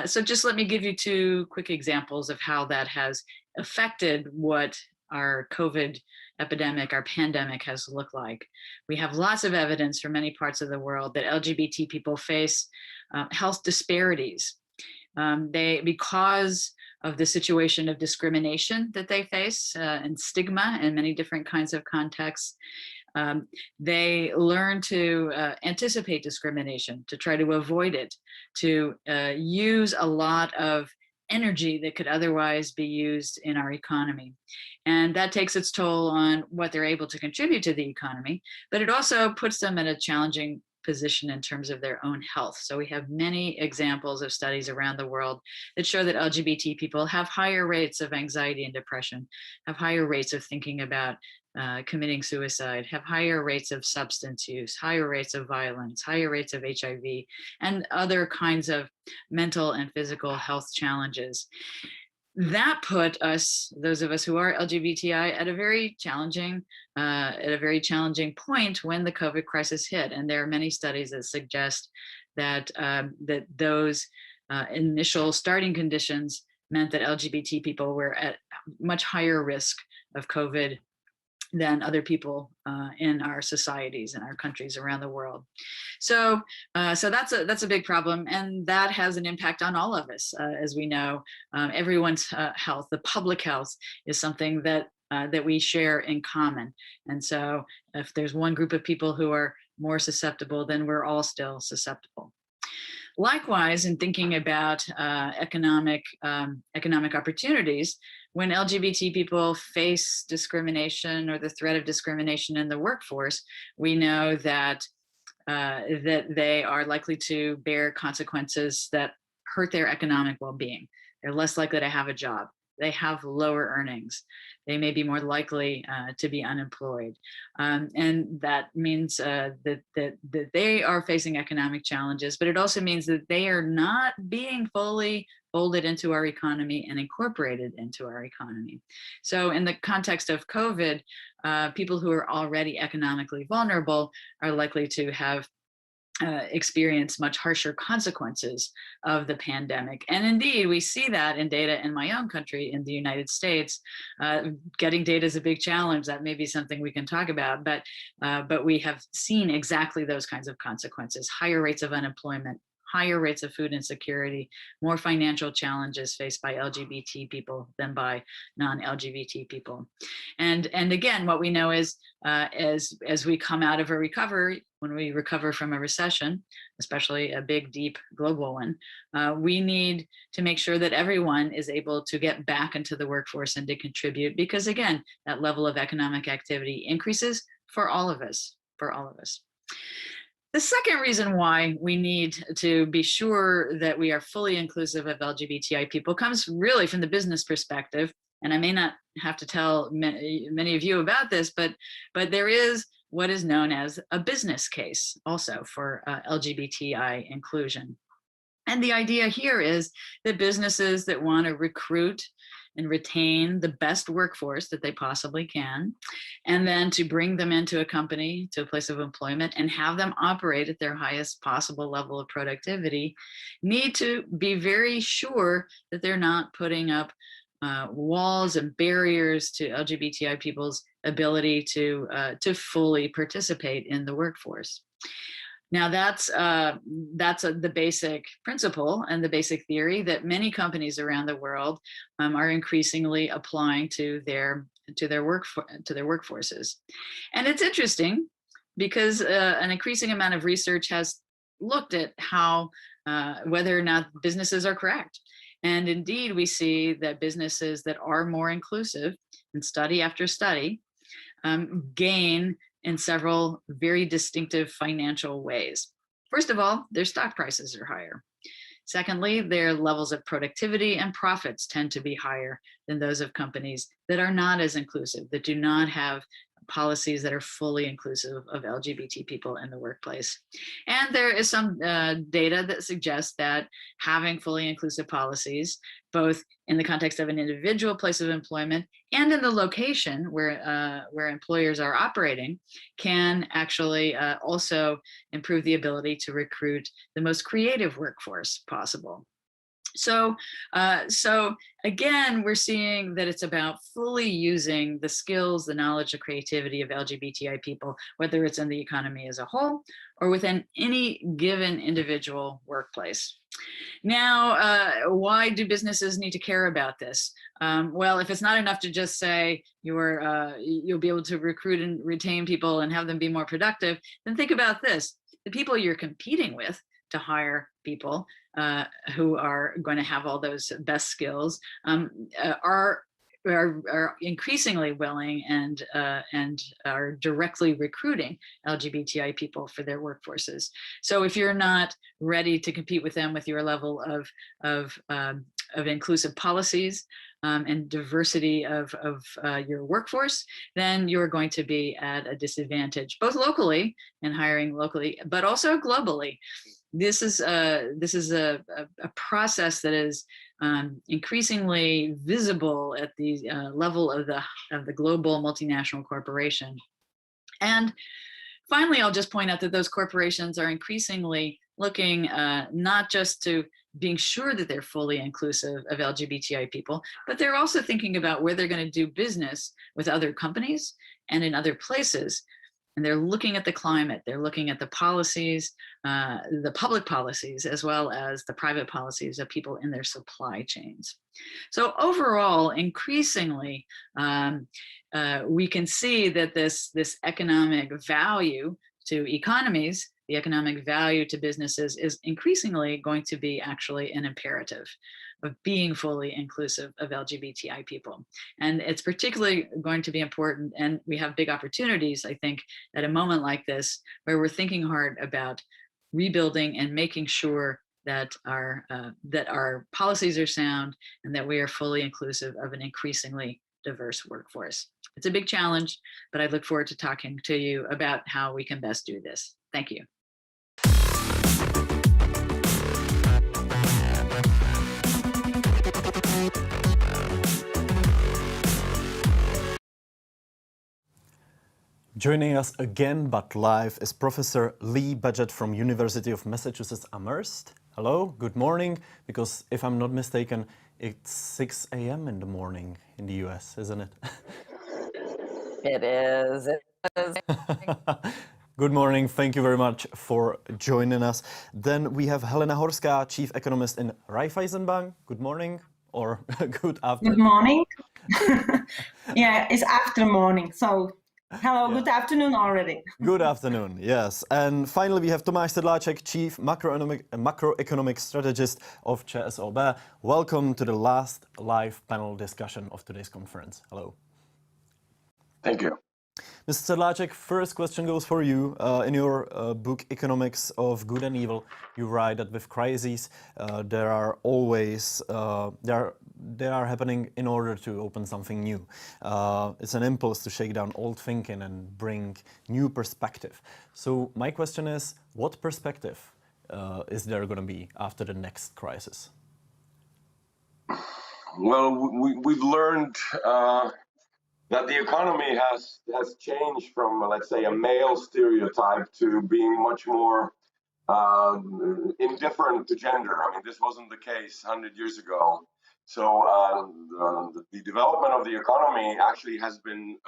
[SPEAKER 21] So just let me give you two quick examples of how that has affected what our COVID epidemic, our pandemic has looked like. We have lots of evidence from many parts of the world that LGBT people face health disparities. Because of the situation of discrimination that they face and stigma in many different kinds of contexts, they learn to anticipate discrimination, to try to avoid it, to use a lot of energy that could otherwise be used in our economy. And that takes its toll on what they're able to contribute to the economy, but it also puts them in a challenging position in terms of their own health. So we have many examples of studies around the world that show that LGBT people have higher rates of anxiety and depression, have higher rates of thinking about committing suicide, have higher rates of substance use, higher rates of violence, higher rates of HIV, and other kinds of mental and physical health challenges. That put us, those of us who are LGBTI, at a very challenging point when the COVID crisis hit. And there are many studies that suggest that that those initial starting conditions meant that LGBT people were at much higher risk of COVID than other people in our societies and our countries around the world. So that's a big problem, and that has an impact on all of us. As we know, everyone's health, the public health, is something that we share in common. And so if there's one group of people who are more susceptible, then we're all still susceptible. Likewise, in thinking about economic opportunities, when LGBT people face discrimination or the threat of discrimination in the workforce, we know that they are likely to bear consequences that hurt their economic well-being. They're less likely to have a job. They have lower earnings. They may be more likely to be unemployed. And that means that they are facing economic challenges, but it also means that they are not being fully folded into our economy and incorporated into our economy. So in the context of COVID, people who are already economically vulnerable are likely to have experience much harsher consequences of the pandemic. And indeed, we see that in data in my own country, in the United States. Getting data is a big challenge. That may be something we can talk about, but we have seen exactly those kinds of consequences: higher rates of unemployment, higher rates of food insecurity, more financial challenges faced by LGBT people than by non-LGBT people. And again, what we know is as we come out of a recovery, when we recover from a recession, especially a big, deep global one, we need to make sure that everyone is able to get back into the workforce and to contribute, because again, that level of economic activity increases for all of us, The second reason why we need to be sure that we are fully inclusive of LGBTI people comes really from the business perspective. And I may not have to tell many of you about this, but there is what is known as a business case also for LGBTI inclusion. And the idea here is that businesses that want to recruit and retain the best workforce that they possibly can, and then to bring them into a company, to a place of employment, and have them operate at their highest possible level of productivity, need to be very sure that they're not putting up walls and barriers to LGBTI people's ability to fully participate in the workforce. Now that's the basic principle and the basic theory that many companies around the world are increasingly applying to their workforces. And it's interesting because an increasing amount of research has looked at how whether or not businesses are correct. And indeed, we see that businesses that are more inclusive, in study after study, gain in several very distinctive financial ways. First of all, their stock prices are higher. Secondly, their levels of productivity and profits tend to be higher than those of companies that are not as inclusive, that do not have policies that are fully inclusive of LGBT people in the workplace. And there is some data that suggests that having fully inclusive policies, both in the context of an individual place of employment and in the location where employers are operating, can actually also improve the ability to recruit the most creative workforce possible. So, so again, we're seeing that it's about fully using the skills, the knowledge, the creativity of LGBTI people, whether it's in the economy as a whole or within any given individual workplace. Now, why do businesses need to care about this? Well, if it's not enough to just say you'll be able to recruit and retain people and have them be more productive, then think about this. The people you're competing with to hire people who are going to have all those best skills are increasingly willing and are directly recruiting LGBTI people for their workforces. So if you're not ready to compete with them with your level of inclusive policies and diversity of your workforce, then you're going to be at a disadvantage, both locally and hiring locally, but also globally. This is a process that is increasingly visible at the level of the global multinational corporation. And finally, I'll just point out that those corporations are increasingly looking not just to being sure that they're fully inclusive of LGBTI people, but they're also thinking about where they're going to do business with other companies and in other places. And they're looking at the climate, they're looking at the policies, the public policies, as well as the private policies of people in their supply chains. So overall, increasingly, we can see that this economic value to economies, the economic value to businesses is increasingly going to be actually an imperative of being fully inclusive of LGBTI people. And it's particularly going to be important, and we have big opportunities, I think, at a moment like this, where we're thinking hard about rebuilding and making sure that our policies are sound and that we are fully inclusive of an increasingly diverse workforce. It's a big challenge, but I look forward to talking to you about how we can best do this. Thank you.
[SPEAKER 2] Joining us again, but live, is Professor Lee Badgett from University of Massachusetts Amherst. Hello, good morning, because if I'm not mistaken, it's 6 a.m. in the morning in the US, isn't it?
[SPEAKER 3] It is.
[SPEAKER 2] Good morning, thank you very much for joining us. Then we have Helena Horská, Chief Economist in Raiffeisenbank. Good morning, or good afternoon.
[SPEAKER 22] Good morning. Yeah, it's after morning, so hello, good afternoon already.
[SPEAKER 2] Good afternoon, yes. And finally, we have Tomáš Sedláček, Chief Macroeconomic Strategist of ČSOB. Welcome to the last live panel discussion of today's conference. Hello.
[SPEAKER 23] Thank you.
[SPEAKER 2] Mr. Sedláček, first question goes for you. In your book, Economics of Good and Evil, you write that with crises, there are always, they are happening in order to open something new. It's an impulse to shake down old thinking and bring new perspective. So my question is, what perspective is there going to be after the next crisis?
[SPEAKER 23] Well, we've learned that the economy has changed from, let's say, a male stereotype to being much more indifferent to gender. I mean, this wasn't the case 100 years ago. So the development of the economy actually has been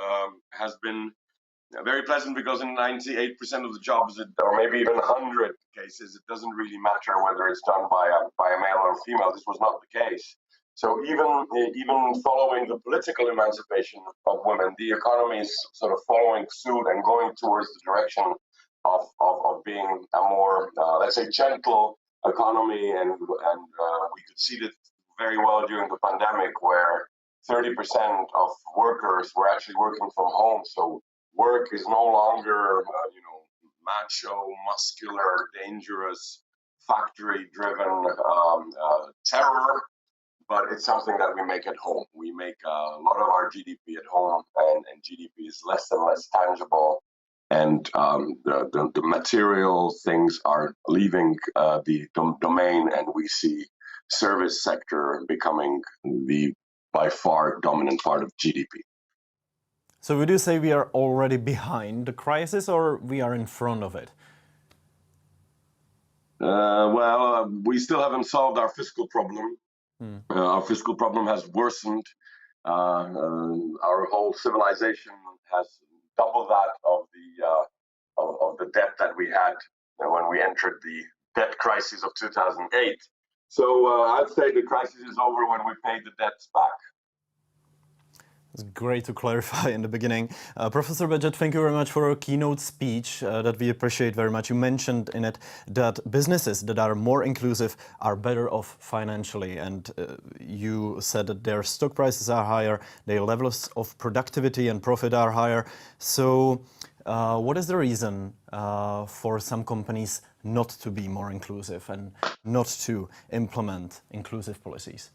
[SPEAKER 23] very pleasant, because in 98% of the jobs, or maybe even 100 cases, it doesn't really matter whether it's done by a male or a female. This was not the case. So even following the political emancipation of women, the economy is sort of following suit and going towards the direction of being a more, let's say, gentle economy. And we could see that very well during the pandemic, where 30% of workers were actually working from home. So work is no longer, macho, muscular, dangerous, factory-driven terror. But it's something that we make at home. We make a lot of our GDP at home, and GDP is less and less tangible. And the material things are leaving the domain, and we see service sector becoming the by far dominant part of GDP.
[SPEAKER 2] So would you say we are already behind the crisis, or we are in front of it?
[SPEAKER 23] Well, we still haven't solved our fiscal problem. Our fiscal problem has worsened. Our whole civilization has double that of the debt that we had when we entered the debt crisis of 2008. So I'd say the crisis is over when we pay the debts back.
[SPEAKER 2] It's great to clarify in the beginning. Professor Bedřich, thank you very much for a keynote speech that we appreciate very much. You mentioned in it that businesses that are more inclusive are better off financially, and you said that their stock prices are higher, their levels of productivity and profit are higher. So what is the reason for some companies not to be more inclusive and not to implement inclusive policies?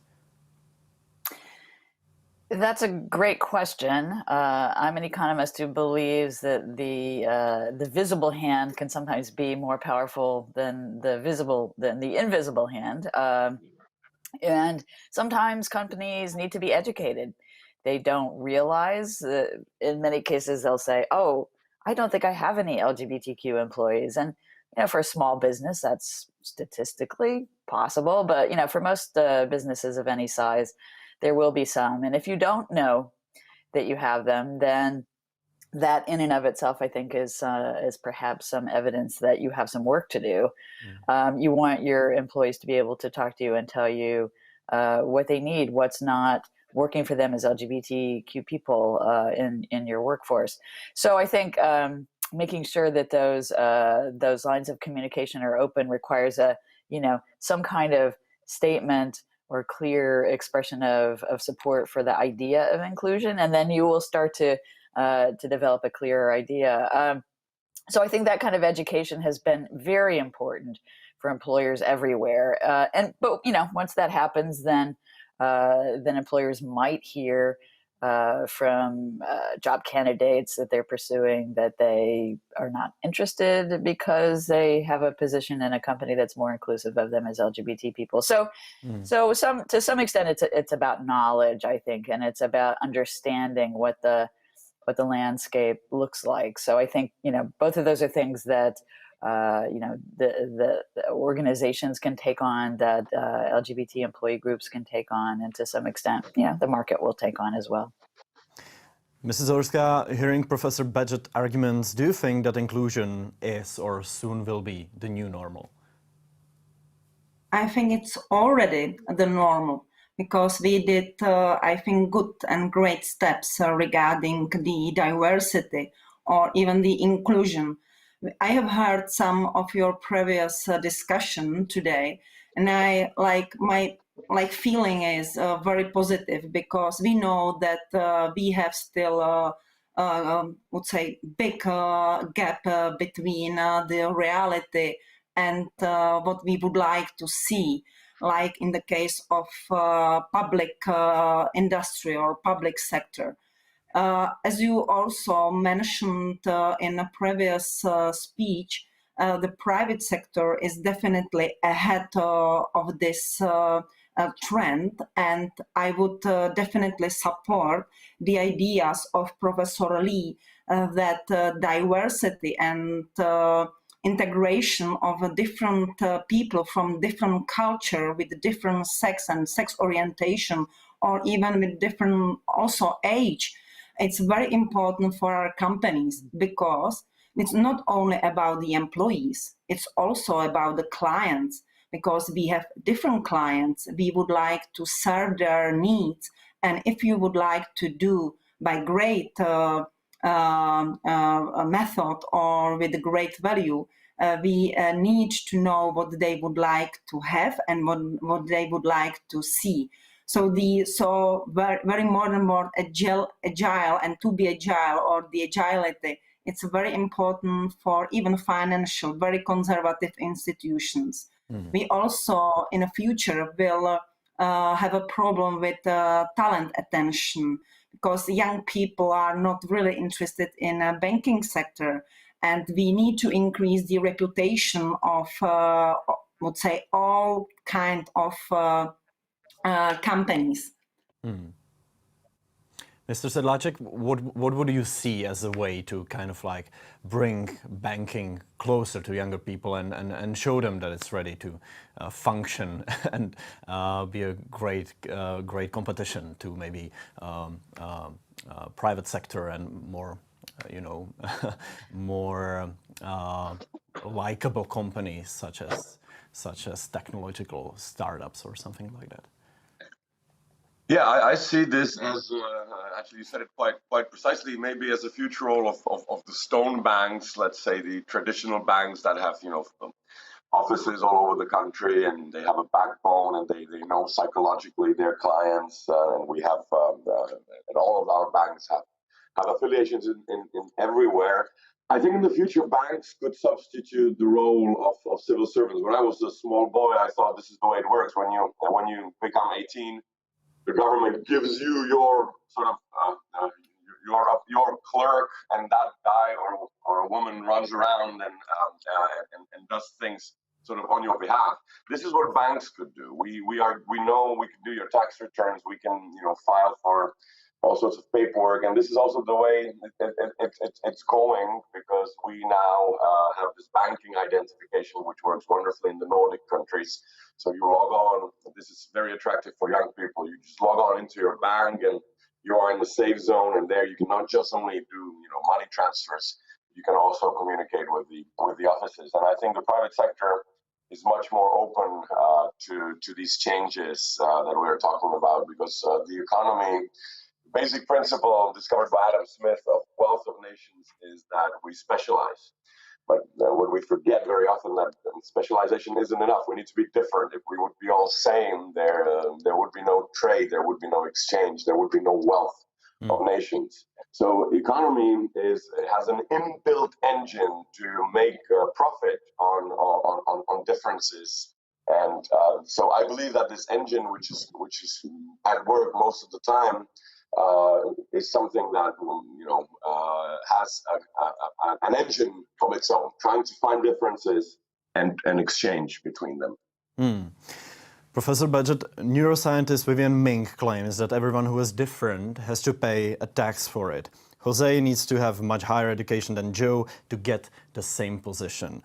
[SPEAKER 3] That's a great question. I'm an economist who believes that the visible hand can sometimes be more powerful than the invisible hand. And sometimes companies need to be educated. They don't realize that in many cases they'll say, "Oh, I don't think I have any LGBTQ employees." And for a small business, that's statistically possible. But for most businesses of any size, there will be some. And if you don't know that you have them, then that in and of itself, I think, is perhaps some evidence that you have some work to do. You want your employees to be able to talk to you and tell you what they need, what's not working for them as LGBTQ people in your workforce. So I think making sure that those lines of communication are open requires some kind of statement or clear expression of support for the idea of inclusion, and then you will start to develop a clearer idea. So I think that kind of education has been very important for employers everywhere. But once that happens, then employers might hear from job candidates that they're pursuing that they are not interested because they have a position in a company that's more inclusive of them as LGBT people. So to some extent, it's about knowledge, I think, and it's about understanding what the landscape looks like. So I think both of those are things that the organizations can take on, that LGBT employee groups can take on, and to some extent, the market will take on as well.
[SPEAKER 2] Mrs. Horská, hearing Professor Bedřich's arguments, do you think that inclusion is or soon will be the new normal?
[SPEAKER 22] I think it's already the normal, because we did, I think, good and great steps regarding the diversity or even the inclusion. I have heard some of your previous discussion today, and my feeling is very positive, because we know that we have still would say big gap between the reality and what we would like to see, like in the case of public industry or public sector. As you also mentioned in a previous speech, the private sector is definitely ahead of this trend, and I would definitely support the ideas of Professor Lee that diversity and integration of different people from different culture with different sex and sex orientation, or even with different also age, it's very important for our companies, because it's not only about the employees, it's also about the clients, because we have different clients. We would like to serve their needs. And if you would like to do by great method or with great value, we need to know what they would like to have and what they would like to see. So very modern word, agile, and to be agile, or the agility, it's very important for even financial, very conservative institutions. We also in the future will have a problem with talent attention, because young people are not really interested in a banking sector, and we need to increase the reputation of, would say, all kind of companies.
[SPEAKER 2] Mr. Sedláček, what would you see as a way to kind of like bring banking closer to younger people and show them that it's ready to function and be a great competition to maybe private sector and more, more likable companies such as technological startups or something like that?
[SPEAKER 23] Yeah, I see this as, actually you said it quite precisely, maybe as a future role of the stone banks, let's say the traditional banks that have, offices all over the country and they have a backbone and they know psychologically their clients. And we have, and all of our banks have affiliations in everywhere. I think in the future, banks could substitute the role of civil servants. When I was a small boy, I thought this is the way it works. When you become 18, the government gives you your sort of your clerk, and that guy or a woman runs around and does things sort of on your behalf. This is what banks could do. We know we can do your tax returns. We can file for all sorts of paperwork, and this is also the way it's going, because we now have this banking identification, which works wonderfully in the Nordic countries. So you log on. This is very attractive for young people. You just log on into your bank, and you are in the safe zone. And there, you can not just only do money transfers. You can also communicate with the offices. And I think the private sector is much more open to these changes that we're talking about, because the economy. Basic principle discovered by Adam Smith of Wealth of Nations is that we specialize. But what we forget very often, that specialization isn't enough. We need to be different. If we would be all same, there would be no trade, there would be no exchange, there would be no wealth of nations. So economy has an inbuilt engine to make profit on differences. And so I believe that this engine, which is at work most of the time, is something that has an engine of its own, trying to find differences and exchange between them.
[SPEAKER 2] Professor Badgett, neuroscientist Vivian Mink claims that everyone who is different has to pay a tax for it. Jose needs to have much higher education than Joe to get the same position.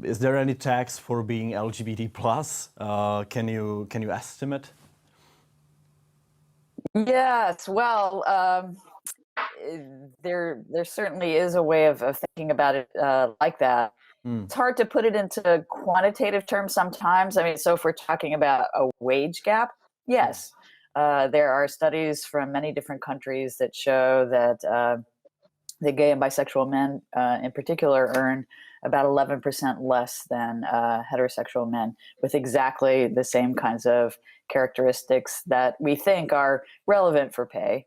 [SPEAKER 2] Is there any tax for being LGBT+? Can you estimate?
[SPEAKER 3] Yes, well, there certainly is a way of thinking about it like that. It's hard to put it into quantitative terms sometimes. I mean, so if we're talking about a wage gap, yes, there are studies from many different countries that show that the gay and bisexual men in particular earn about 11% less than heterosexual men, with exactly the same kinds of characteristics that we think are relevant for pay.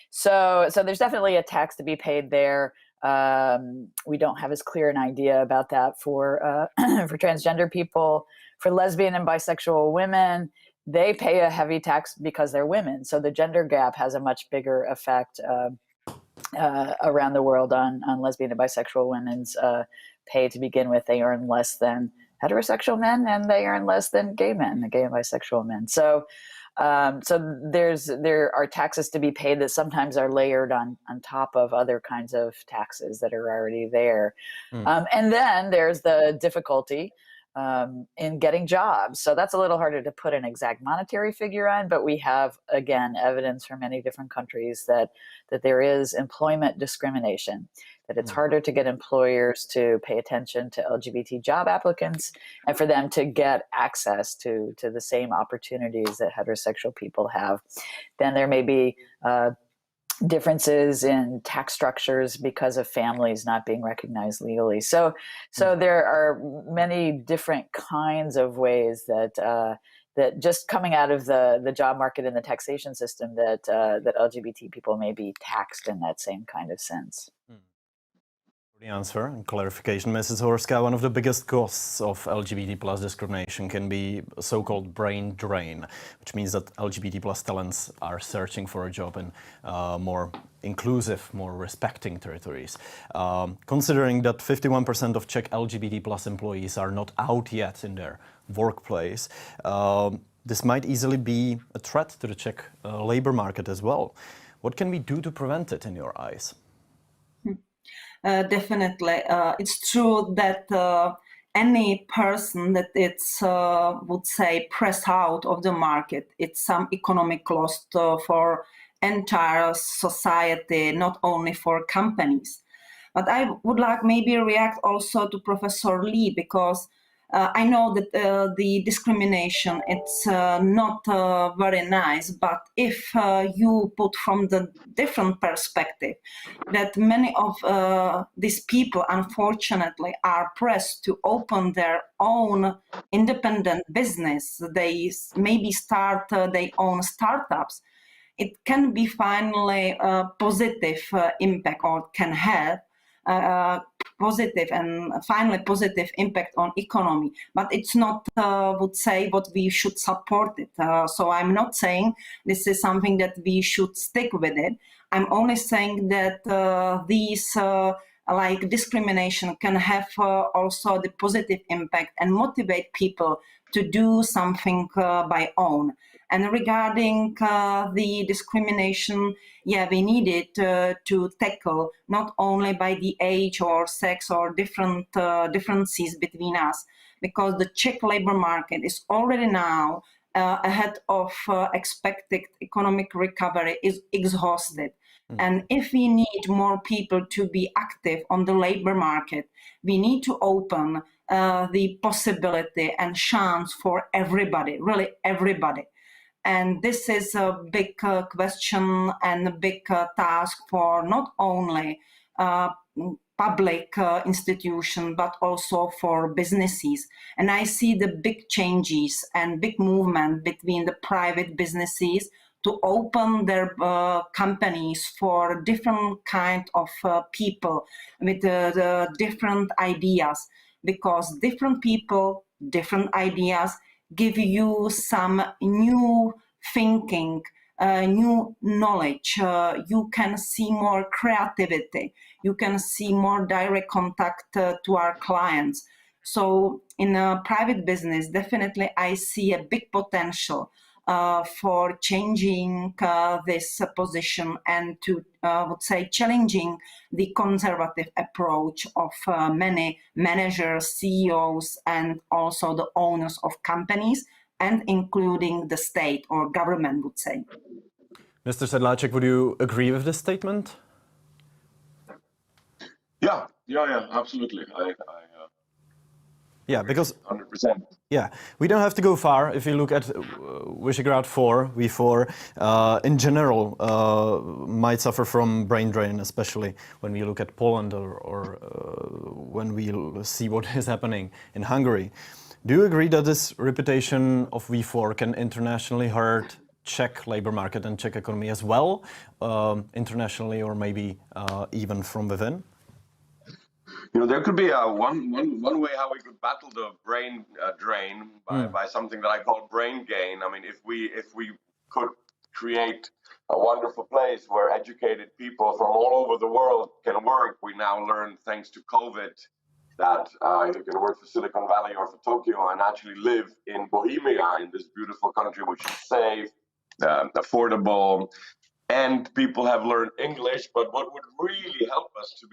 [SPEAKER 3] So there's definitely a tax to be paid there. We don't have as clear an idea about that for transgender people. For lesbian and bisexual women, they pay a heavy tax because they're women. So the gender gap has a much bigger effect around the world on lesbian and bisexual women's pay to begin with. They earn less than heterosexual men, and they earn less than gay men, gay and bisexual men. So there are taxes to be paid that sometimes are layered on top of other kinds of taxes that are already there. And then there's the difficulty in getting jobs. So that's a little harder to put an exact monetary figure on, but we have, again, evidence from many different countries that there is employment discrimination, that it's harder to get employers to pay attention to LGBT job applicants and for them to get access to the same opportunities that heterosexual people have. Then there may be differences in tax structures because of families not being recognized legally. So there are many different kinds of ways that just coming out of the job market and the taxation system that LGBT people may be taxed in that same kind of sense.
[SPEAKER 2] The answer and clarification, Mrs. Horská, one of the biggest costs of LGBT plus discrimination can be a so-called brain drain, which means that LGBT plus talents are searching for a job in more inclusive, more respecting territories. Considering that 51% of Czech LGBT plus employees are not out yet in their workplace, This might easily be a threat to the Czech labor market as well. What can we do to prevent it in your eyes?
[SPEAKER 22] Definitely. It's true that any person that it's, would say, pressed out of the market, it's some economic loss for entire society, not only for companies. But I would like maybe react also to Professor Lee, because I know that the discrimination, it's not very nice, but if you put from the different perspective, that many of these people, unfortunately, are pressed to open their own independent business. They maybe start their own startups. It can be finally a positive impact, or can have positive and finally positive impact on economy, but it's not would say what we should support it. So I'm not saying this is something that we should stick with it. I'm only saying that these like discrimination can have also the positive impact and motivate people to do something by own. And regarding the discrimination, yeah, we need it to tackle not only by the age or sex or different differences between us, because the Czech labor market is already now ahead of expected economic recovery, is exhausted. And if we need more people to be active on the labor market, we need to open the possibility and chance for everybody, really everybody. And this is a big question and a big task for not only public institutions, but also for businesses. And I see the big changes and big movement between the private businesses to open their companies for different kind of people with the different ideas, because different people, different ideas give you some new thinking, new knowledge. You can see more creativity. You can see more direct contact to our clients. So in a private business, definitely I see a big potential for changing this position and to, would say, challenging the conservative approach of many managers, CEOs, and also the owners of companies, and including the state or government, would say.
[SPEAKER 2] Mr. Sedláček, would you agree with this statement?
[SPEAKER 23] Yeah, absolutely.
[SPEAKER 2] Yeah, because
[SPEAKER 23] 100%.
[SPEAKER 2] Yeah, we don't have to go far. If you look at Visegrad 4, V4, in general, might suffer from brain drain, especially when we look at Poland or when we see what is happening in Hungary. Do you agree that this reputation of V4 can internationally hurt Czech labor market and Czech economy as well, internationally or maybe even from within?
[SPEAKER 23] There could be one way how we could battle the brain drain by something that I call brain gain. I mean, if we could create a wonderful place where educated people from all over the world can work. We now learn, thanks to COVID, that you can work for Silicon Valley or for Tokyo and actually live in Bohemia, in this beautiful country, which is safe, affordable, and people have learned English. But what would really help us to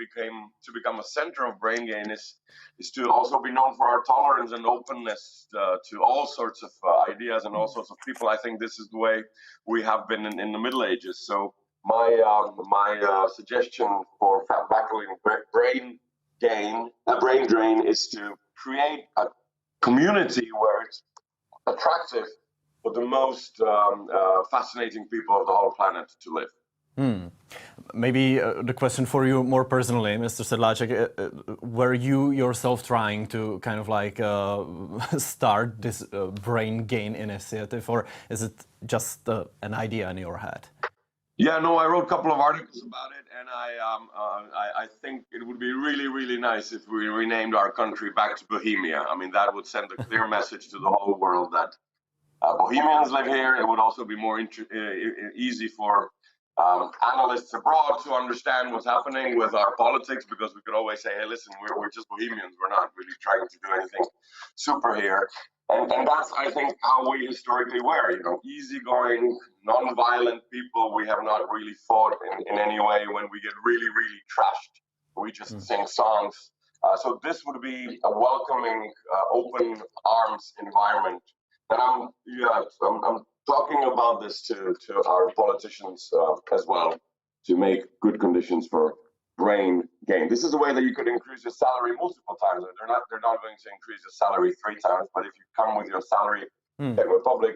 [SPEAKER 23] become a center of brain gain is to also be known for our tolerance and openness to all sorts of ideas and all sorts of people. I think this is the way we have been in the Middle Ages. So my suggestion for battling brain drain is to create a community where it's attractive for the most fascinating people of the whole planet to live.
[SPEAKER 2] Maybe the question for you more personally, Mr. Sedláček, were you yourself trying to kind of like start this brain gain initiative, or is it just an idea in your head?
[SPEAKER 23] Yeah, no, I wrote a couple of articles about it, and I think it would be really, really nice if we renamed our country back to Bohemia. I mean, that would send a clear message to the whole world that Bohemians live here. It would also be more easy for analysts abroad to understand what's happening with our politics, because we could always say, hey, listen, we're just Bohemians. We're not really trying to do anything super here. And that's, I think, how we historically were, easygoing, non-violent people. We have not really fought in any way. When we get really, really trashed, we just sing songs. So this would be a welcoming, open arms environment. And I'm talking about this to our politicians as well, to make good conditions for brain gain. This is a way that you could increase your salary multiple times. They're not going to increase your salary 3 times, but if you come with your salary in Republic,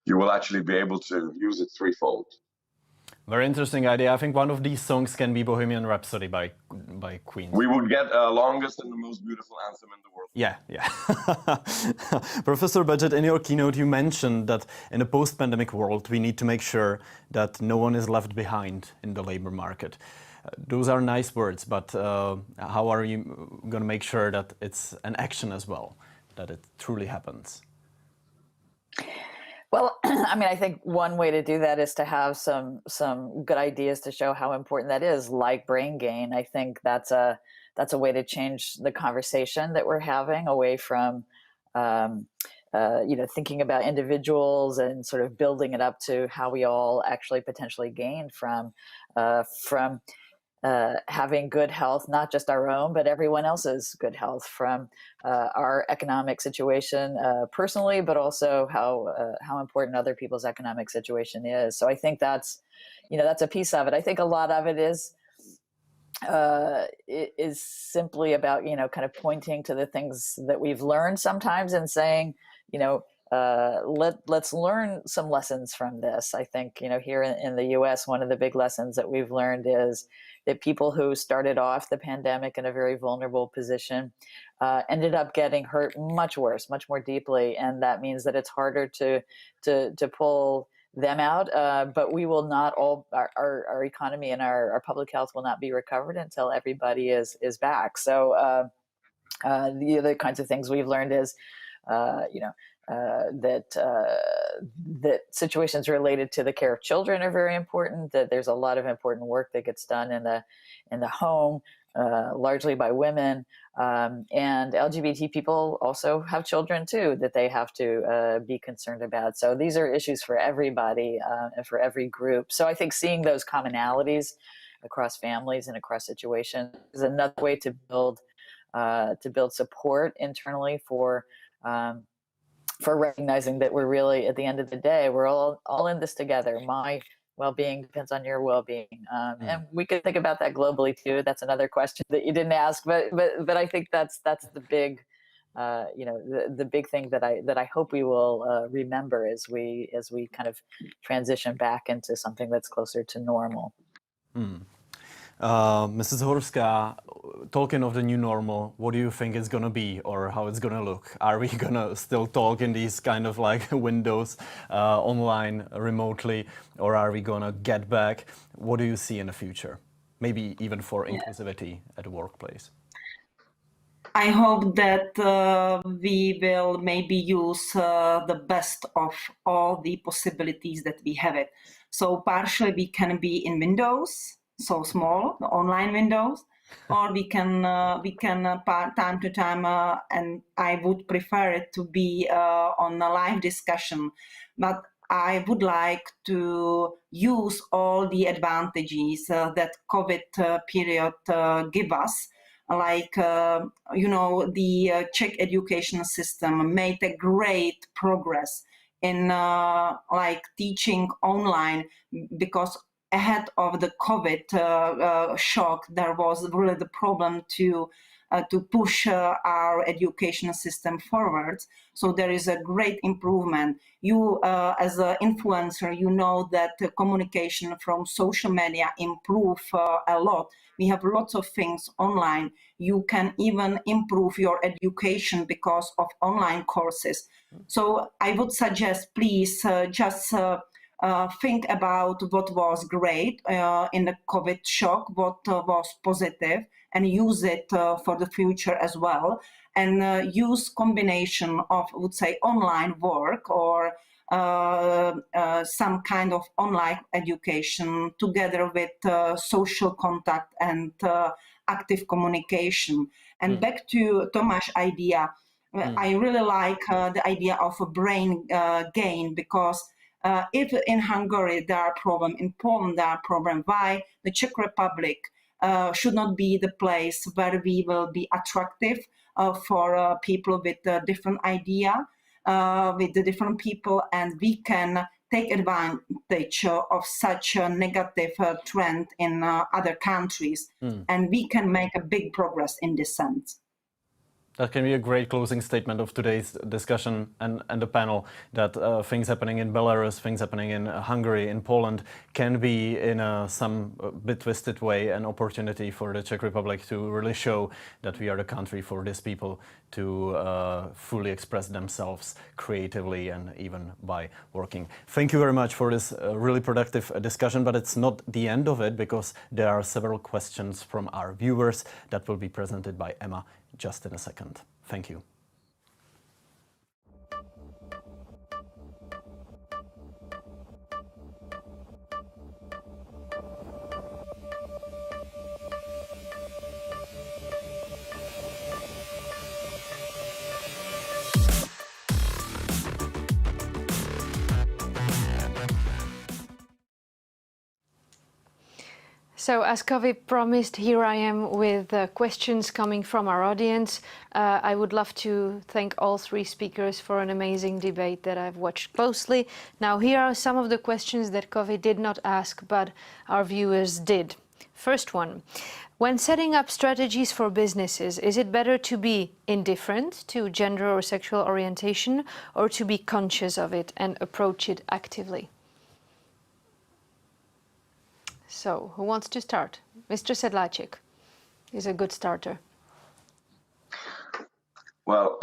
[SPEAKER 23] you will actually be able to use it threefold.
[SPEAKER 2] Very interesting idea. I think one of these songs can be Bohemian Rhapsody by Queen.
[SPEAKER 23] We would get longest and the most beautiful anthem in the world.
[SPEAKER 2] Yeah. Professor Budget, in your keynote, you mentioned that in a post-pandemic world, we need to make sure that no one is left behind in the labor market. Those are nice words, but how are you going to make sure that it's an action as well, that it truly happens?
[SPEAKER 3] Well, I mean, I think one way to do that is to have some good ideas to show how important that is, like brain gain. I think that's a way to change the conversation that we're having away from thinking about individuals and sort of building it up to how we all actually potentially gain from having good health, not just our own, but everyone else's good health, from our economic situation personally, but also how important other people's economic situation is. So I think that's a piece of it. I think a lot of it is simply about, kind of pointing to the things that we've learned sometimes and saying, let's learn some lessons from this. I think, here in the US, one of the big lessons that we've learned is that people who started off the pandemic in a very vulnerable position ended up getting hurt much worse, much more deeply. And that means that it's harder to pull them out, but we will not our economy and our public health will not be recovered until everybody is back. So the other kinds of things we've learned is, that situations related to the care of children are very important, that there's a lot of important work that gets done in the home, largely by women, and LGBT people also have children too that they have to be concerned about. So these are issues for everybody and for every group. So I think seeing those commonalities across families and across situations is another way to build support internally for recognizing that we're really, at the end of the day, we're all in this together. My well-being depends on your well-being, and we could think about that globally too. That's another question that you didn't ask, but I think that's the big, the big thing that I hope we will remember as we kind of transition back into something that's closer to normal.
[SPEAKER 2] Mrs. Horská, talking of the new normal, what do you think it's going to be or how it's going to look? Are we going to still talk in these kind of like windows online remotely, or are we going to get back? What do you see in the future? Maybe even for inclusivity at the workplace.
[SPEAKER 22] I hope that we will maybe use the best of all the possibilities that we have it. So partially we can be in windows, so small, the online windows, or we can time to time, and I would prefer it to be on a live discussion. But I would like to use all the advantages that COVID period give us. Like, the Czech education system made a great progress in teaching online, because ahead of the COVID shock, there was really the problem to push our education system forward. So there is a great improvement. You, as an influencer, you know that the communication from social media improve a lot. We have lots of things online. You can even improve your education because of online courses. So I would suggest, please, just think about what was great in the COVID shock, what was positive, and use it for the future as well. And use combination of, I would say, online work or some kind of online education together with social contact and active communication. And back to Tomáš's idea, I really like the idea of a brain gain, because if in Hungary there are problems, in Poland there are problems, why the Czech Republic should not be the place where we will be attractive for people with a different idea, with the different people, and we can take advantage of such a negative trend in other countries, and we can make a big progress in this sense.
[SPEAKER 2] That can be a great closing statement of today's discussion and the panel, that things happening in Belarus, things happening in Hungary, in Poland can be in some bit twisted way an opportunity for the Czech Republic to really show that we are the country for these people to fully express themselves creatively and even by working. Thank you very much for this really productive discussion, but it's not the end of it, because there are several questions from our viewers that will be presented by Emma just in a second. Thank you.
[SPEAKER 1] So, as Kaveh promised, here I am with questions coming from our audience. I would love to thank all three speakers for an amazing debate that I've watched closely. Now, here are some of the questions that Kaveh did not ask, but our viewers did. First one. When setting up strategies for businesses, is it better to be indifferent to gender or sexual orientation, or to be conscious of it and approach it actively? So, who wants to start? Mr. Sedláček is a good starter.
[SPEAKER 23] Well,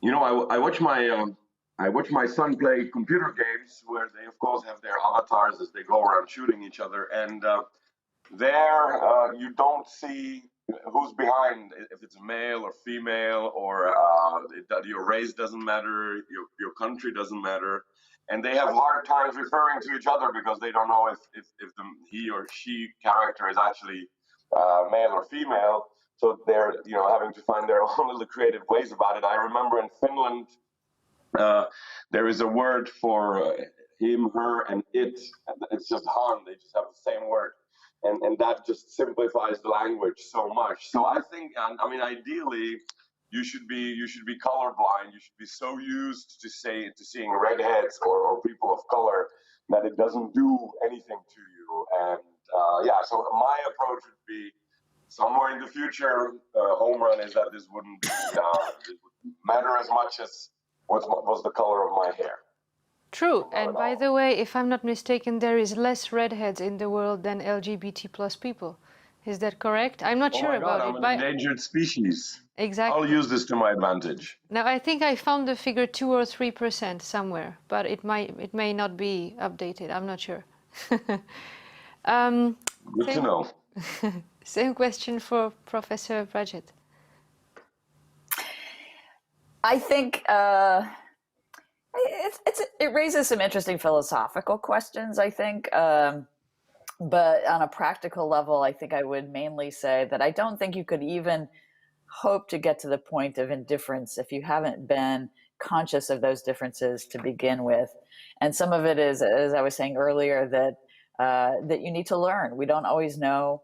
[SPEAKER 23] you know, I watch my son play computer games where they, of course, have their avatars as they go around shooting each other, and there you don't see who's behind, if it's male or female, or your race doesn't matter, your country doesn't matter. And they have hard times referring to each other because they don't know if he or she character is actually male or female. So they're having to find their own little creative ways about it. I remember in Finland, there is a word for him, her, and it. It's just han. They just have the same word, and that just simplifies the language so much. So I think, I mean, ideally, you should be colorblind. You should be so used to seeing redheads or people of color that it doesn't do anything to you. And so my approach would be, somewhere in the future, home run is that this wouldn't matter as much as what was the color of my hair.
[SPEAKER 1] True. And by the way, if I'm not mistaken, there is less redheads in the world than LGBT plus people. Is that correct? I'm not sure about
[SPEAKER 23] I'm
[SPEAKER 1] it.
[SPEAKER 23] an endangered species.
[SPEAKER 1] Exactly.
[SPEAKER 23] I'll use this to my advantage.
[SPEAKER 1] Now, I think I found the figure 2 or 3% somewhere, but it may not be updated. I'm not sure.
[SPEAKER 23] Good to know.
[SPEAKER 1] Same question for Professor Braget.
[SPEAKER 3] I think it raises some interesting philosophical questions, I think. But on a practical level, I think I would mainly say that I don't think you could even hope to get to the point of indifference if you haven't been conscious of those differences to begin with. And some of it is, as I was saying earlier, that you need to learn. We don't always know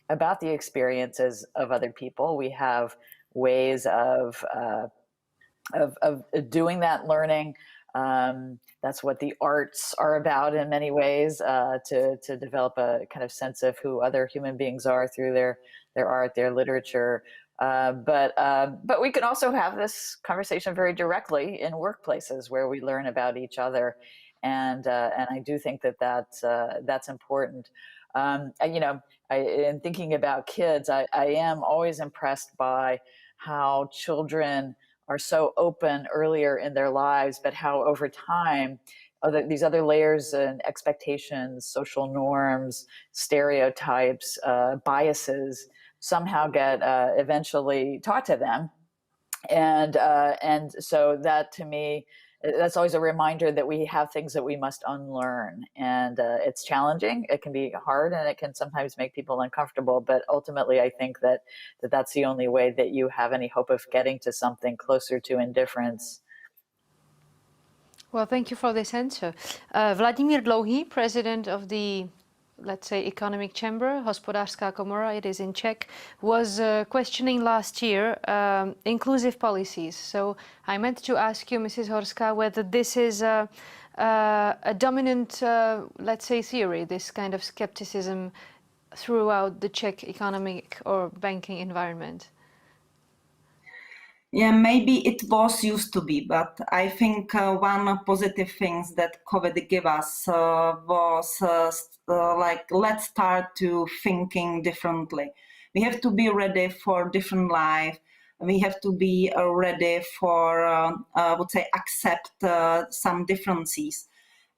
[SPEAKER 3] about the experiences of other people. We have ways of doing that learning. That's what the arts are about in many ways, to develop a kind of sense of who other human beings are through their art, their literature. But we can also have this conversation very directly in workplaces where we learn about each other, and I do think that's important. In thinking about kids, I am always impressed by how children are so open earlier in their lives, but how over time these other layers and expectations, social norms, stereotypes, biases somehow get eventually taught to them. And so that to me that's always a reminder that we have things that we must unlearn. And it's challenging. It can be hard and it can sometimes make people uncomfortable. But ultimately, I think that's the only way that you have any hope of getting to something closer to indifference.
[SPEAKER 1] Well, thank you for this answer. Vladimír Dlouhý, president of the, let's say, Economic Chamber, Hospodářská komora, it is in Czech, was questioning last year inclusive policies. So I meant to ask you, Mrs. Horská, whether this is a dominant, let's say, theory, this kind of skepticism throughout the Czech economic or banking environment.
[SPEAKER 22] Yeah, maybe it was used to be, but I think one positive things that COVID gave us was like, let's start to thinking differently. We have to be ready for different life. We have to be ready for, I would say, accept some differences.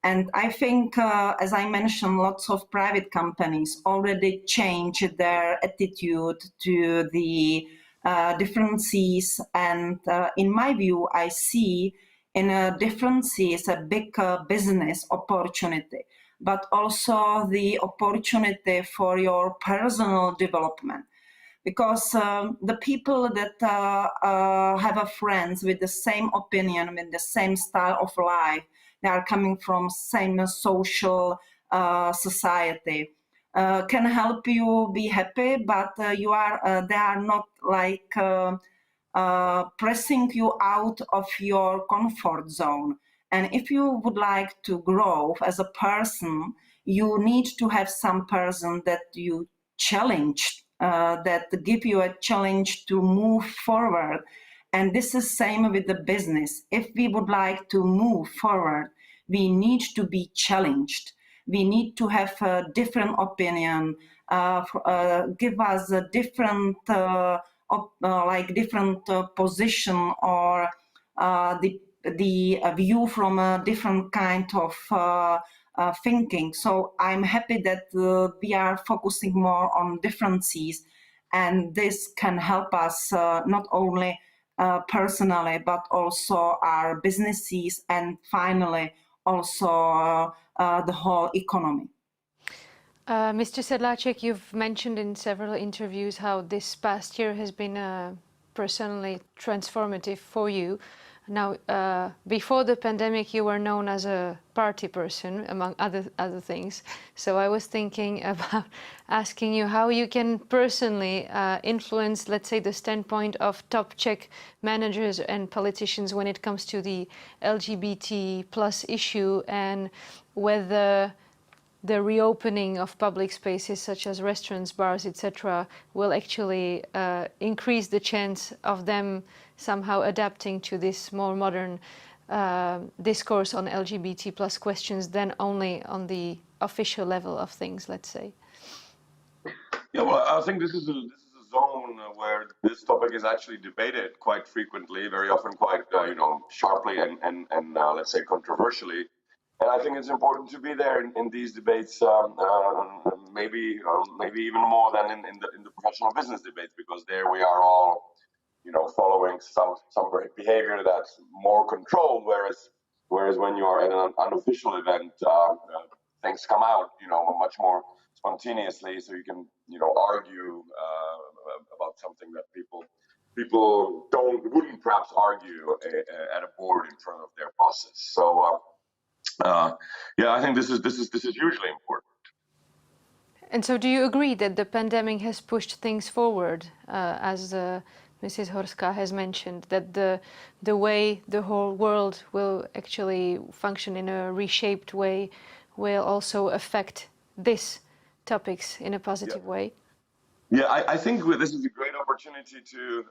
[SPEAKER 22] And I think, as I mentioned, lots of private companies already changed their attitude to the differences, and in my view, I see in differences a big business opportunity, but also the opportunity for your personal development. Because the people that have friends with the same opinion, with the same style of life, they are coming from same social society. Can help you be happy, but they are not like pressing you out of your comfort zone. And if you would like to grow as a person, you need to have some person that you challenge, that give you a challenge to move forward. And this is same with the business. If we would like to move forward, we need to be challenged. We need to have a different opinion, give us a different, different position, or the view from a different kind of thinking. So I'm happy that we are focusing more on differences, and this can help us not only personally, but also our businesses, and finally also the whole economy.
[SPEAKER 1] Mr. Sedláček, you've mentioned in several interviews how this past year has been personally transformative for you. Now, before the pandemic, you were known as a party person, among other things. So I was thinking about asking you how you can personally influence, let's say, the standpoint of top Czech managers and politicians when it comes to the LGBT plus issue, and whether the reopening of public spaces such as restaurants, bars, etc. will actually increase the chance of them somehow adapting to this more modern discourse on LGBT plus questions than only on the official level of things, let's say.
[SPEAKER 23] Yeah, well, I think this is a zone where this topic is actually debated quite frequently, very often quite sharply and let's say controversially. And I think it's important to be there in these debates, maybe even more than in the professional business debates, because there we are all, following some behavior that's more controlled, whereas when you are at an unofficial event, things come out, much more spontaneously, so you can, argue about something that people wouldn't perhaps argue at a board in front of their bosses. So. Yeah, I think this is hugely important.
[SPEAKER 1] And so, do you agree that the pandemic has pushed things forward, as Mrs. Horská has mentioned, that the way the whole world will actually function in a reshaped way will also affect these topics in a positive way?
[SPEAKER 23] Yeah, I think this is a great opportunity to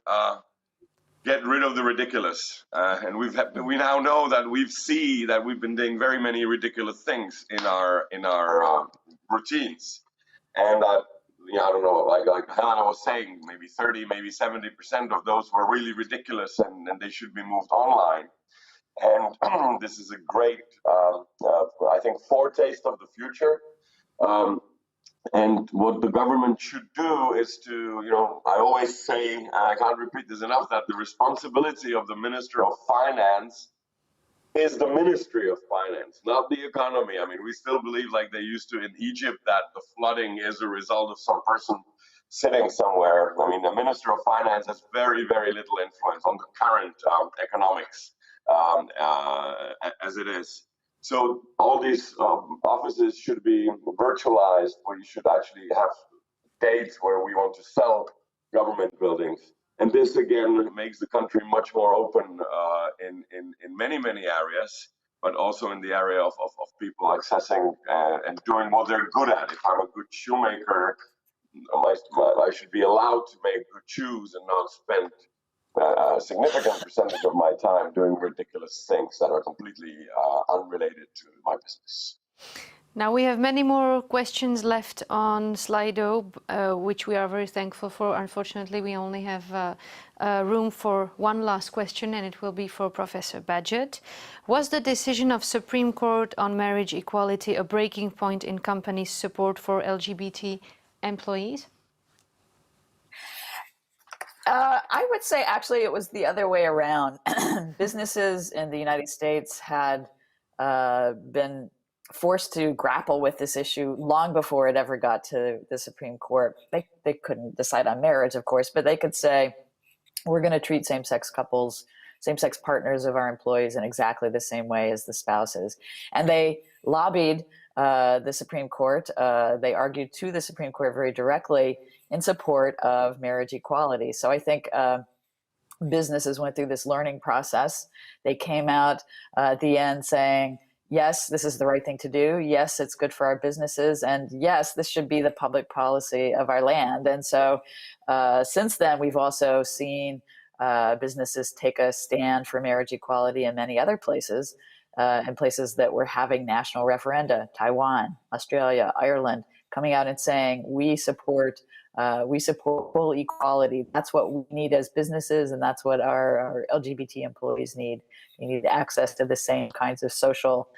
[SPEAKER 23] get rid of the ridiculous, and we now know that we've been doing very many ridiculous things in our routines, and I don't know, like Helena was saying, maybe 30, maybe 70% of those were really ridiculous, and they should be moved online. And this is a great, I think, foretaste of the future. And what the government should do is to, I always say, and I can't repeat this enough, that the responsibility of the Minister of Finance is the Ministry of Finance, not the economy. I mean, we still believe, like they used to in Egypt, that the flooding is a result of some person sitting somewhere. I mean, the Minister of Finance has very, very little influence on the current economics as it is. So all these offices should be virtualized, where you should actually have dates where we want to sell government buildings. And this again makes the country much more open in many, many areas, but also in the area of people accessing and doing what they're good at. If I'm a good shoemaker, I should be allowed to make good shoes and not spend a significant percentage of my time doing ridiculous things that are completely unrelated to my business.
[SPEAKER 1] Now we have many more questions left on Slido, which we are very thankful for. Unfortunately, we only have room for one last question, and it will be for Professor Badgett. Was the decision of Supreme Court on marriage equality a breaking point in companies' support for LGBT employees?
[SPEAKER 3] I would say actually it was the other way around. Businesses in the United States had been forced to grapple with this issue long before it ever got to the Supreme Court. They couldn't decide on marriage, of course, but they could say, we're going to treat same-sex couples, same-sex partners of our employees in exactly the same way as the spouses. And they lobbied the Supreme Court. They argued to the Supreme Court very directly in support of marriage equality. So I think businesses went through this learning process. They came out at the end saying, yes, this is the right thing to do. Yes, it's good for our businesses. And yes, this should be the public policy of our land. And so since then, we've also seen businesses take a stand for marriage equality in many other places, in places that were having national referenda, Taiwan, Australia, Ireland, coming out and saying, we support full equality. That's what we need as businesses, and that's what our LGBT employees need. You need access to the same kinds of social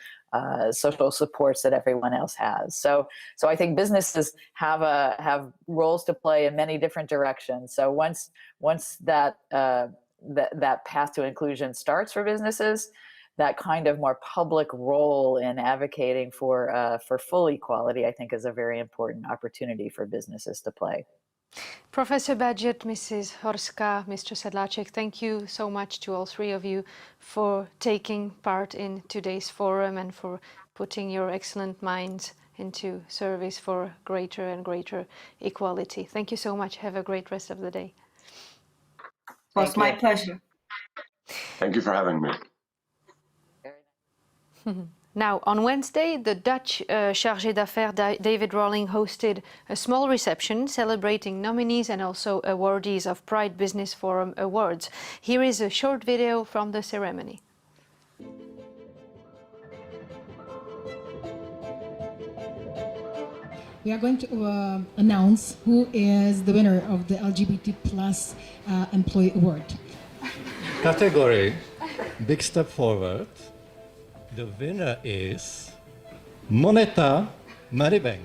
[SPEAKER 3] supports that everyone else has. So I think businesses have roles to play in many different directions. So once that path to inclusion starts for businesses, that kind of more public role in advocating for full equality, I think, is a very important opportunity for businesses to play.
[SPEAKER 1] Professor Badgett, Mrs. Horska, Mr. Sedláček, thank you so much to all three of you for taking part in today's forum and for putting your excellent minds into service for greater and greater equality. Thank you so much. Have a great rest of the day.
[SPEAKER 22] It was my pleasure.
[SPEAKER 23] Thank you for having me.
[SPEAKER 1] Now, on Wednesday, the Dutch Chargé d'Affaires David Rawling hosted a small reception celebrating nominees and also awardees of Pride Business Forum Awards. Here is a short video from the ceremony.
[SPEAKER 4] We are going to announce who is the winner of the LGBT Plus Employee Award.
[SPEAKER 5] Category, Big Step Forward. The winner is Moneta Maribank.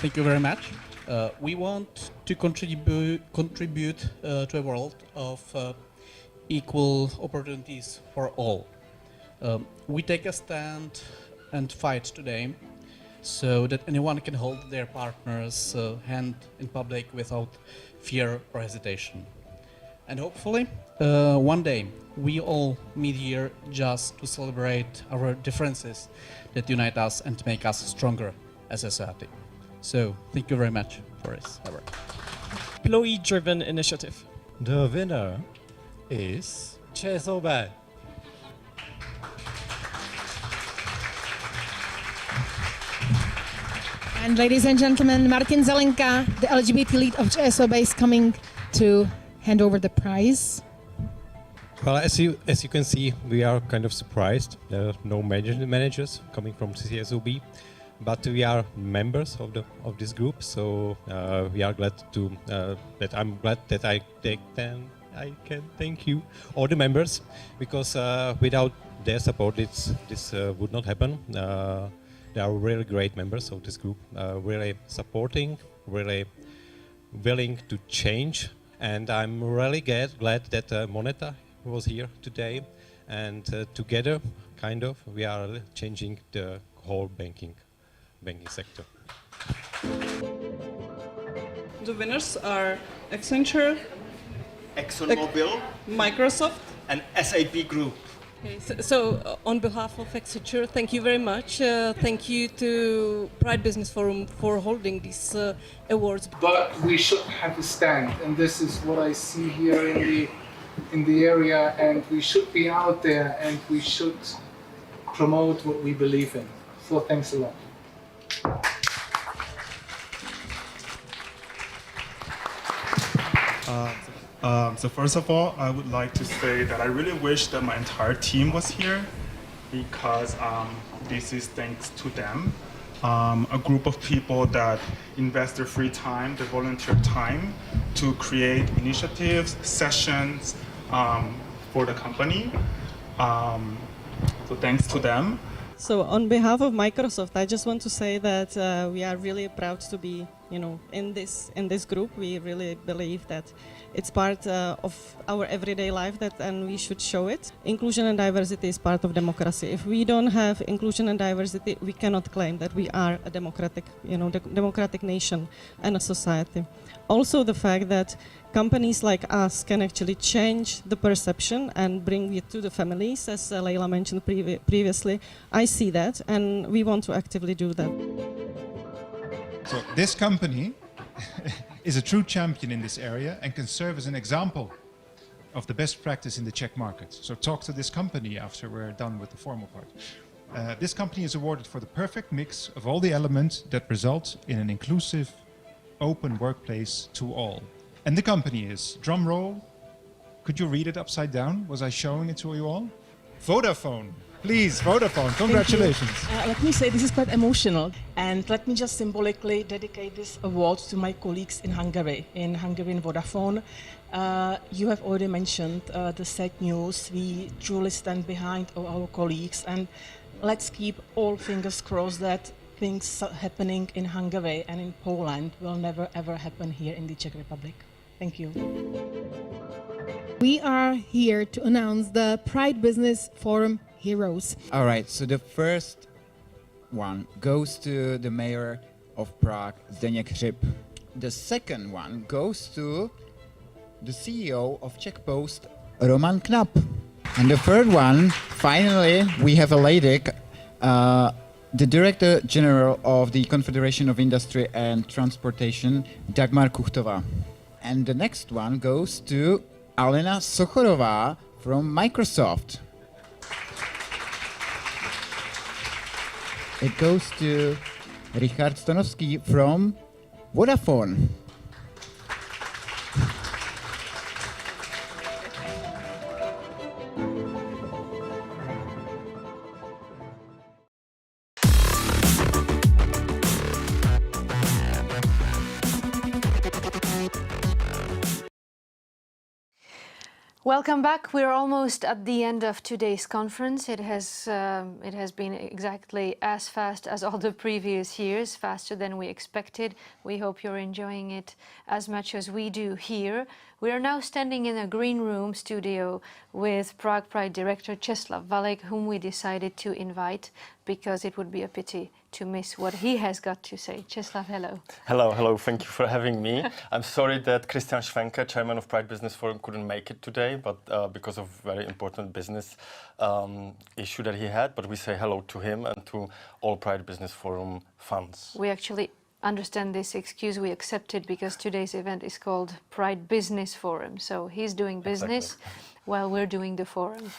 [SPEAKER 6] Thank you very much. We want to contribute to a world of equal opportunities for all. We take a stand and fight today so that anyone can hold their partner's hand in public without fear or hesitation. And hopefully, one day, we all meet here just to celebrate our differences that unite us and make us stronger as a society. So, thank you very much for this.
[SPEAKER 24] Employee-driven initiative.
[SPEAKER 5] The winner is ČSOB.
[SPEAKER 4] And ladies and gentlemen, Martin Zelenka, the LGBT lead of ČSOB, is coming to hand over the prize.
[SPEAKER 5] Well, as you can see, we are kind of surprised. There are no managers coming from ČSOB, but we are members of this group. So we are glad to I'm glad that I can thank you, all the members, because without their support, this would not happen. They are really great members of this group, really supporting, really willing to change And I'm really glad that Moneta was here today, and together, we are changing the whole banking sector.
[SPEAKER 24] The winners are Accenture,
[SPEAKER 7] ExxonMobil,
[SPEAKER 24] Microsoft,
[SPEAKER 7] and SAP Group.
[SPEAKER 24] Okay, so on behalf of Accenture, thank you very much. Thank you to Pride Business Forum for holding these awards.
[SPEAKER 8] But we should have a stand, and this is what I see here in the area, and we should be out there and we should promote what we believe in. So thanks a lot.
[SPEAKER 9] So first of all, I would like to say that I really wish that my entire team was here, because this is thanks to them. A group of people that invest their free time, their volunteer time, to create initiatives, sessions for the company. So thanks to them.
[SPEAKER 24] So on behalf of Microsoft, I just want to say that we are really proud to be, in this group. We really believe that it's part of our everyday life, and we should show it. Inclusion and diversity is part of democracy. If we don't have inclusion and diversity, we cannot claim that we are a democratic nation and a society. Also, the fact that companies like us can actually change the perception and bring it to the families, as Leila mentioned previously. I see that, and we want to actively do that.
[SPEAKER 10] So this company is a true champion in this area and can serve as an example of the best practice in the Czech market. So talk to this company after we're done with the formal part. This company is awarded for the perfect mix of all the elements that result in an inclusive, open workplace to all. And the company is, drum roll, could you read it upside down? Was I showing it to you all? Vodafone. Please, Vodafone, congratulations.
[SPEAKER 4] Let me say this is quite emotional, and let me just symbolically dedicate this award to my colleagues in Hungarian Vodafone. You have already mentioned the sad news. We truly stand behind our colleagues, and let's keep all fingers crossed that things happening in Hungary and in Poland will never ever happen here in the Czech Republic. Thank you. We are here to announce the Pride Business Forum heroes.
[SPEAKER 25] All right, so the first one goes to the mayor of Prague, Zdeněk Hřib. The second one goes to the CEO of Czech Post, Roman Knap. And the third one, finally, we have a lady, the Director General of the Confederation of Industry and Transportation, Dagmar Kuchtova. And the next one goes to Alena Sochorová from Microsoft. It goes to Richard Stonovský from Vodafone.
[SPEAKER 1] Welcome back. We're almost at the end of today's conference. It has been exactly as fast as all the previous years, faster than we expected. We hope you're enjoying it as much as we do here. We are now standing in a green room studio with Prague Pride director Česlav Valek, whom we decided to invite because it would be a pity to miss what he has got to say. Česlav, hello.
[SPEAKER 16] Hello, thank you for having me. I'm sorry that Christian Schwenke, chairman of Pride Business Forum, couldn't make it today, but because of very important business issue that he had. But we say hello to him and to all Pride Business Forum fans.
[SPEAKER 1] We actually understand this excuse, we accept it because today's event is called Pride Business Forum. So he's doing business while we're doing the forum.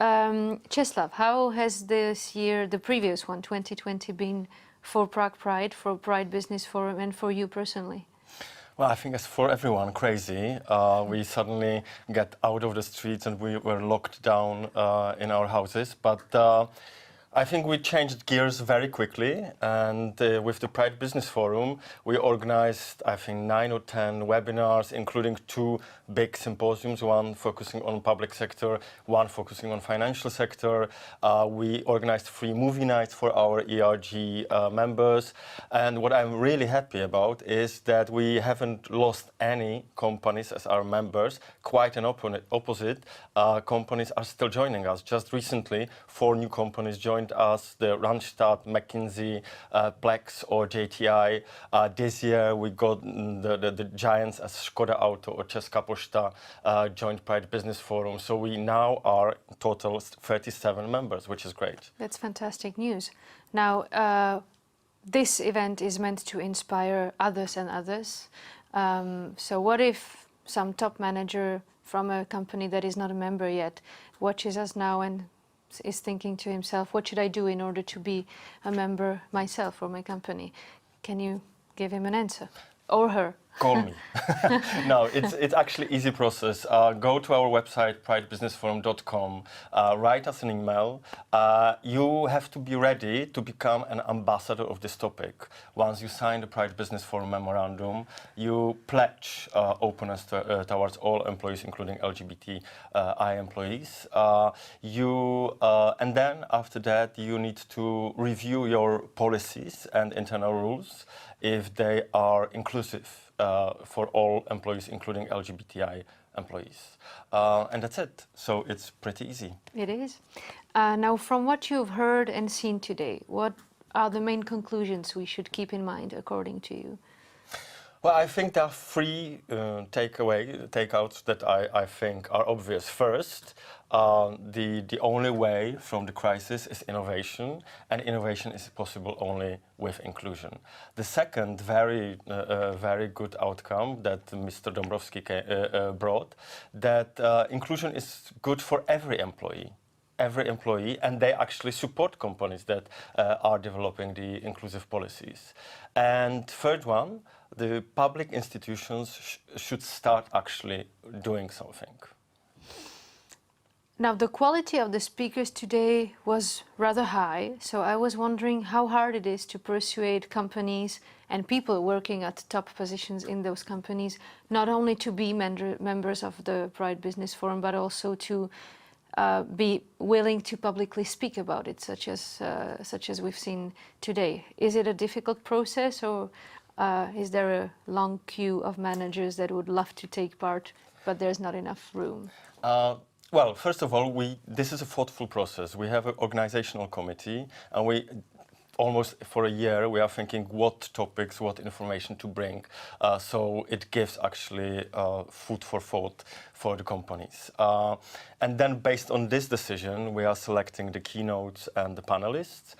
[SPEAKER 1] Česlav, how has this year, the previous one, 2020, been for Prague Pride, for Pride Business Forum, and for you personally?
[SPEAKER 16] Well, I think it's for everyone crazy. We suddenly get out of the streets and we were locked down in our houses. But I think we changed gears very quickly, and with the Pride Business Forum, we organized, I think, 9 or 10 webinars, including 2 big symposiums, one focusing on public sector, one focusing on financial sector. We organized free movie nights for our ERG members, and what I'm really happy about is that we haven't lost any companies as our members. Quite an opposite, companies are still joining us. Just recently, 4 new companies joined us, the Randstad, McKinsey, Plex or JTI. This year we got the giants as Škoda Auto or Česká pošta joined Pride Business Forum. So we now are total 37 members, which is great.
[SPEAKER 1] That's fantastic news. Now, this event is meant to inspire others and others. So what if some top manager from a company that is not a member yet watches us now and is thinking to himself, what should I do in order to be a member myself or my company? Can you give him an answer? Or her?
[SPEAKER 16] Call me. No, it's actually easy process. Go to our website, pridebusinessforum.com, write us an email. You have to be ready to become an ambassador of this topic. Once you sign the Pride Business Forum memorandum, you pledge openness towards all employees, including LGBTI employees. And then after that, you need to review your policies and internal rules if they are inclusive. For all employees, including LGBTI employees. And that's it. So it's pretty easy.
[SPEAKER 1] It is. Now, from what you've heard and seen today, what are the main conclusions we should keep in mind, according to you?
[SPEAKER 16] Well, I think there are 3 takeouts that I think are obvious. First, the only way from the crisis is innovation, and innovation is possible only with inclusion. The second very good outcome that Mr. Dombrovský brought, that inclusion is good for every employee, and they actually support companies that are developing the inclusive policies. And third one, the public institutions should start actually doing something.
[SPEAKER 1] Now, the quality of the speakers today was rather high, so I was wondering how hard it is to persuade companies and people working at top positions in those companies, not only to be members of the Pride Business Forum, but also to be willing to publicly speak about it, such as we've seen today. Is it a difficult process, or is there a long queue of managers that would love to take part, but there's not enough room?
[SPEAKER 16] Well, first of all, this is a thoughtful process. We have an organizational committee, and we almost for a year we are thinking what topics, what information to bring. So it gives actually food for thought for the companies. And then based on this decision, we are selecting the keynotes and the panelists.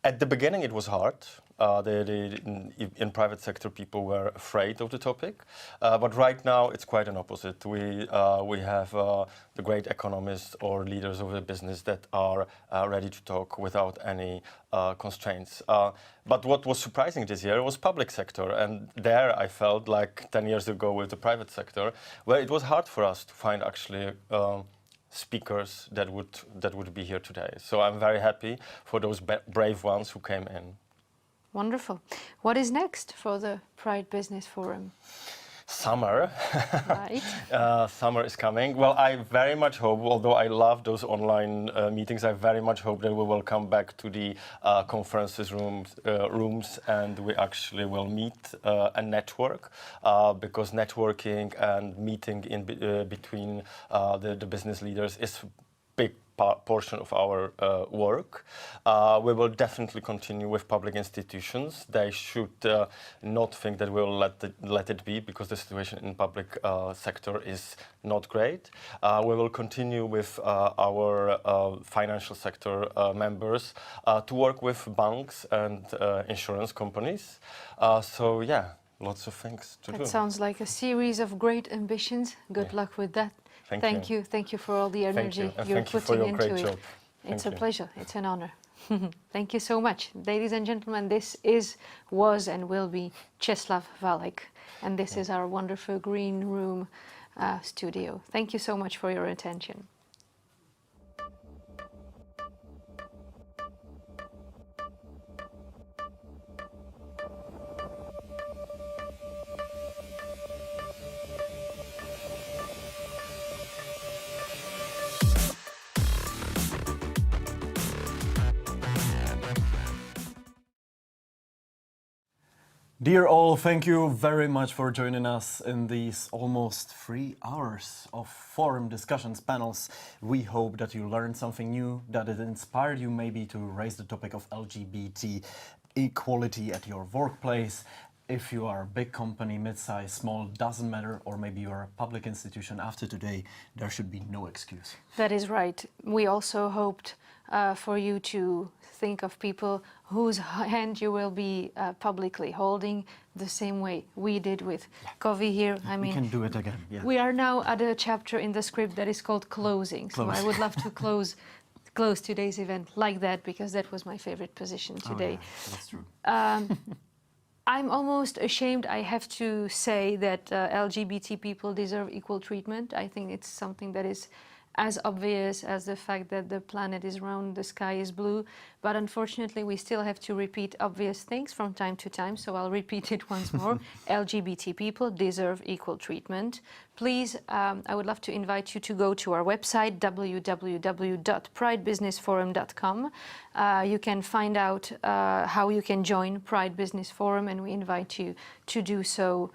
[SPEAKER 16] At the beginning, it was hard. In private sector, people were afraid of the topic, but right now it's quite an opposite. We have the great economists or leaders of the business that are ready to talk without any constraints. But what was surprising this year was public sector, and there I felt like 10 years ago with the private sector, where it was hard for us to find actually speakers that would be here today. So I'm very happy for those brave ones who came in.
[SPEAKER 1] Wonderful. What is next for the Pride Business Forum?
[SPEAKER 16] Summer.
[SPEAKER 1] Right.
[SPEAKER 16] Summer is coming. Well, I very much hope, although I love those online meetings, I very much hope that we will come back to the conferences rooms and we actually will meet and network, because networking and meeting in between the business leaders is big portion of our work. We will definitely continue with public institutions. They should not think that we will let it be, because the situation in public sector is not great. We will continue with our financial sector members to work with banks and insurance companies. So yeah, lots of things to do.
[SPEAKER 1] That sounds like a series of great ambitions. Good luck with that. Thank you. Thank you for all the energy you're putting into it. It's a pleasure. It's an honor. Thank you so much. Ladies and gentlemen, this was and will be Česlav Valek, and this is our wonderful green room studio. Thank you so much for your attention.
[SPEAKER 2] Dear all, thank you very much for joining us in these almost 3 hours of forum discussions, panels. We hope that you learned something new, that it inspired you maybe to raise the topic of LGBT equality at your workplace. If you are a big company, mid-size, small, doesn't matter, or maybe you're a public institution after today, there should be no excuse.
[SPEAKER 1] That is right. We also hoped for you to think of people whose hand you will be publicly holding the same way we did with Kovi here. I mean,
[SPEAKER 2] we can do it again. Yeah.
[SPEAKER 1] We are now at a chapter in the script that is called closing. So I would love to close today's event like that, because that was my favorite position today.
[SPEAKER 2] Oh, yeah, that's true.
[SPEAKER 1] I'm almost ashamed, I have to say, that LGBT people deserve equal treatment. I think it's something that is as obvious as the fact that the planet is round, the sky is blue. But unfortunately, we still have to repeat obvious things from time to time, so I'll repeat it once more. LGBT people deserve equal treatment. Please, I would love to invite you to go to our website, www.pridebusinessforum.com. You can find out how you can join Pride Business Forum, and we invite you to do so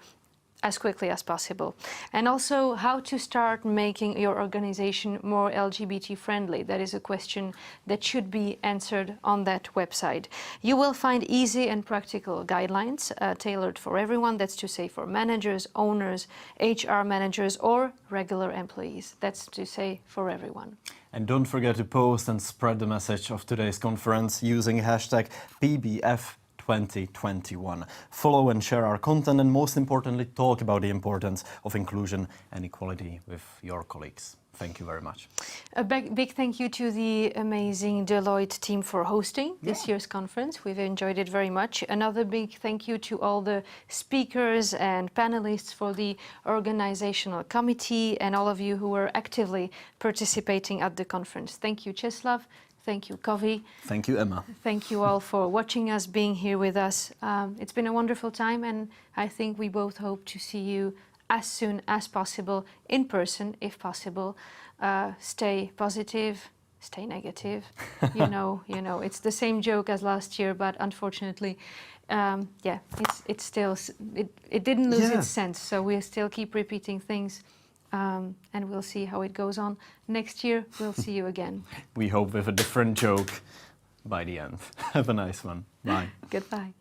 [SPEAKER 1] as quickly as possible. And also how to start making your organization more LGBT friendly. That is a question that should be answered on that website. You will find easy and practical guidelines tailored for everyone. That's to say for managers, owners, HR managers, or regular employees. That's to say for everyone.
[SPEAKER 2] And don't forget to post and spread the message of today's conference using hashtag PBF2021. Follow and share our content, and most importantly, talk about the importance of inclusion and equality with your colleagues. Thank you very much.
[SPEAKER 1] A big thank you to the amazing Deloitte team for hosting this year's conference. We've enjoyed it very much. Another big thank you to all the speakers and panelists for the organizational committee and all of you who were actively participating at the conference. Thank you, Czeslaw. Thank you, Kovi.
[SPEAKER 2] Thank you, Emma.
[SPEAKER 1] Thank you all for watching us, being here with us. It's been a wonderful time, and I think we both hope to see you as soon as possible in person, if possible. Stay positive, stay negative. You know, it's the same joke as last year, but unfortunately, it's still, it didn't lose its sense. So we'll still keep repeating things. And we'll see how it goes on. Next year, we'll see you again.
[SPEAKER 2] We hope with a different joke by the end. Have a nice one. Bye.
[SPEAKER 1] Goodbye.